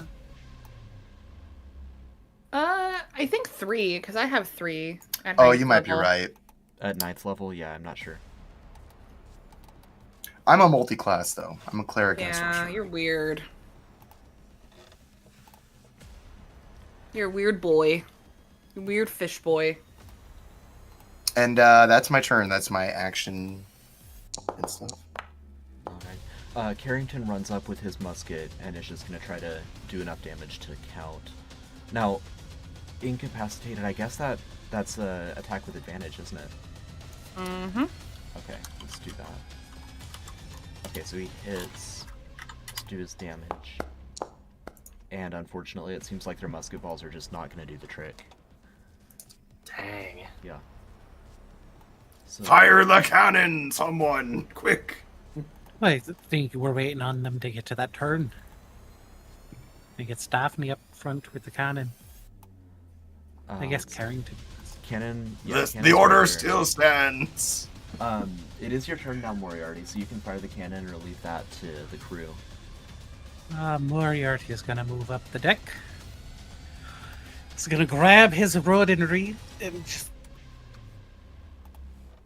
I think 3, because I have 3. At Oh, ninth you might be level. right. At 9th level, yeah, I'm not sure. I'm a multi-class, though. I'm a cleric and a Yeah, sorcerer. you're weird. You're a weird boy. You're a weird fish boy. And that's my turn. That's my action and stuff. Alright. Carrington runs up with his musket and is just going to try to do enough damage to count. Now, incapacitated, I guess that's a attack with advantage, isn't it? Mm-hmm. Okay, let's do that. Okay, so he hits. Let's do his damage. And unfortunately, it seems like their musket balls are just not going to do the trick. Dang. Yeah. So, Fire the cannon, someone, quick! I think we're waiting on them to get to that turn. They get Daphne up front with the cannon. I guess let's- Carrington. Cannon. Yeah, The cannon's order right still stands. here. It is your turn now, Moriarty, so you can fire the cannon or leave that to the crew. Moriarty is going to move up the deck. He's going to grab his rod and reed and just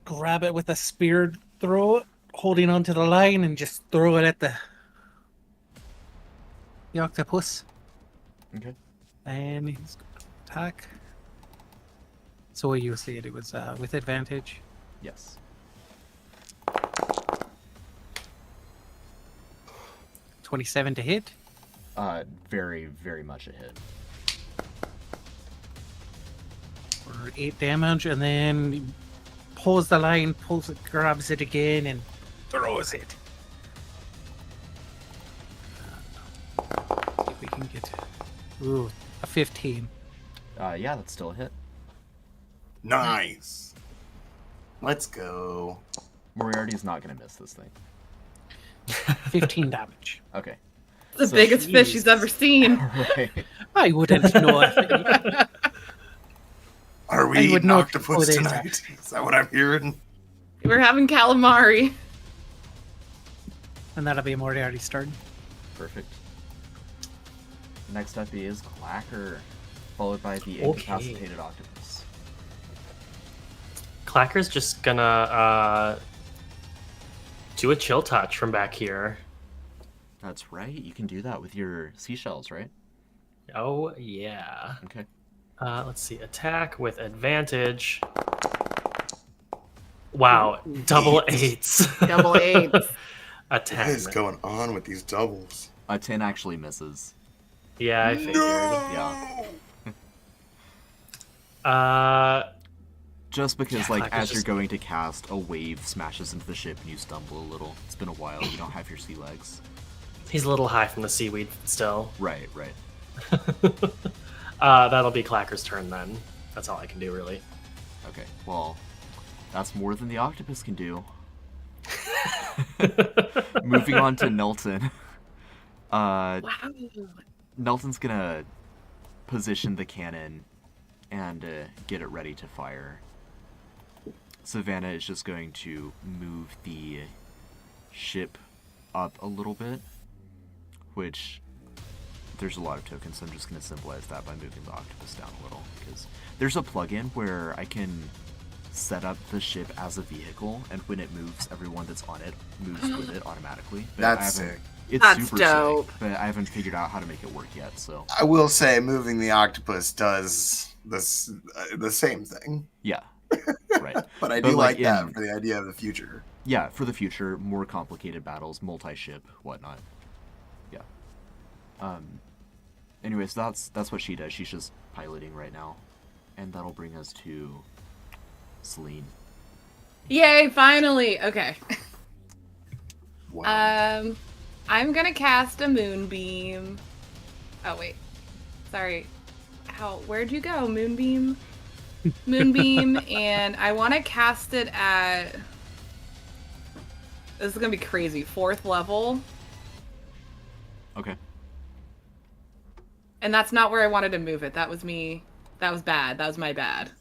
grab it with a spear throw, holding onto the line, and just throw it at the octopus. Okay. And he's going to attack. So what you said, it was with advantage. Yes. 27 to hit. Very, very much a hit. For 8 damage, and then he pulls the line, pulls it, grabs it again, and throws it. See if we can get a 15. Yeah, that's still a hit. Nice. Let's go. Moriarty's not going to miss this thing. 15 damage. Okay. The So biggest fish he's Jesus. ever seen. Right. I wouldn't know. I Are we I would eating know octopus before they tonight? Is that what I'm hearing? We're having calamari. And that'll be Moriarty's turn. Perfect. Next up is Clacker, followed by the Okay. incapacitated octopus. Clacker's just gonna do a chill touch from back here. That's right. You can do that with your seashells, right? Oh yeah. Okay. Let's see. Attack with advantage. Wow, double eights. Double eights. A What 10. is going on with these doubles? A 10 actually misses. Yeah, I figured. Yeah. Just because, Yeah, like, Clacker's as you're just- going to cast, a wave smashes into the ship and you stumble a little. It's been a while. You don't have your sea legs. He's a little high from the seaweed still. Right, right. That'll be Clacker's turn then. That's all I can do, really. Okay, well, that's more than the octopus can do. Moving on to Nelton. Wow. Nelton's gonna position the cannon and get it ready to fire. Savannah is just going to move the ship up a little bit, which there's a lot of tokens, so I'm just going to symbolize that by moving the octopus down a little, because there's a plugin where I can set up the ship as a vehicle, and when it moves, everyone that's on it moves with it automatically. But That's I haven't- sick. It's That's super dope. sick, but I haven't figured out how to make it work yet, so I will say, moving the octopus does this the same thing, yeah. Right. but I But, do like, like that in- for the idea of the future. Yeah, for the future, more complicated battles, multi-ship, whatnot. Yeah. Anyways, that's what she does. She's just piloting right now. And that'll bring us to Celine. Yay, finally. Okay. Wow. I'm gonna cast a moonbeam. Oh wait. Sorry. Where'd you go, moonbeam? Moonbeam, and I wanna cast it at, this is gonna be crazy, 4th level. Okay. And that's not where I wanted to move it. That was me. That was bad. That was my bad.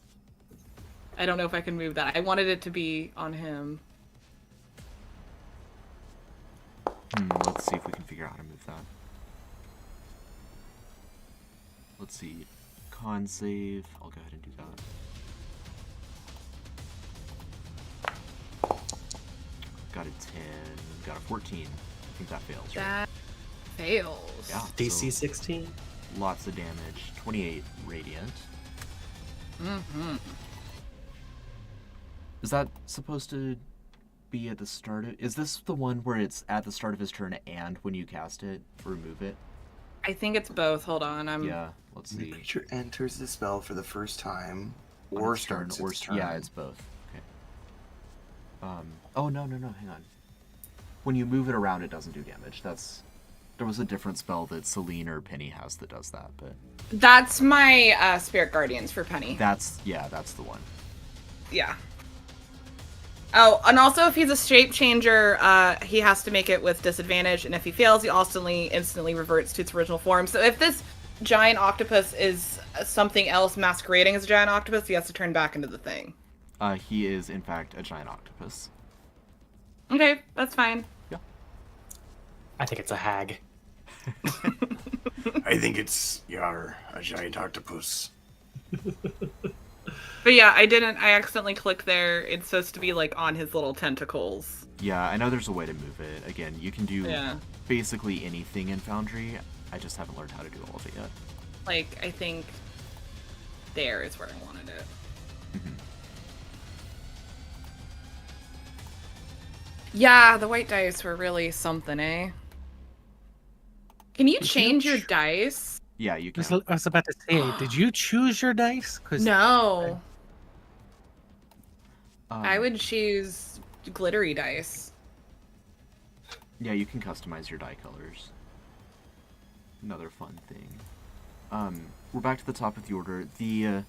I don't know if I can move that. I wanted it to be on him. Let's see if we can figure out how to move that. Let's see. Con save. I'll go ahead and do that. Got a 10. Got a 14. I think that fails, right? That fails. Yeah. DC so 16. lots of damage. 28 radiant. Mm-hmm. Is that supposed to be at the start of... Is this the one where it's at the start of his turn and when you cast it, remove it? I think it's both. Hold on. Yeah, let's The see. creature enters the spell for the first time, On or its turn, starts its turn. Yeah, it's both. Okay. Oh, no, hang on. When you move it around, it doesn't do damage. There was a different spell that Celine or Penny has that does that, but... That's my Spirit Guardians for Penny. That's the one. Yeah. Oh, and also if he's a shape changer, he has to make it with disadvantage, and if he fails, he instantly reverts to its original form. So if this giant octopus is something else masquerading as a giant octopus, he has to turn back into the thing. He is, in fact, a giant octopus. Okay, that's fine. Yeah. I think it's a hag. I think it's a giant octopus. But yeah, I accidentally clicked there. It's supposed to be like on his little tentacles. Yeah, I know there's a way to move it. Again, you can do Yeah. basically anything in Foundry. I just haven't learned how to do all of it yet. Like, I think there is where I wanted it. Mm-hmm. Yeah, the white dice were really something, eh? Can you change your dice? Yeah, you can. I was about to say, did you choose your dice? 'Cause No. I Um, would choose glittery dice. Yeah, you can customize your die colors. Another fun thing. We're back to the top of the order. The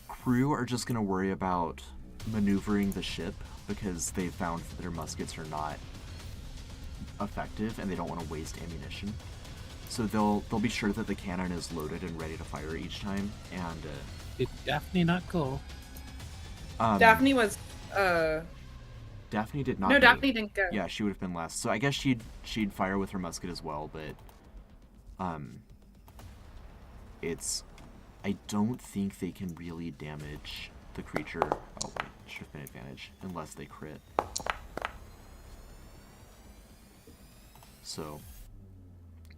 crew are just going to worry about maneuvering the ship because they've found that their muskets are not effective and they don't want to waste ammunition. So they'll be sure that the cannon is loaded and ready to fire each time. And Did Daphne not go? Daphne was, Daphne did not. no, go. Daphne didn't go. Yeah, she would have been last. So I guess she'd fire with her musket as well, but I don't think they can really damage the creature. Oh wait, should have been advantage unless they crit. So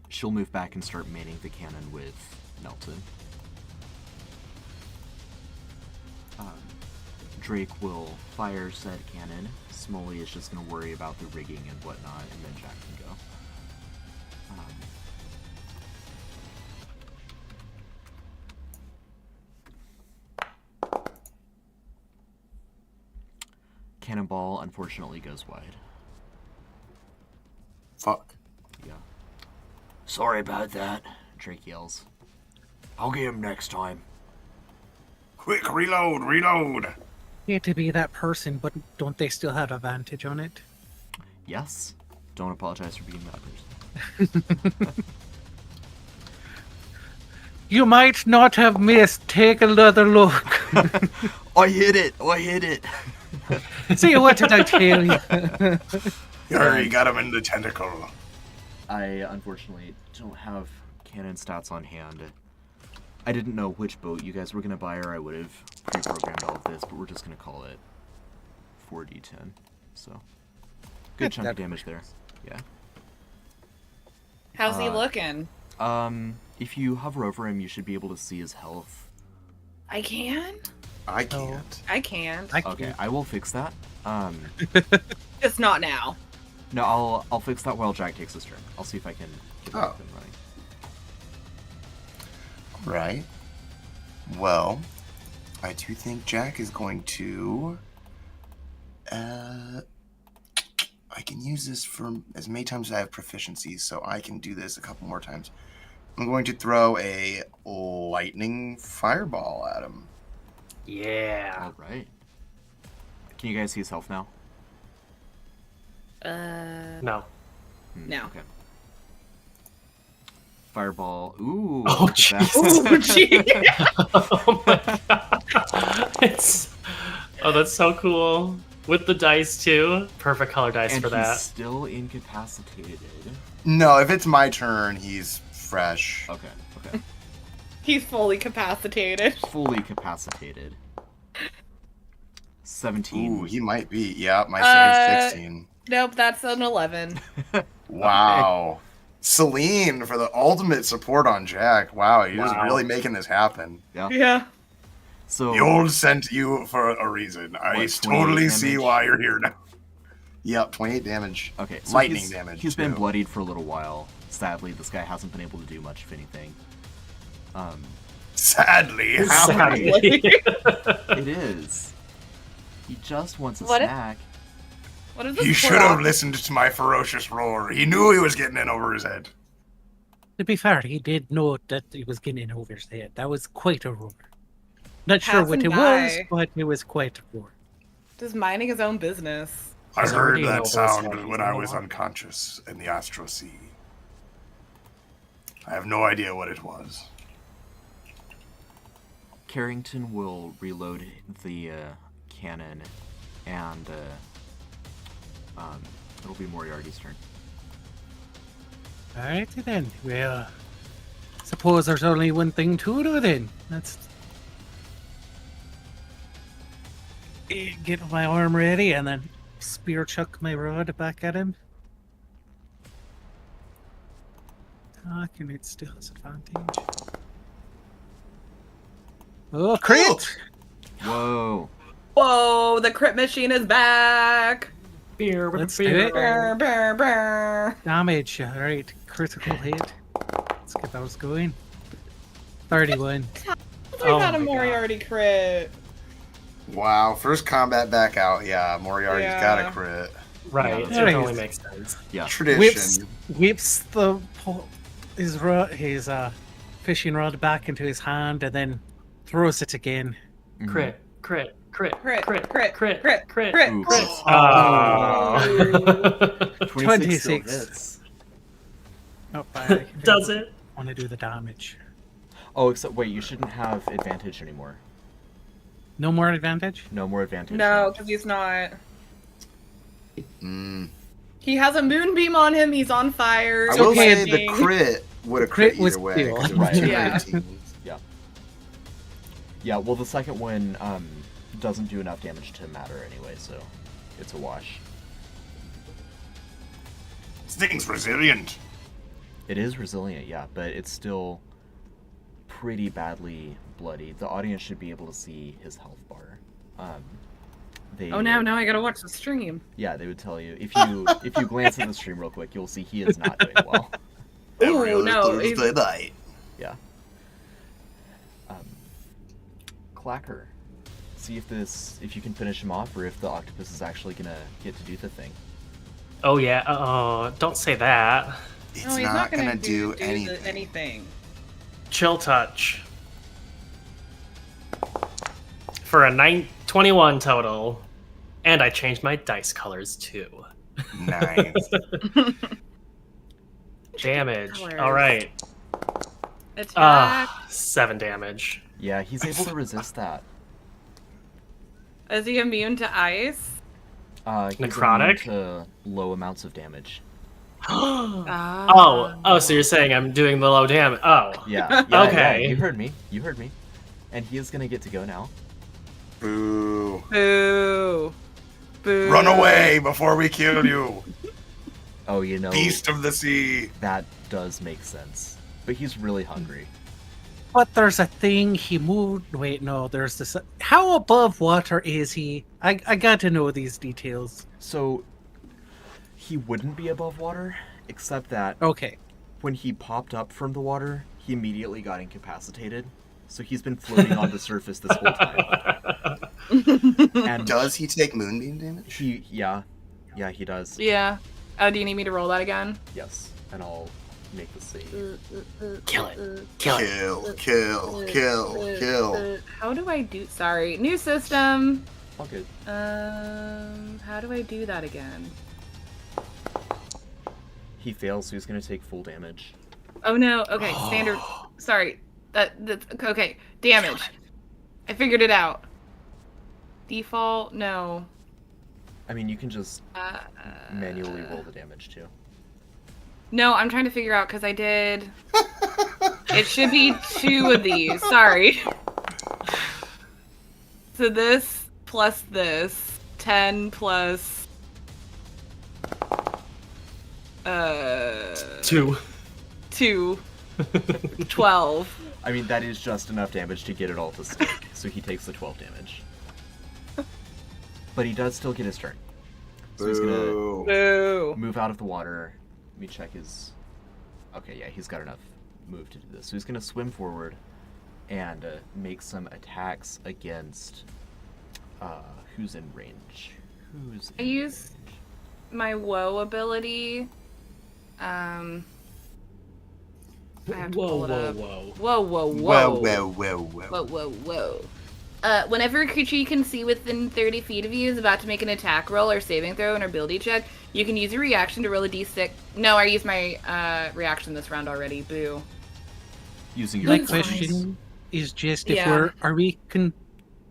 she'll move back and start manning the cannon with Nelton. Drake will fire said cannon. Smoley is just going to worry about the rigging and whatnot, and then Jack can go. Cannonball unfortunately goes wide. Fuck. Yeah. Sorry about that, Drake yells. I'll get him next time. Quick, reload! Hate to be that person, but don't they still have advantage on it? Yes. Don't apologize for being that person. You might not have missed. Take another look. I hit it! See, what did I tell you? You already got him in the tentacle. I unfortunately don't have cannon stats on hand. I didn't know which boat you guys were going to buy, or I would have pre-programmed all of this, but we're just going to call it 4d10. So, good chunk of damage there. Yeah. How's he looking? If you hover over him, you should be able to see his health. I can? I can't. I can't. Okay, I will fix that. Just not now. No, I'll fix that while Jack takes his turn. I'll see if I can get that up and running. Right. Well, I do think Jack is going to... I can use this for as many times as I have proficiencies, so I can do this a couple more times. I'm going to throw a lightning fireball at him. Yeah. All right. Can you guys see his health now? No. No. Okay. Fireball. Ooh. Oh, look at that. Oh, gee. Oh my god. Oh, that's so cool. With the dice too. Perfect color dice And for that. he's still incapacitated. No, if it's my turn, he's fresh. Okay. He's fully capacitated. Fully capacitated. 17. Ooh, he might be. Yeah, my save's 16. Nope, that's an 11. Wow. Celine for the ultimate support on Jack. Wow, you're just really making this happen. Yeah. Yeah. So The old sent you for a reason. I What, 28 totally see damage? why you're here now. Yep, 28 damage. okay, so Lightning damage. He's been too. bloodied for a little while. Sadly, this guy hasn't been able to do much, if anything. Sadly, how many? Sadly. It is. He just wants a What if- snack. What is this? He should poor have ox- listened to my ferocious roar. He knew he was getting in over his head. To be fair, he did know that he was getting in over his head. That was quite a roar. Not sure what Passing it was, by. but it was quite a roar. Just minding his own business. I He's heard already in that over his sound head. when I was unconscious in the Astral Sea. I have no idea what it was. Carrington will reload the cannon, and it'll be Moriarty's turn. Alrighty then. Well, suppose there's only one thing to do then. Let's get my arm ready and then spear chuck my rod back at him. And it still has advantage. Oh, crit! Whoa! Whoa, the crit machine is back! Beer, Let's do beer. it. Brr, brr, brr. Damage. Alright, critical hit. Let's get those going. 31. I Oh got a my God. Moriarty crit. Wow, first combat back out. Yeah, Moriarty's got a Yeah. crit. Right, Yeah, it that's- totally makes sense. Yeah. Tradition. Whips the his fishing rod back into his hand and then throws it again. Mhm. Crit, crit, crit, Crit, crit, crit, crit, crit, crit. crit, Oops. crit. Oh. 26 still 26. hits. Oh, I Does it? want to do the damage. Oh, except wait, you shouldn't have advantage anymore. No more advantage? No more advantage. No, now. because he's not. Mm. He has a moonbeam on him. He's on fire. I will okay, say the crit would have crit Crit was either way. still. 'Cause it was Right. 219. Yeah, well, the second one doesn't do enough damage to matter anyway, so it's a wash. This thing's resilient. It is resilient, yeah, but it's still pretty badly bloody. The audience should be able to see his health bar. They, Oh no, now I gotta watch the stream. Yeah, they would tell you if you glance at the stream real quick, you'll see he is not doing well. Every Ooh, other no, Thursday night. Yeah. Clacker, see if you can finish him off, or if the octopus is actually gonna get to do the thing. Oh yeah. Oh, don't say that. It's No, he's not gonna do anything. anything. Chill touch. For a 21 total, and I changed my dice colors too. Nice. Damage. Colors. All right. Attack. 7 damage. Yeah, he's able to resist that. Is he immune to ice? He's Necrotic? immune to low amounts of damage. Ah. Oh, so you're saying I'm doing the low damage? Oh, Yeah, yeah, Okay. yeah, you heard me. And he is gonna get to go now. Boo. Boo. Boo. Run away before we kill you. Oh, you know, Beast of the sea. that does make sense. But he's really hungry. But there's a thing he moved. Wait, no, there's this. How above water is he? I got to know these details. So, he wouldn't be above water, except that Okay. when he popped up from the water, he immediately got incapacitated. So he's been floating on the surface this whole time. And Does he take moonbeam damage? yeah, he does. Yeah. Do you need me to roll that again? Yes, and I'll make the save. kill it. Kill it. Kill. How do I do? Sorry, new system. All good. How do I do that again? He fails, so he's gonna take full damage. Oh no. Okay, standard. Sorry. That's okay. Damage. I figured it out. Default. No. I mean, you can just manually roll the damage too. No, I'm trying to figure out because I did. It should be 2 of these. Sorry. So this plus this, 10 plus 2. 12. I mean, that is just enough damage to get it all to stick, so he takes the 12 damage. But he does still get his turn. So he's gonna Boo. Boo. move out of the water. Let me check his... Okay, yeah, he's got enough move to do this. So he's gonna swim forward and make some attacks against... who's in range? Who's I in use range? my woe ability. I have to pull it up. Whoa. Whenever a creature you can see within 30 feet of you is about to make an attack roll or saving throw or ability check, you can use a reaction to roll a d6. No, I used my reaction this round already. Boo. Using your My question is just if are we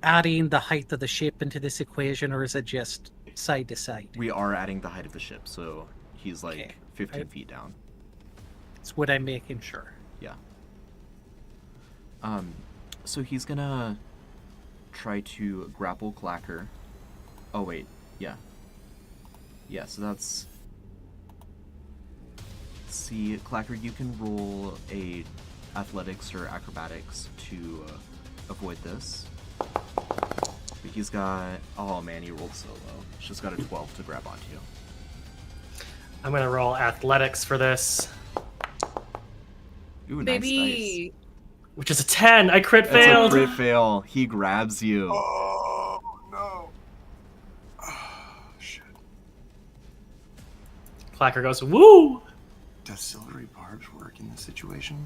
adding the height of the ship into this equation, or is it just side to side? We are adding the height of the ship, so he's like 15 feet down. That's what I'm making sure. Yeah. So he's gonna try to grapple Clacker. Oh wait, yeah. Yeah, so that's... Let's see, Clacker, you can roll a athletics or acrobatics to avoid this. But he's got... Oh man, he rolled so low. He's just got a 12 to grab onto. I'm gonna roll athletics for this, Ooh, Baby. nice. which is a 10. I crit That's failed. a crit fail. He grabs you. Oh no! Oh, shit. Clacker goes, woo! Does silvery barbs work in this situation?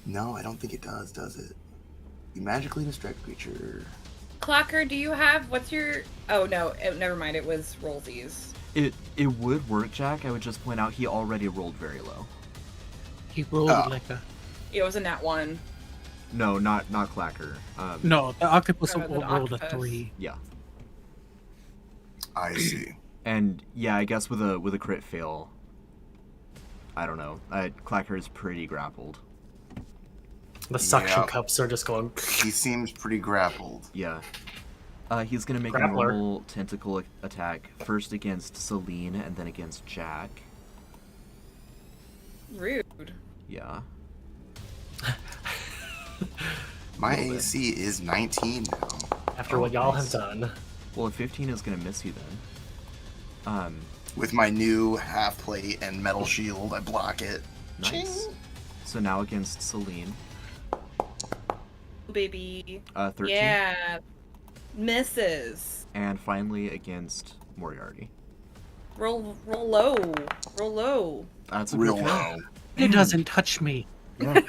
No, I don't think it does it? You magically distract creature. Clacker, do you have... What's your... Oh, no. Never mind. It was rollsies. It would work, Jack. I would just point out he already rolled very low. He rolled like a... It was a nat 1. No, not Clacker. No, the octopus the rolled a octopus. 3. Yeah. I see. And yeah, I guess with a crit fail, I don't know. Clacker is pretty grappled. The suction Yeah. cups are just going. He seems pretty grappled. Yeah. He's gonna make Grappler. a normal tentacle attack first against Celine and then against Jack. Rude. Yeah. My Little bit. AC is 19 now. After what y'all have done. Well, if 15 is gonna miss you then. With my new half plate and metal shield, I block it. Nice. So now against Celine. Baby. 13. Yeah. Misses. And finally against Moriarty. Roll low. Roll low. That's a Real crit fail. low. It doesn't touch me. Yeah.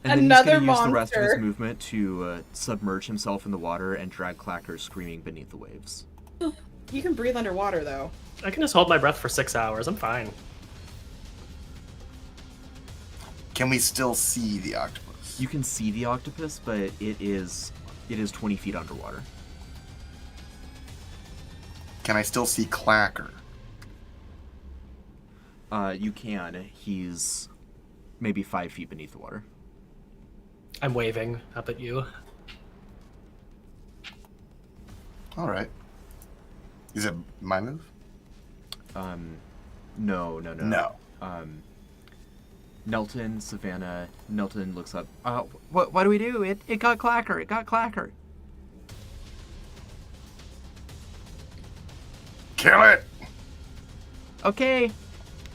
And Another then he's gonna use the rest of his monster. movement to submerge himself in the water and drag Clacker screaming beneath the waves. You can breathe underwater, though. I can just hold my breath for 6 hours. I'm fine. Can we still see the octopus? You can see the octopus, but it is 20 feet underwater. Can I still see Clacker? You can. He's maybe 5 feet beneath the water. I'm waving up at you. All right. Is it my move? No. No. Nelton, Savannah. Nelton looks up. What do we do? It got Clacker. It got Clacker. Kill it! Okay.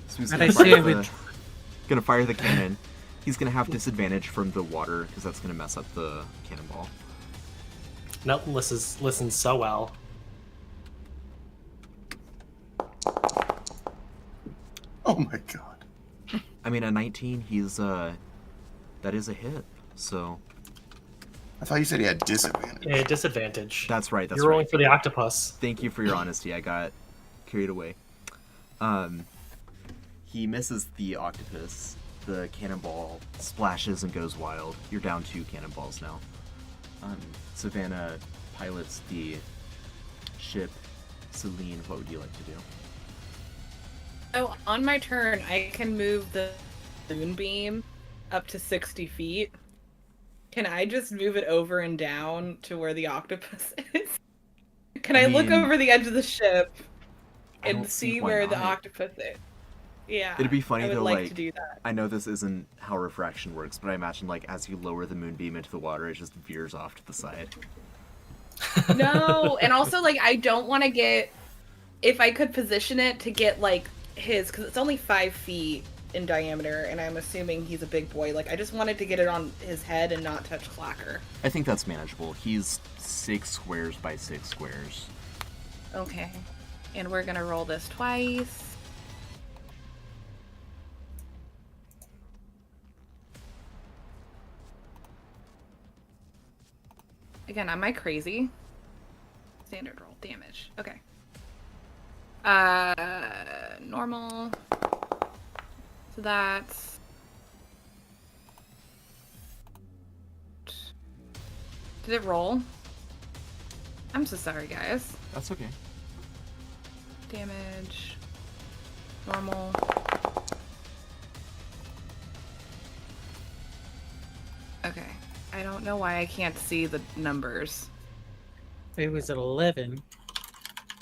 So he's And gonna I say fire, I would- gonna fire the cannon. He's gonna have disadvantage from the water because that's gonna mess up the cannonball. Nelton listens so well. Oh my god. I mean, at 19, he's that is a hit. So I thought you said he had disadvantage. A disadvantage. that's right. That's You're rolling right. for the octopus. Thank you for your honesty. I got carried away. He misses the octopus. The cannonball splashes and goes wild. You're down 2 cannonballs now. Savannah pilots the ship. Celine, what would you like to do? Oh, on my turn, I can move the moonbeam up to 60 feet. Can I just move it over and down to where the octopus is? Can I look mean, over the edge of the ship I and don't see see why where the not. octopus is? Yeah. It'd be funny I would though, like to do that. I know this isn't how refraction works, but I imagine like as you lower the moonbeam into the water, it just veers off to the side. No, and also like I don't want to get, if I could position it to get like his, because it's only 5 feet in diameter, and I'm assuming he's a big boy. Like I just wanted to get it on his head and not touch Clacker. I think that's manageable. He's 6 squares by 6 squares. Okay. And we're gonna roll this twice. Again, am I crazy? Standard roll damage. Okay. Normal. So that's... Did it roll? I'm so sorry, guys. That's okay. Damage. Normal. Okay. I don't know why I can't see the numbers. It was at 11.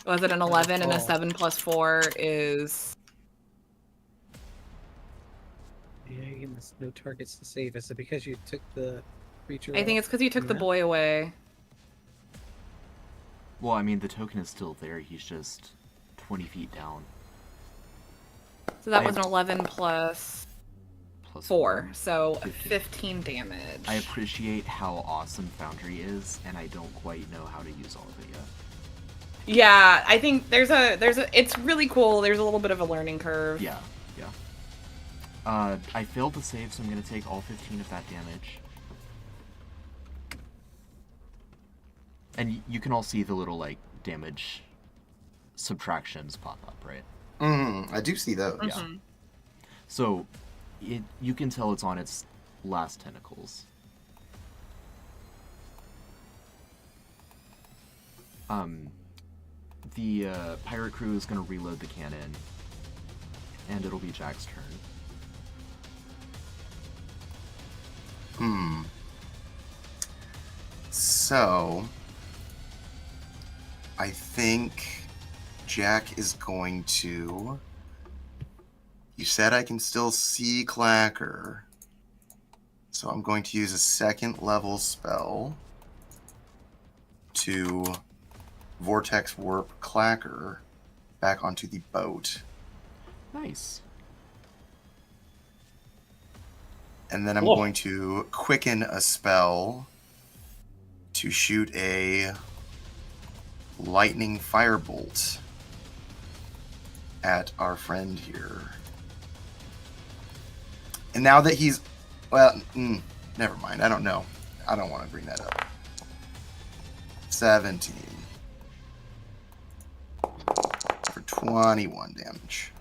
Was it an 11 and a Oh. 7 plus 4 is... Yeah, no targets to save. Is it because you took the creature I think off? it's because you took the Yeah. boy away. Well, I mean, the token is still there. He's just 20 feet down. So that I- was an 11 plus Plus 4, so 15. 15 damage. I appreciate how awesome Foundry is, and I don't quite know how to use all of it yet. Yeah, I think it's really cool. There's a little bit of a learning curve. Yeah. I failed the save, so I'm going to take all 15 of that damage. And you can all see the little, like, damage subtractions pop up, right? I do see those. Yeah. So, you can tell it's on its last tentacles. The pirate crew is going to reload the cannon, and it'll be Jack's turn. So, I think Jack is going to... You said I can still see Clacker. So I'm going to use a second level spell to Vortex Warp Clacker back onto the boat. Nice. And then I'm Cool. going to quicken a spell to shoot a lightning firebolt at our friend here. And now that he's... Well, never mind. I don't know. I don't want to bring that up. 17. For 21 damage.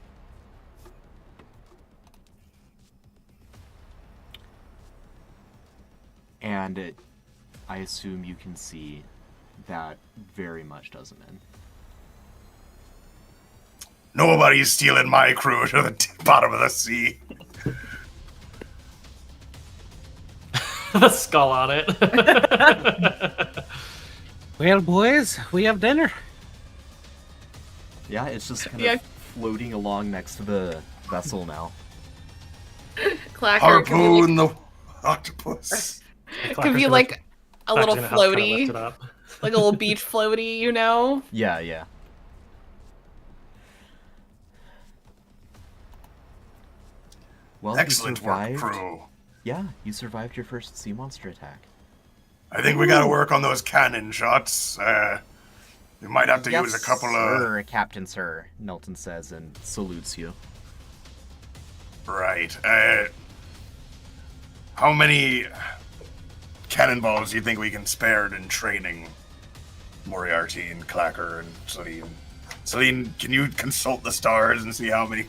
And I assume you can see that very much does him in. Nobody's stealing my crew to the bottom of the sea. The skull on it. Well, boys, we have dinner. Yeah, it's just kind Yeah. of floating along next to the vessel now. Clacker can be, Harpoon the octopus. can be like a little Clacker's gonna help kinda lift floaty, it up. like a little beach floaty, you know? Yeah. Well, Excellent you work, survived. crew. Yeah, you survived your first sea monster attack. I think we gotta work on those cannon shots. We might have to use a couple sir, Captain Sir, Nelton says and salutes you. Right. How many cannonballs do you think we can spare in training Moriarty and Clacker and Celine? Celine, can you consult the stars and see how many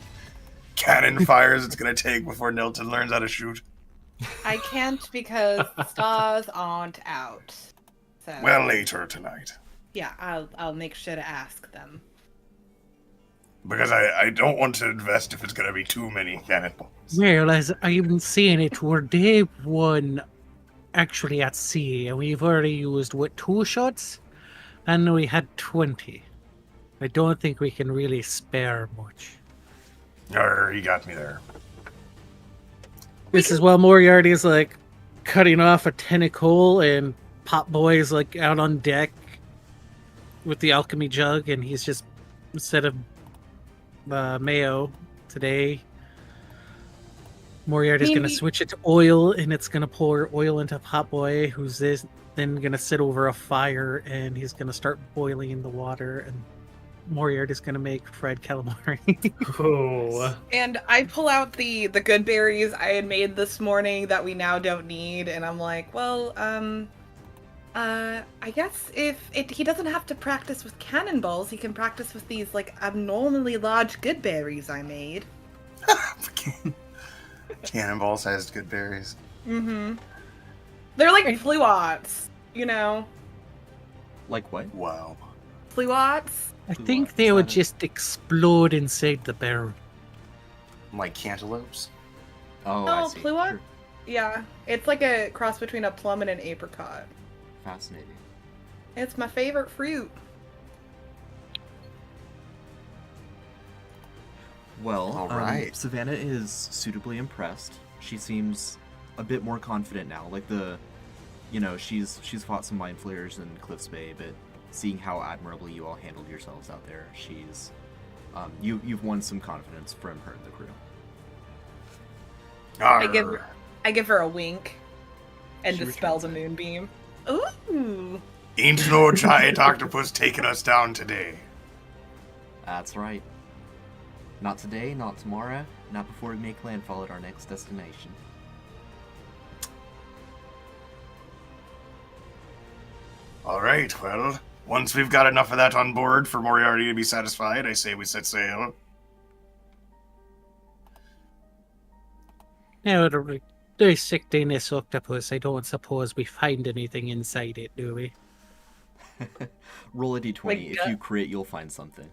cannon fires it's gonna take before Nelton learns how to shoot? I can't because the stars aren't out. So Well, later tonight. yeah, I'll make sure to ask them. Because I don't want to invest if it's gonna be too many cannonballs. Well, as I'm saying it, we're day one actually at sea, and we've already used, 2 shots? And we had 20. I don't think we can really spare much. You got me there. This is while Moriarty is like cutting off a tentacle, and Pop Boy is like out on deck with the alchemy jug, and he's just, instead of mayo today, Moriarty's going to Maybe- switch it to oil, and it's going to pour oil into Pop Boy, who's then going to sit over a fire, and he's going to start boiling the water, and Moriarty's gonna make fried calamari. Ooh. And I pull out the good berries I had made this morning that we now don't need, and I'm like, well, I guess if he doesn't have to practice with cannonballs, he can practice with these like abnormally large good berries I made. Cannonball-sized good berries. Mm-hmm. They're like fluots, you know? Like what? Wow. Fluots? I think they would just explode inside the barrel. Like cantaloupes. Oh, No, I see. pluot? Sure. Yeah, it's like a cross between a plum and an apricot. Fascinating. It's my favorite fruit. Well, All right. Savannah is suitably impressed. She seems a bit more confident now. Like she's fought some mind flayers in Cliffs Bay, but seeing how admirably you all handled yourselves out there, she's you've won some confidence from her and the crew. Arr. I give her a wink and She dispel returns the it. moonbeam. Ooh. Ain't no giant octopus taking us down today. That's right. Not today, not tomorrow, not before we make landfall at our next destination. All right, well, once we've got enough of that on board for Moriarty to be satisfied, I say we set sail. Now, dissecting this octopus, I don't suppose we find anything inside it, do we? Roll a d20. Like, If you crit, you'll find something.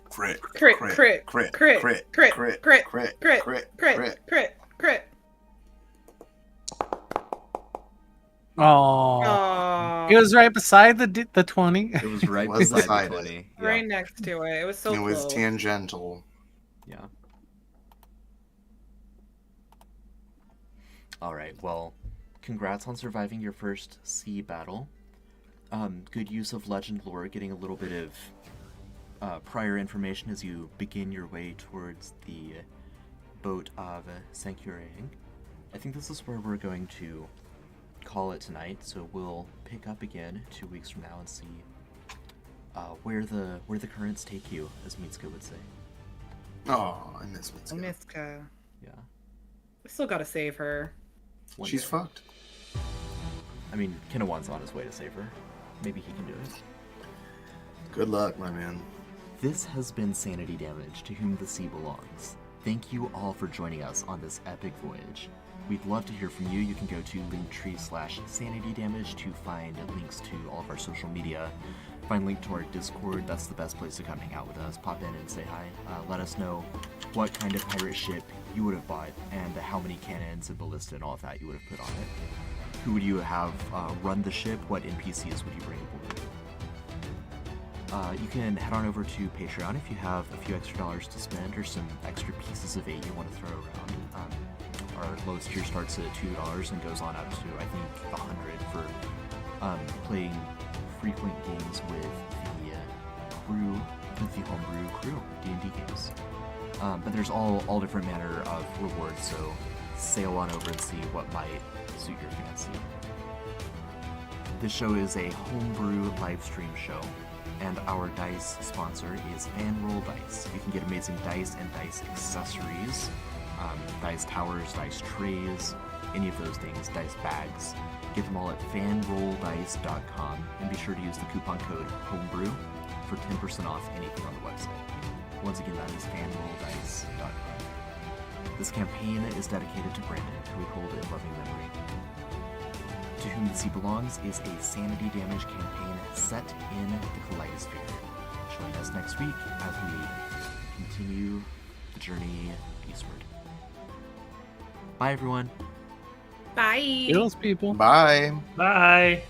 Crit, Crit, crit, crit, crit, crit, crit, crit, crit, crit, crit, crit, crit, crit, crit, crit. Oh, Aww. it was right beside the 20. It was right Was beside beside the it. 20. Yeah. Right next to it. It was so It was close. tangential. Yeah. Alright, well, congrats on surviving your first sea battle. Good use of legend lore, getting a little bit of prior information as you begin your way towards the boat of Sankuriang. I think this is where we're going to call it tonight, so we'll pick up again 2 weeks from now and see where the currents take you, as Mitsuko would say. Oh, I miss Mitsuko. Miska. Yeah. We still gotta save her. One She's day. fucked. I mean, Kinawan's on his way to save her. Maybe he can do it. Good luck, my man. This has been Sanity Damage, to whom the sea belongs. Thank you all for joining us on this epic voyage. We'd love to hear from you. You can go to linktree/sanitydamage to find links to all of our social media. Find link to our Discord. That's the best place to come hang out with us. Pop in and say hi. Let us know what kind of pirate ship you would have bought and how many cannons and ballista and all of that you would have put on it. Who would you have run the ship? What NPCs would you bring aboard? You can head on over to Patreon if you have a few extra dollars to spend or some extra pieces of 8 you want to throw around. Our lowest tier starts at $2 and goes on up to, I think, 100 for playing frequent games with the crew, with the Homebrew crew, D&D games. But there's all different manner of rewards, so sail on over and see what might suit your fancy. This show is a homebrew live stream show, and our dice sponsor is FanRoll Dice. You can get amazing dice and dice accessories, dice towers, dice trays, any of those things, dice bags. Get them all at fanrolldice.com, and be sure to use the coupon code HOMEBREW for 10% off anything on the website. Once again, that is fanrolldice.com. This campaign is dedicated to Brandon, who we hold in loving memory. To Whom the Sea Belongs is a Sanity Damage campaign set in the Kaleidosphere. Join us next week as we continue the journey eastward. Bye, everyone. Bye. Those people. Bye. Bye.